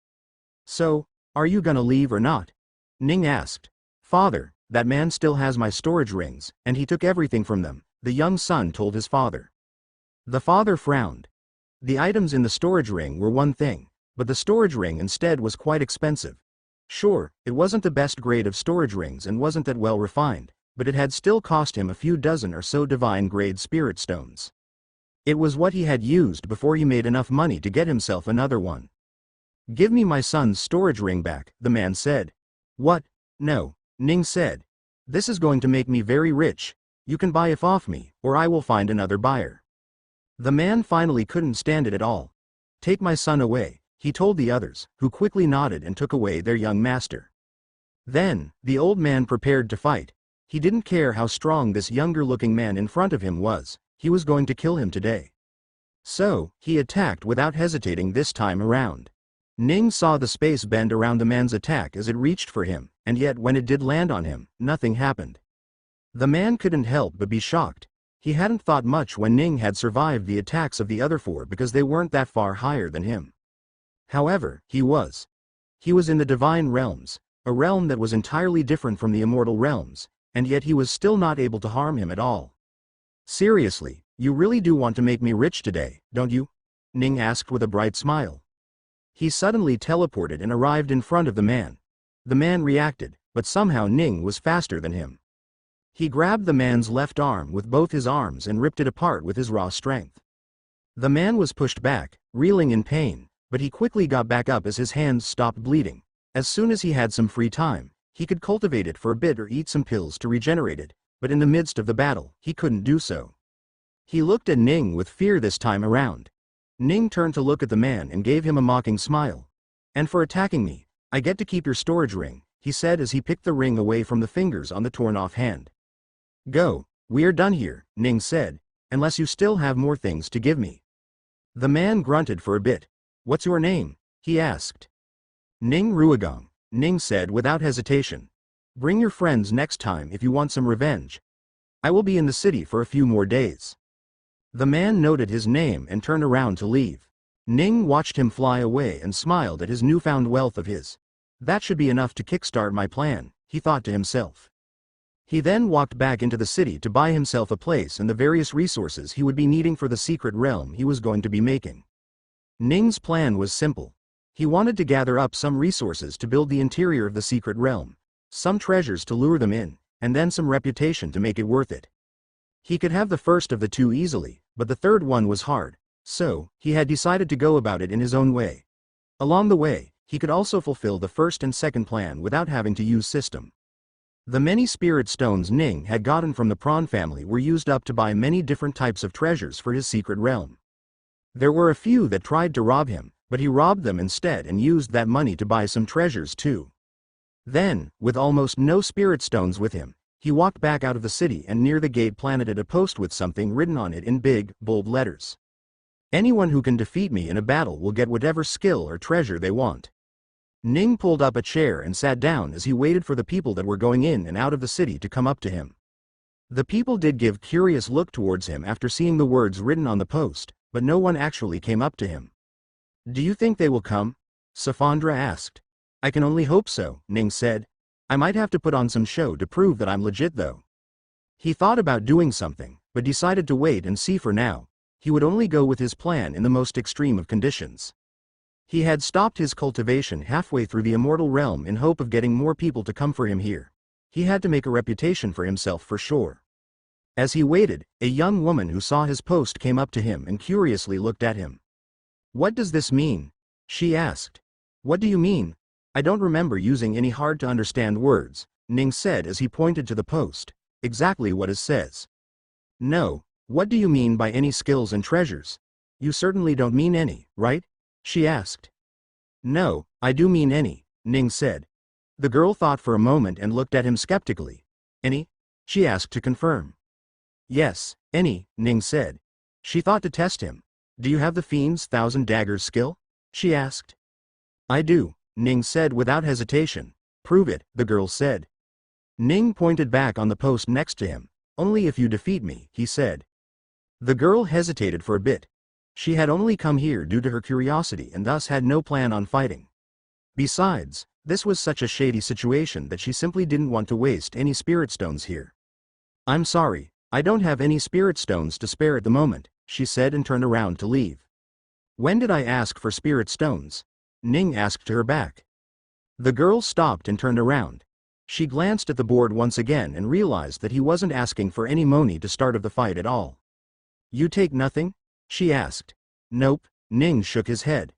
So, are you gonna leave or not? Ning asked. Father, that man still has my storage rings, and he took everything from them, the young son told his father. The father frowned. The items in the storage ring were one thing, but the storage ring instead was quite expensive. Sure, it wasn't the best grade of storage rings and wasn't that well refined, but it had still cost him a few dozen or so divine grade spirit stones. It was what he had used before he made enough money to get himself another one. Give me my son's storage ring back, the man said. What? No, Ning said. This is going to make me very rich. You can buy it off me, or I will find another buyer. The man finally couldn't stand it at all. Take my son away, he told the others, who quickly nodded and took away their young master. Then, the old man prepared to fight. He didn't care how strong this younger-looking man in front of him was, he was going to kill him today. So, he attacked without hesitating this time around. Ning saw the space bend around the man's attack as it reached for him, and yet when it did land on him, nothing happened. The man couldn't help but be shocked. He hadn't thought much when Ning had survived the attacks of the other 4 because they weren't that far higher than him. However, he was. He was in the divine realms, a realm that was entirely different from the immortal realms, and yet he was still not able to harm him at all. Seriously, you really do want to make me rich today, don't you? Ning asked with a bright smile. He suddenly teleported and arrived in front of the man. The man reacted, but somehow Ning was faster than him. He grabbed the man's left arm with both his arms and ripped it apart with his raw strength. The man was pushed back, reeling in pain, but he quickly got back up as his hands stopped bleeding. As soon as he had some free time, he could cultivate it for a bit or eat some pills to regenerate it, but in the midst of the battle, he couldn't do so. He looked at Ning with fear this time around. Ning turned to look at the man and gave him a mocking smile. And for attacking me, I get to keep your storage ring, he said as he picked the ring away from the fingers on the torn-off hand. Go, we are done here, Ning said, unless you still have more things to give me. The man grunted for a bit. What's your name? He asked. Ning Ruigong, Ning said without hesitation. Bring your friends next time if you want some revenge. I will be in the city for a few more days. The man noted his name and turned around to leave. Ning watched him fly away and smiled at his newfound wealth of his. That should be enough to kickstart my plan, he thought to himself. He then walked back into the city to buy himself a place and the various resources he would be needing for the secret realm he was going to be making. Ning's plan was simple. He wanted to gather up some resources to build the interior of the secret realm, some treasures to lure them in, and then some reputation to make it worth it. He could have the first of the two easily, but the third one was hard, so he had decided to go about it in his own way. Along the way, he could also fulfill the first and second plan without having to use system. The many spirit stones Ning had gotten from the prawn family were used up to buy many different types of treasures for his secret realm. There were a few that tried to rob him, but he robbed them instead and used that money to buy some treasures too. Then, with almost no spirit stones with him, he walked back out of the city and near the gate planted a post with something written on it in big, bold letters. Anyone who can defeat me in a battle will get whatever skill or treasure they want. Ning pulled up a chair and sat down as he waited for the people that were going in and out of the city to come up to him. The people did give curious look towards him after seeing the words written on the post, but no one actually came up to him. Do you think they will come? Safandra asked. I can only hope so, Ning said. I might have to put on some show to prove that I'm legit though. He thought about doing something, but decided to wait and see for now. He would only go with his plan in the most extreme of conditions. He had stopped his cultivation halfway through the immortal realm in hope of getting more people to come for him here. He had to make a reputation for himself for sure. As he waited, a young woman who saw his post came up to him and curiously looked at him. What does this mean? She asked. What do you mean? I don't remember using any hard-to-understand words, Ning said as he pointed to the post. Exactly what it says. No, what do you mean by any skills and treasures? You certainly don't mean any, right? She asked. No, I do mean any, Ning said. The girl thought for a moment and looked at him skeptically. Any? She asked to confirm. Yes, any, Ning said. She thought to test him. Do you have the Fiend's Thousand Daggers skill? She asked. I do, Ning said without hesitation. Prove it, the girl said. Ning pointed back on the post next to him. Only if you defeat me, he said. The girl hesitated for a bit. She had only come here due to her curiosity and thus had no plan on fighting. Besides, this was such a shady situation that she simply didn't want to waste any spirit stones here. I'm sorry, I don't have any spirit stones to spare at the moment, she said and turned around to leave. When did I ask for spirit stones? Ning asked her back. The girl stopped and turned around. She glanced at the board once again and realized that he wasn't asking for any money to start of the fight at all. You take nothing? She asked. Nope, Ning shook his head.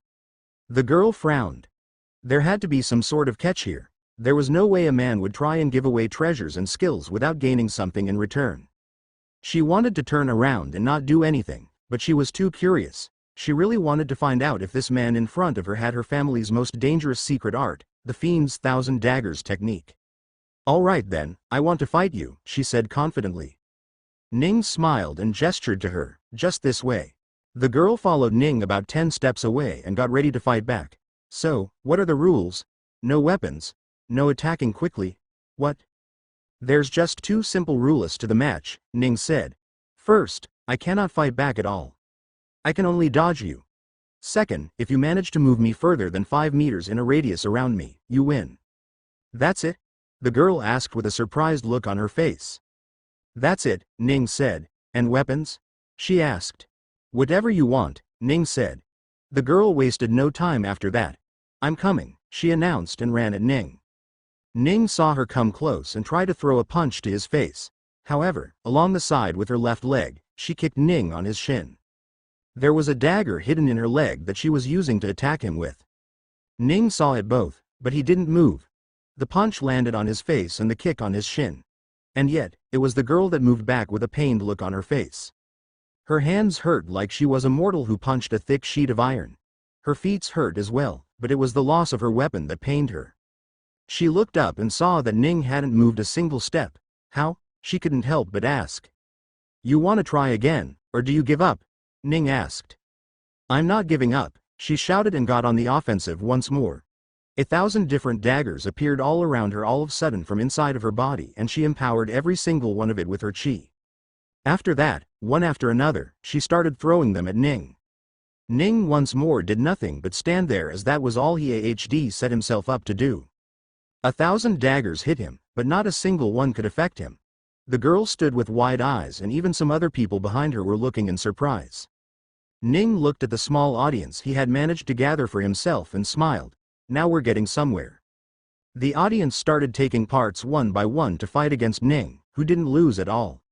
The girl frowned. There had to be some sort of catch here. There was no way a man would try and give away treasures and skills without gaining something in return. She wanted to turn around and not do anything, but she was too curious. She really wanted to find out if this man in front of her had her family's most dangerous secret art, the Fiend's Thousand Daggers technique. All right then, I want to fight you, she said confidently. Ning smiled and gestured to her, just this way. The girl followed Ning about 10 steps away and got ready to fight back. So, what are the rules? No weapons. No attacking quickly. What? There's just two simple rules to the match, Ning said. First, I cannot fight back at all. I can only dodge you. Second, if you manage to move me further than 5 meters in a radius around me, you win. That's it? The girl asked with a surprised look on her face. That's it, Ning said. And weapons? She asked. Whatever you want, Ning said. The girl wasted no time after that. I'm coming, she announced and ran at Ning. Ning saw her come close and tried to throw a punch to his face. However, along the side with her left leg, she kicked Ning on his shin. There was a dagger hidden in her leg that she was using to attack him with. Ning saw it both, but he didn't move. The punch landed on his face and the kick on his shin. And yet, it was the girl that moved back with a pained look on her face. Her hands hurt like she was a mortal who punched a thick sheet of iron. Her feet hurt as well, but it was the loss of her weapon that pained her. She looked up and saw that Ning hadn't moved a single step. How? She couldn't help but ask. You want to try again, or do you give up? Ning asked. I'm not giving up, she shouted and got on the offensive once more. 1,000 different daggers appeared all around her all of a sudden from inside of her body, and she empowered every single one of it with her chi. After that, one after another, she started throwing them at Ning. Ning once more did nothing but stand there, as that was all he had set himself up to do. 1,000 daggers hit him, but not a single one could affect him. The girl stood with wide eyes, and even some other people behind her were looking in surprise. Ning looked at the small audience he had managed to gather for himself and smiled. Now we're getting somewhere. The audience started taking parts one by one to fight against Ning, who didn't lose at all.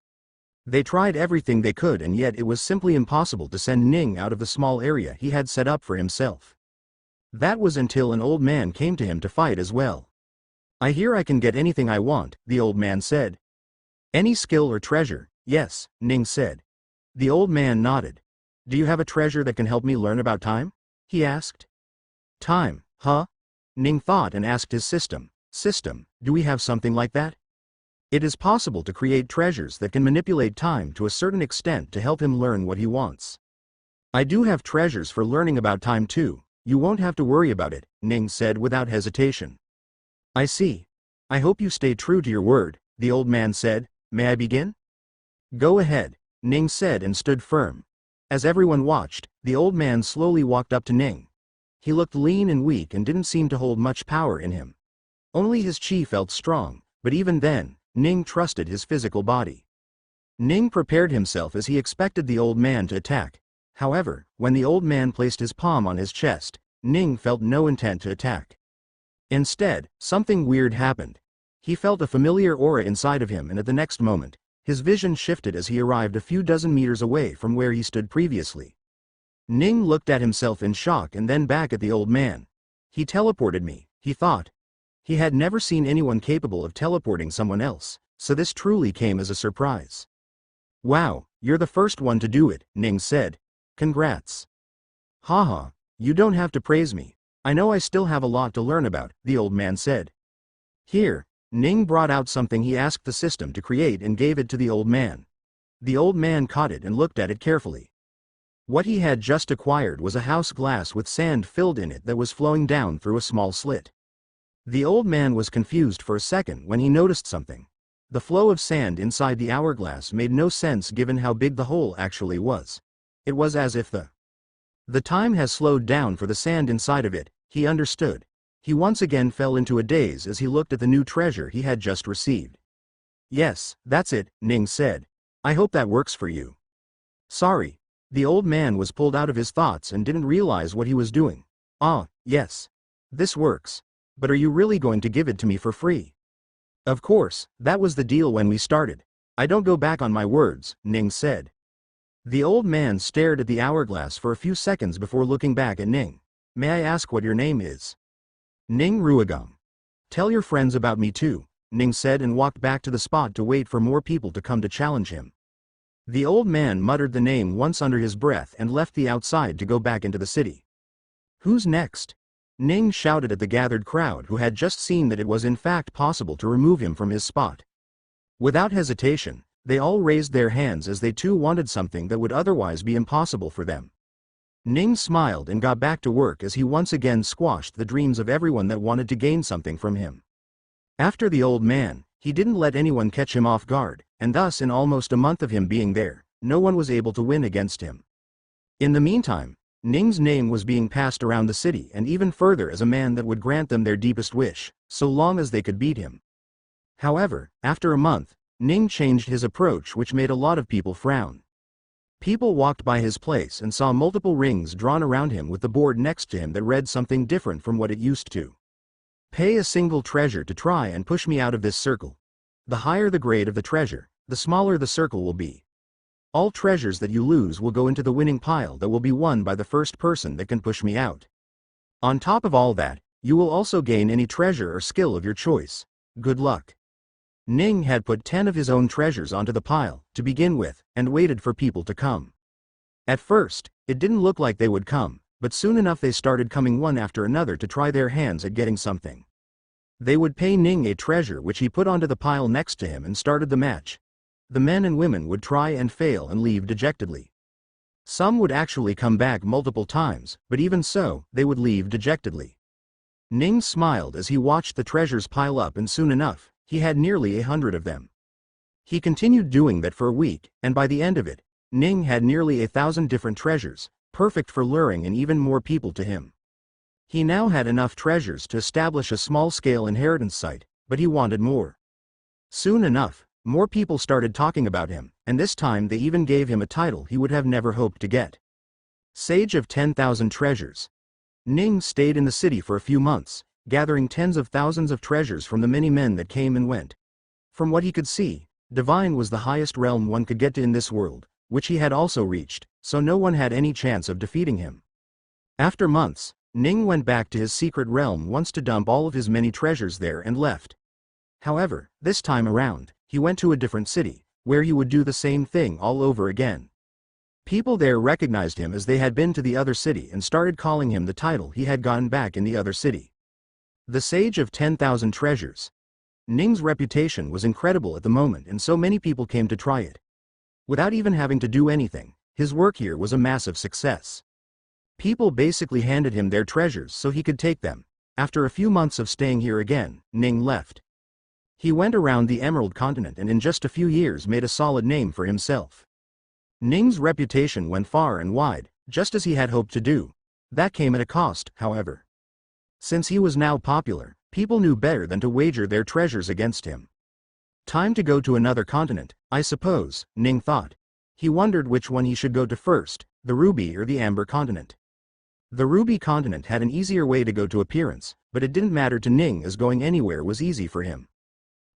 They tried everything they could, and yet it was simply impossible to send Ning out of the small area he had set up for himself. That was until an old man came to him to fight as well. "I hear I can get anything I want," the old man said. "Any skill or treasure?" "Yes," Ning said. The old man nodded. "Do you have a treasure that can help me learn about time?" he asked. "Time, huh?" Ning thought and asked his system, "Do we have something like that?" It is possible to create treasures that can manipulate time to a certain extent to help him learn what he wants. "I do have treasures for learning about time too. You won't have to worry about it," Ning said without hesitation. "I see. I hope you stay true to your word," the old man said. "May I begin?" "Go ahead," Ning said and stood firm. As everyone watched, the old man slowly walked up to Ning. He looked lean and weak and didn't seem to hold much power in him. Only his chi felt strong, but even then, Ning trusted his physical body. Ning prepared himself as he expected the old man to attack. However, when the old man placed his palm on his chest, Ning felt no intent to attack. Instead, something weird happened. He felt a familiar aura inside of him, and at the next moment, his vision shifted as he arrived a few dozen meters away from where he stood previously. Ning looked at himself in shock and then back at the old man. "He teleported me," he thought. He had never seen anyone capable of teleporting someone else, so this truly came as a surprise. "Wow, you're the first one to do it," Ning said. "Congrats." "Haha, you don't have to praise me. I know I still have a lot to learn about," the old man said. "Here." Ning brought out something he asked the system to create and gave it to the old man. The old man caught it and looked at it carefully. What he had just acquired was a house glass with sand filled in it that was flowing down through a small slit. The old man was confused for a second when he noticed something. The flow of sand inside the hourglass made no sense given how big the hole actually was. It was as if the time has slowed down for the sand inside of it, he understood. He once again fell into a daze as he looked at the new treasure he had just received. "Yes, that's it," Ning said. "I hope that works for you." "Sorry." The old man was pulled out of his thoughts and didn't realize what he was doing. "Ah, yes. This works. But are you really going to give it to me for free?" "Of course, that was the deal when we started. I don't go back on my words," Ning said. The old man stared at the hourglass for a few seconds before looking back at Ning. "May I ask what your name is?" "Ning Ruigam." "Tell your friends about me too," Ning said and walked back to the spot to wait for more people to come to challenge him. The old man muttered the name once under his breath and left the outside to go back into the city. "Who's next?" Ning shouted at the gathered crowd, who had just seen that it was in fact possible to remove him from his spot. Without hesitation, they all raised their hands as they too wanted something that would otherwise be impossible for them. Ning smiled and got back to work as he once again squashed the dreams of everyone that wanted to gain something from him. After the old man, he didn't let anyone catch him off guard, and thus in almost a month of him being there, no one was able to win against him. In the meantime, Ning's name was being passed around the city and even further as a man that would grant them their deepest wish, so long as they could beat him. However, after a month, Ning changed his approach, which made a lot of people frown. People walked by his place and saw multiple rings drawn around him with the board next to him that read something different from what it used to. "Pay a single treasure to try and push me out of this circle. The higher the grade of the treasure, the smaller the circle will be. All treasures that you lose will go into the winning pile that will be won by the first person that can push me out. On top of all that, you will also gain any treasure or skill of your choice. Good luck." Ning had put 10 of his own treasures onto the pile, to begin with, and waited for people to come. At first, it didn't look like they would come, but soon enough they started coming one after another to try their hands at getting something. They would pay Ning a treasure which he put onto the pile next to him and started the match. The men and women would try and fail and leave dejectedly. Some would actually come back multiple times, but even so, they would leave dejectedly. Ning smiled as he watched the treasures pile up, and soon enough, he had nearly 100 of them. He continued doing that for a week, and by the end of it, Ning had nearly 1,000 different treasures, perfect for luring and even more people to him. He now had enough treasures to establish a small-scale inheritance site, but he wanted more. Soon enough, more people started talking about him, and this time they even gave him a title he would have never hoped to get. Sage of 10,000 Treasures. Ning stayed in the city for a few months, gathering tens of thousands of treasures from the many men that came and went. From what he could see, divine was the highest realm one could get to in this world, which he had also reached, so no one had any chance of defeating him. After months, Ning went back to his secret realm once to dump all of his many treasures there and left. However, this time around, he went to a different city, where he would do the same thing all over again. People there recognized him as they had been to the other city and started calling him the title he had gotten back in the other city. The Sage of 10,000 Treasures. Ning's reputation was incredible at the moment, and so many people came to try it. Without even having to do anything, his work here was a massive success. People basically handed him their treasures so he could take them. After a few months of staying here again, Ning left. He went around the Emerald Continent and in just a few years made a solid name for himself. Ning's reputation went far and wide, just as he had hoped to do. That came at a cost, however. Since he was now popular, people knew better than to wager their treasures against him. Time to go to another continent, I suppose, Ning thought. He wondered which one he should go to first, the Ruby or the Amber Continent. The Ruby Continent had an easier way to go to appearance, but it didn't matter to Ning as going anywhere was easy for him.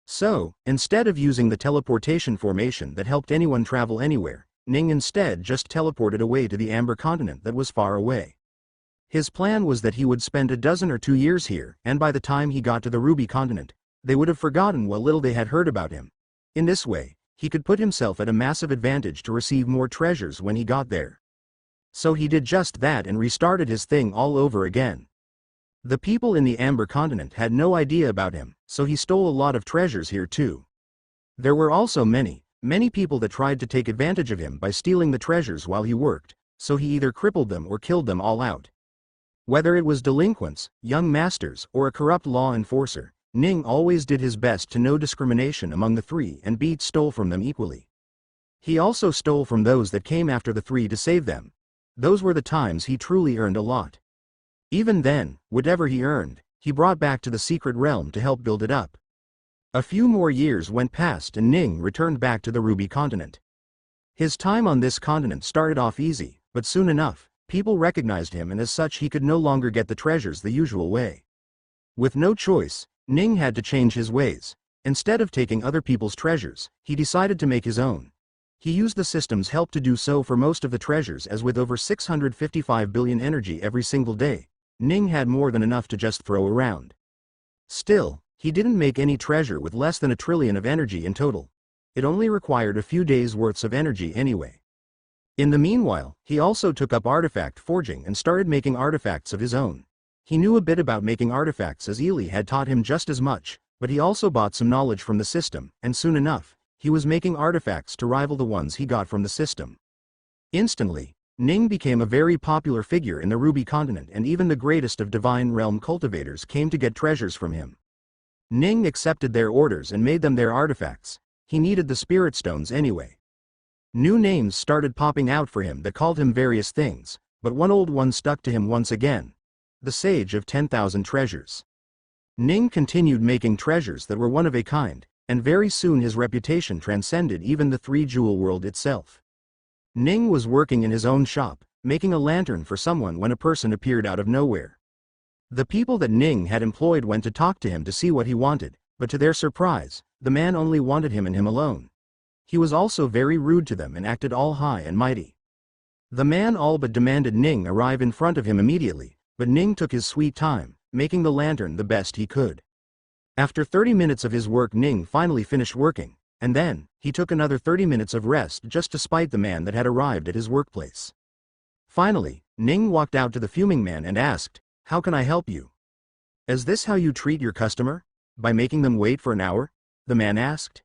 So, instead of using the teleportation formation that helped anyone travel anywhere, Ning instead just teleported away to the Amber Continent that was far away. His plan was that he would spend a dozen or 2 years here, and by the time he got to the Ruby Continent, they would have forgotten what little they had heard about him. In this way, he could put himself at a massive advantage to receive more treasures when he got there. So he did just that and restarted his thing all over again. The people in the Amber Continent had no idea about him, so he stole a lot of treasures here too. There were also many people that tried to take advantage of him by stealing the treasures while he worked, so he either crippled them or killed them all out. Whether it was delinquents, young masters, or a corrupt law enforcer, Ning always did his best to no discrimination among the three and stole from them equally. He also stole from those that came after the three to save them. Those were the times he truly earned a lot. Even then, whatever he earned, he brought back to the secret realm to help build it up. A few more years went past and Ning returned back to the Ruby Continent. His time on this continent started off easy, but soon enough, people recognized him and as such he could no longer get the treasures the usual way. With no choice, Ning had to change his ways. Instead of taking other people's treasures, he decided to make his own. He used the system's help to do so for most of the treasures, as with over 655 billion energy every single day, Ning had more than enough to just throw around. Still, he didn't make any treasure with less than 1 trillion of energy in total. It only required a few days' worths of energy anyway. In the meanwhile, he also took up artifact forging and started making artifacts of his own. He knew a bit about making artifacts as Ely had taught him just as much, but he also bought some knowledge from the system, and soon enough, he was making artifacts to rival the ones he got from the system. Instantly, Ning became a very popular figure in the Ruby Continent, and even the greatest of Divine Realm cultivators came to get treasures from him. Ning accepted their orders and made them their artifacts. He needed the spirit stones anyway. New names started popping out for him that called him various things, but one old one stuck to him once again: the Sage of 10,000 Treasures. Ning continued making treasures that were one of a kind, and very soon his reputation transcended even the three-jewel world itself. Ning was working in his own shop, making a lantern for someone when a person appeared out of nowhere. The people that Ning had employed went to talk to him to see what he wanted, but to their surprise, the man only wanted him and him alone. He was also very rude to them and acted all high and mighty. The man all but demanded Ning arrive in front of him immediately, but Ning took his sweet time, making the lantern the best he could. After 30 minutes of his work, Ning finally finished working, and then, he took another 30 minutes of rest just to spite the man that had arrived at his workplace. Finally, Ning walked out to the fuming man and asked, "How can I help you?" "Is this how you treat your customer? By making them wait for an hour?" the man asked.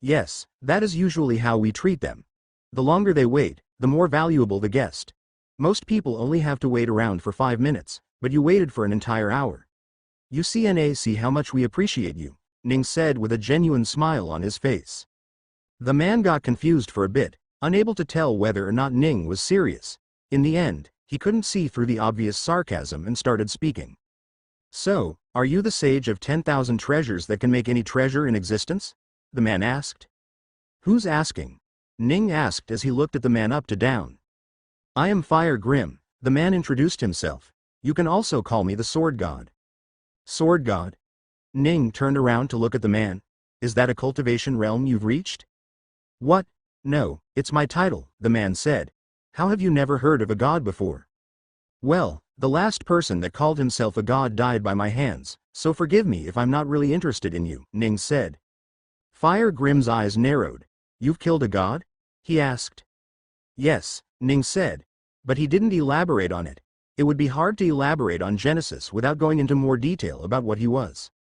"Yes, that is usually how we treat them. The longer they wait, the more valuable the guest. Most people only have to wait around for 5 minutes, but you waited for an entire hour. You see how much we appreciate you, Ning said with a genuine smile on his face. The man got confused for a bit, unable to tell whether or not Ning was serious. In the end, he couldn't see through the obvious sarcasm and started speaking. So, are you the sage of 10,000 treasures that can make any treasure in existence? The man asked. Who's asking? Ning asked as he looked at the man up to down. I am Fire Grim, the man introduced himself. You can also call me the Sword God. Sword God? Ning turned around to look at the man. Is that a cultivation realm you've reached? What? No, it's my title, the man said. How have you never heard of a god before? Well, the last person that called himself a god died by my hands, so forgive me if I'm not really interested in you, Ning said. Fire Grim's eyes narrowed. You've killed a god? He asked. Yes, Ning said. But he didn't elaborate on it. It would be hard to elaborate on Genesis without going into more detail about what he was.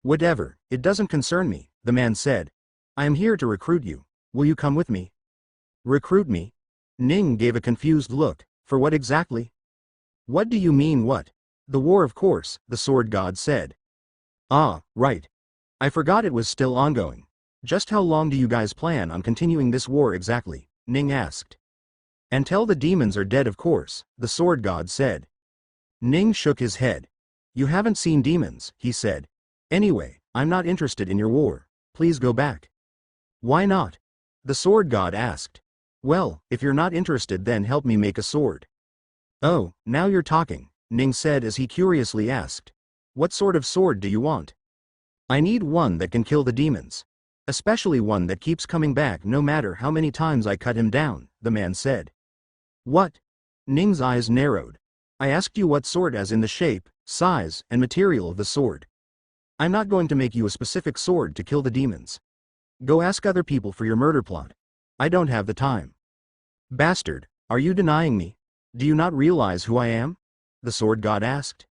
Whatever, it doesn't concern me, the man said. I am here to recruit you. Will you come with me? Recruit me? Ning gave a confused look. For what exactly? What do you mean what? The war, of course, the sword god said. Ah, right. I forgot it was still ongoing. Just how long do you guys plan on continuing this war exactly? Ning asked. Until the demons are dead, of course, the sword god said. Ning shook his head. You haven't seen demons, he said. Anyway, I'm not interested in your war. Please go back. Why not? The sword god asked. Well, if you're not interested, then help me make a sword. Oh, now you're talking, Ning said as he curiously asked. What sort of sword do you want? I need one that can kill the demons. Especially one that keeps coming back no matter how many times I cut him down, the man said. What? Ning's eyes narrowed. I asked you what sword, as in the shape, size, and material of the sword. I'm not going to make you a specific sword to kill the demons. Go ask other people for your murder plot. I don't have the time. Bastard, are you denying me? Do you not realize who I am? The sword god asked.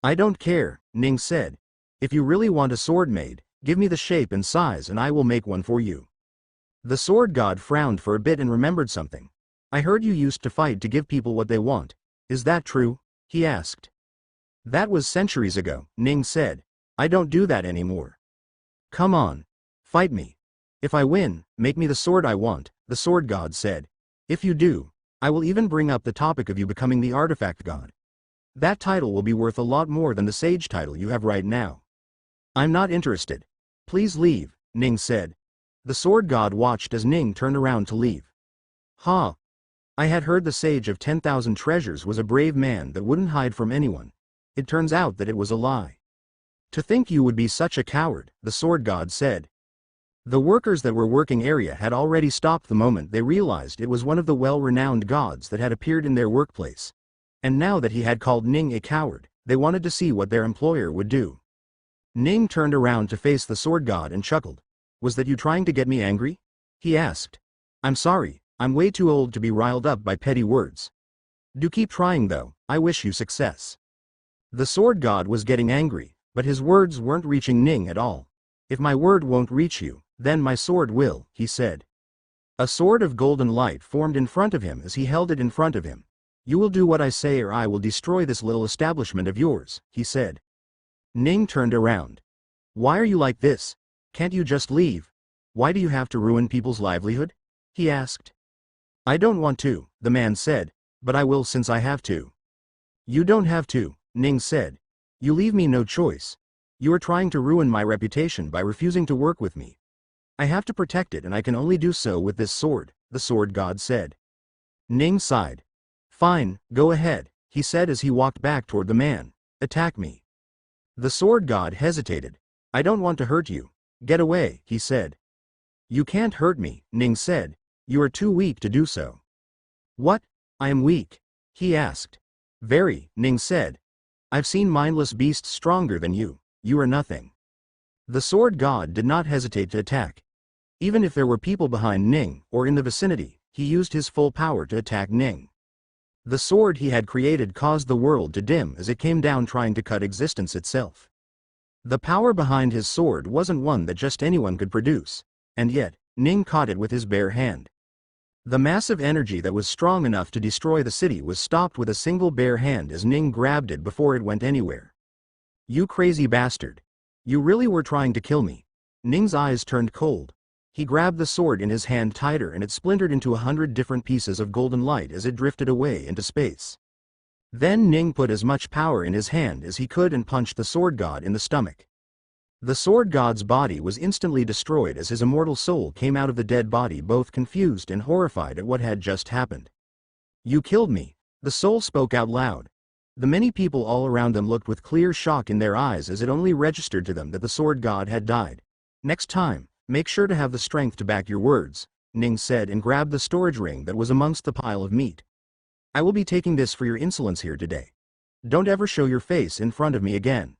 I don't care, Ning said. If you really want a sword made, give me the shape and size and I will make one for you. The sword god frowned for a bit and remembered something. I heard you used to fight to give people what they want. Is that true? He asked. That was centuries ago, Ning said. I don't do that anymore. Come on. Fight me. If I win, make me the sword I want, the sword god said. If you do, I will even bring up the topic of you becoming the artifact god. That title will be worth a lot more than the sage title you have right now. I'm not interested. Please leave, Ning said. The sword god watched as Ning turned around to leave. Ha! I had heard the sage of 10,000 treasures was a brave man that wouldn't hide from anyone. It turns out that it was a lie. To think you would be such a coward, the sword god said. The workers that were working area had already stopped the moment they realized it was one of the well-renowned gods that had appeared in their workplace. And now that he had called Ning a coward, they wanted to see what their employer would do. Ning turned around to face the sword god and chuckled. Was that you trying to get me angry? He asked. I'm sorry, I'm way too old to be riled up by petty words. Do keep trying though, I wish you success. The sword god was getting angry, but his words weren't reaching Ning at all. If my word won't reach you, then my sword will, he said. A sword of golden light formed in front of him as he held it in front of him. You will do what I say or I will destroy this little establishment of yours, he said. Ning turned around. Why are you like this? Can't you just leave? Why do you have to ruin people's livelihood? He asked. I don't want to, the man said, but I will since I have to. You don't have to, Ning said. You leave me no choice. You are trying to ruin my reputation by refusing to work with me. I have to protect it and I can only do so with this sword, the sword god said. Ning sighed. Fine, go ahead, he said as he walked back toward the man. Attack me. The sword god hesitated. I don't want to hurt you. Get away, he said. You can't hurt me, Ning said. You are too weak to do so. What? I am weak? He asked. Very, Ning said. I've seen mindless beasts stronger than you. You are nothing. The sword god did not hesitate to attack. Even if there were people behind Ning, or in the vicinity, he used his full power to attack Ning. The sword he had created caused the world to dim as it came down trying to cut existence itself. The power behind his sword wasn't one that just anyone could produce, and yet, Ning caught it with his bare hand. The massive energy that was strong enough to destroy the city was stopped with a single bare hand as Ning grabbed it before it went anywhere. You crazy bastard. You really were trying to kill me. Ning's eyes turned cold. He grabbed the sword in his hand tighter and it splintered into 100 different pieces of golden light as it drifted away into space. Then Ning put as much power in his hand as he could and punched the sword god in the stomach. The sword god's body was instantly destroyed as his immortal soul came out of the dead body, both confused and horrified at what had just happened. You killed me, the soul spoke out loud. The many people all around them looked with clear shock in their eyes as it only registered to them that the sword god had died. Next time, make sure to have the strength to back your words, Ning said and grabbed the storage ring that was amongst the pile of meat. I will be taking this for your insolence here today. Don't ever show your face in front of me again.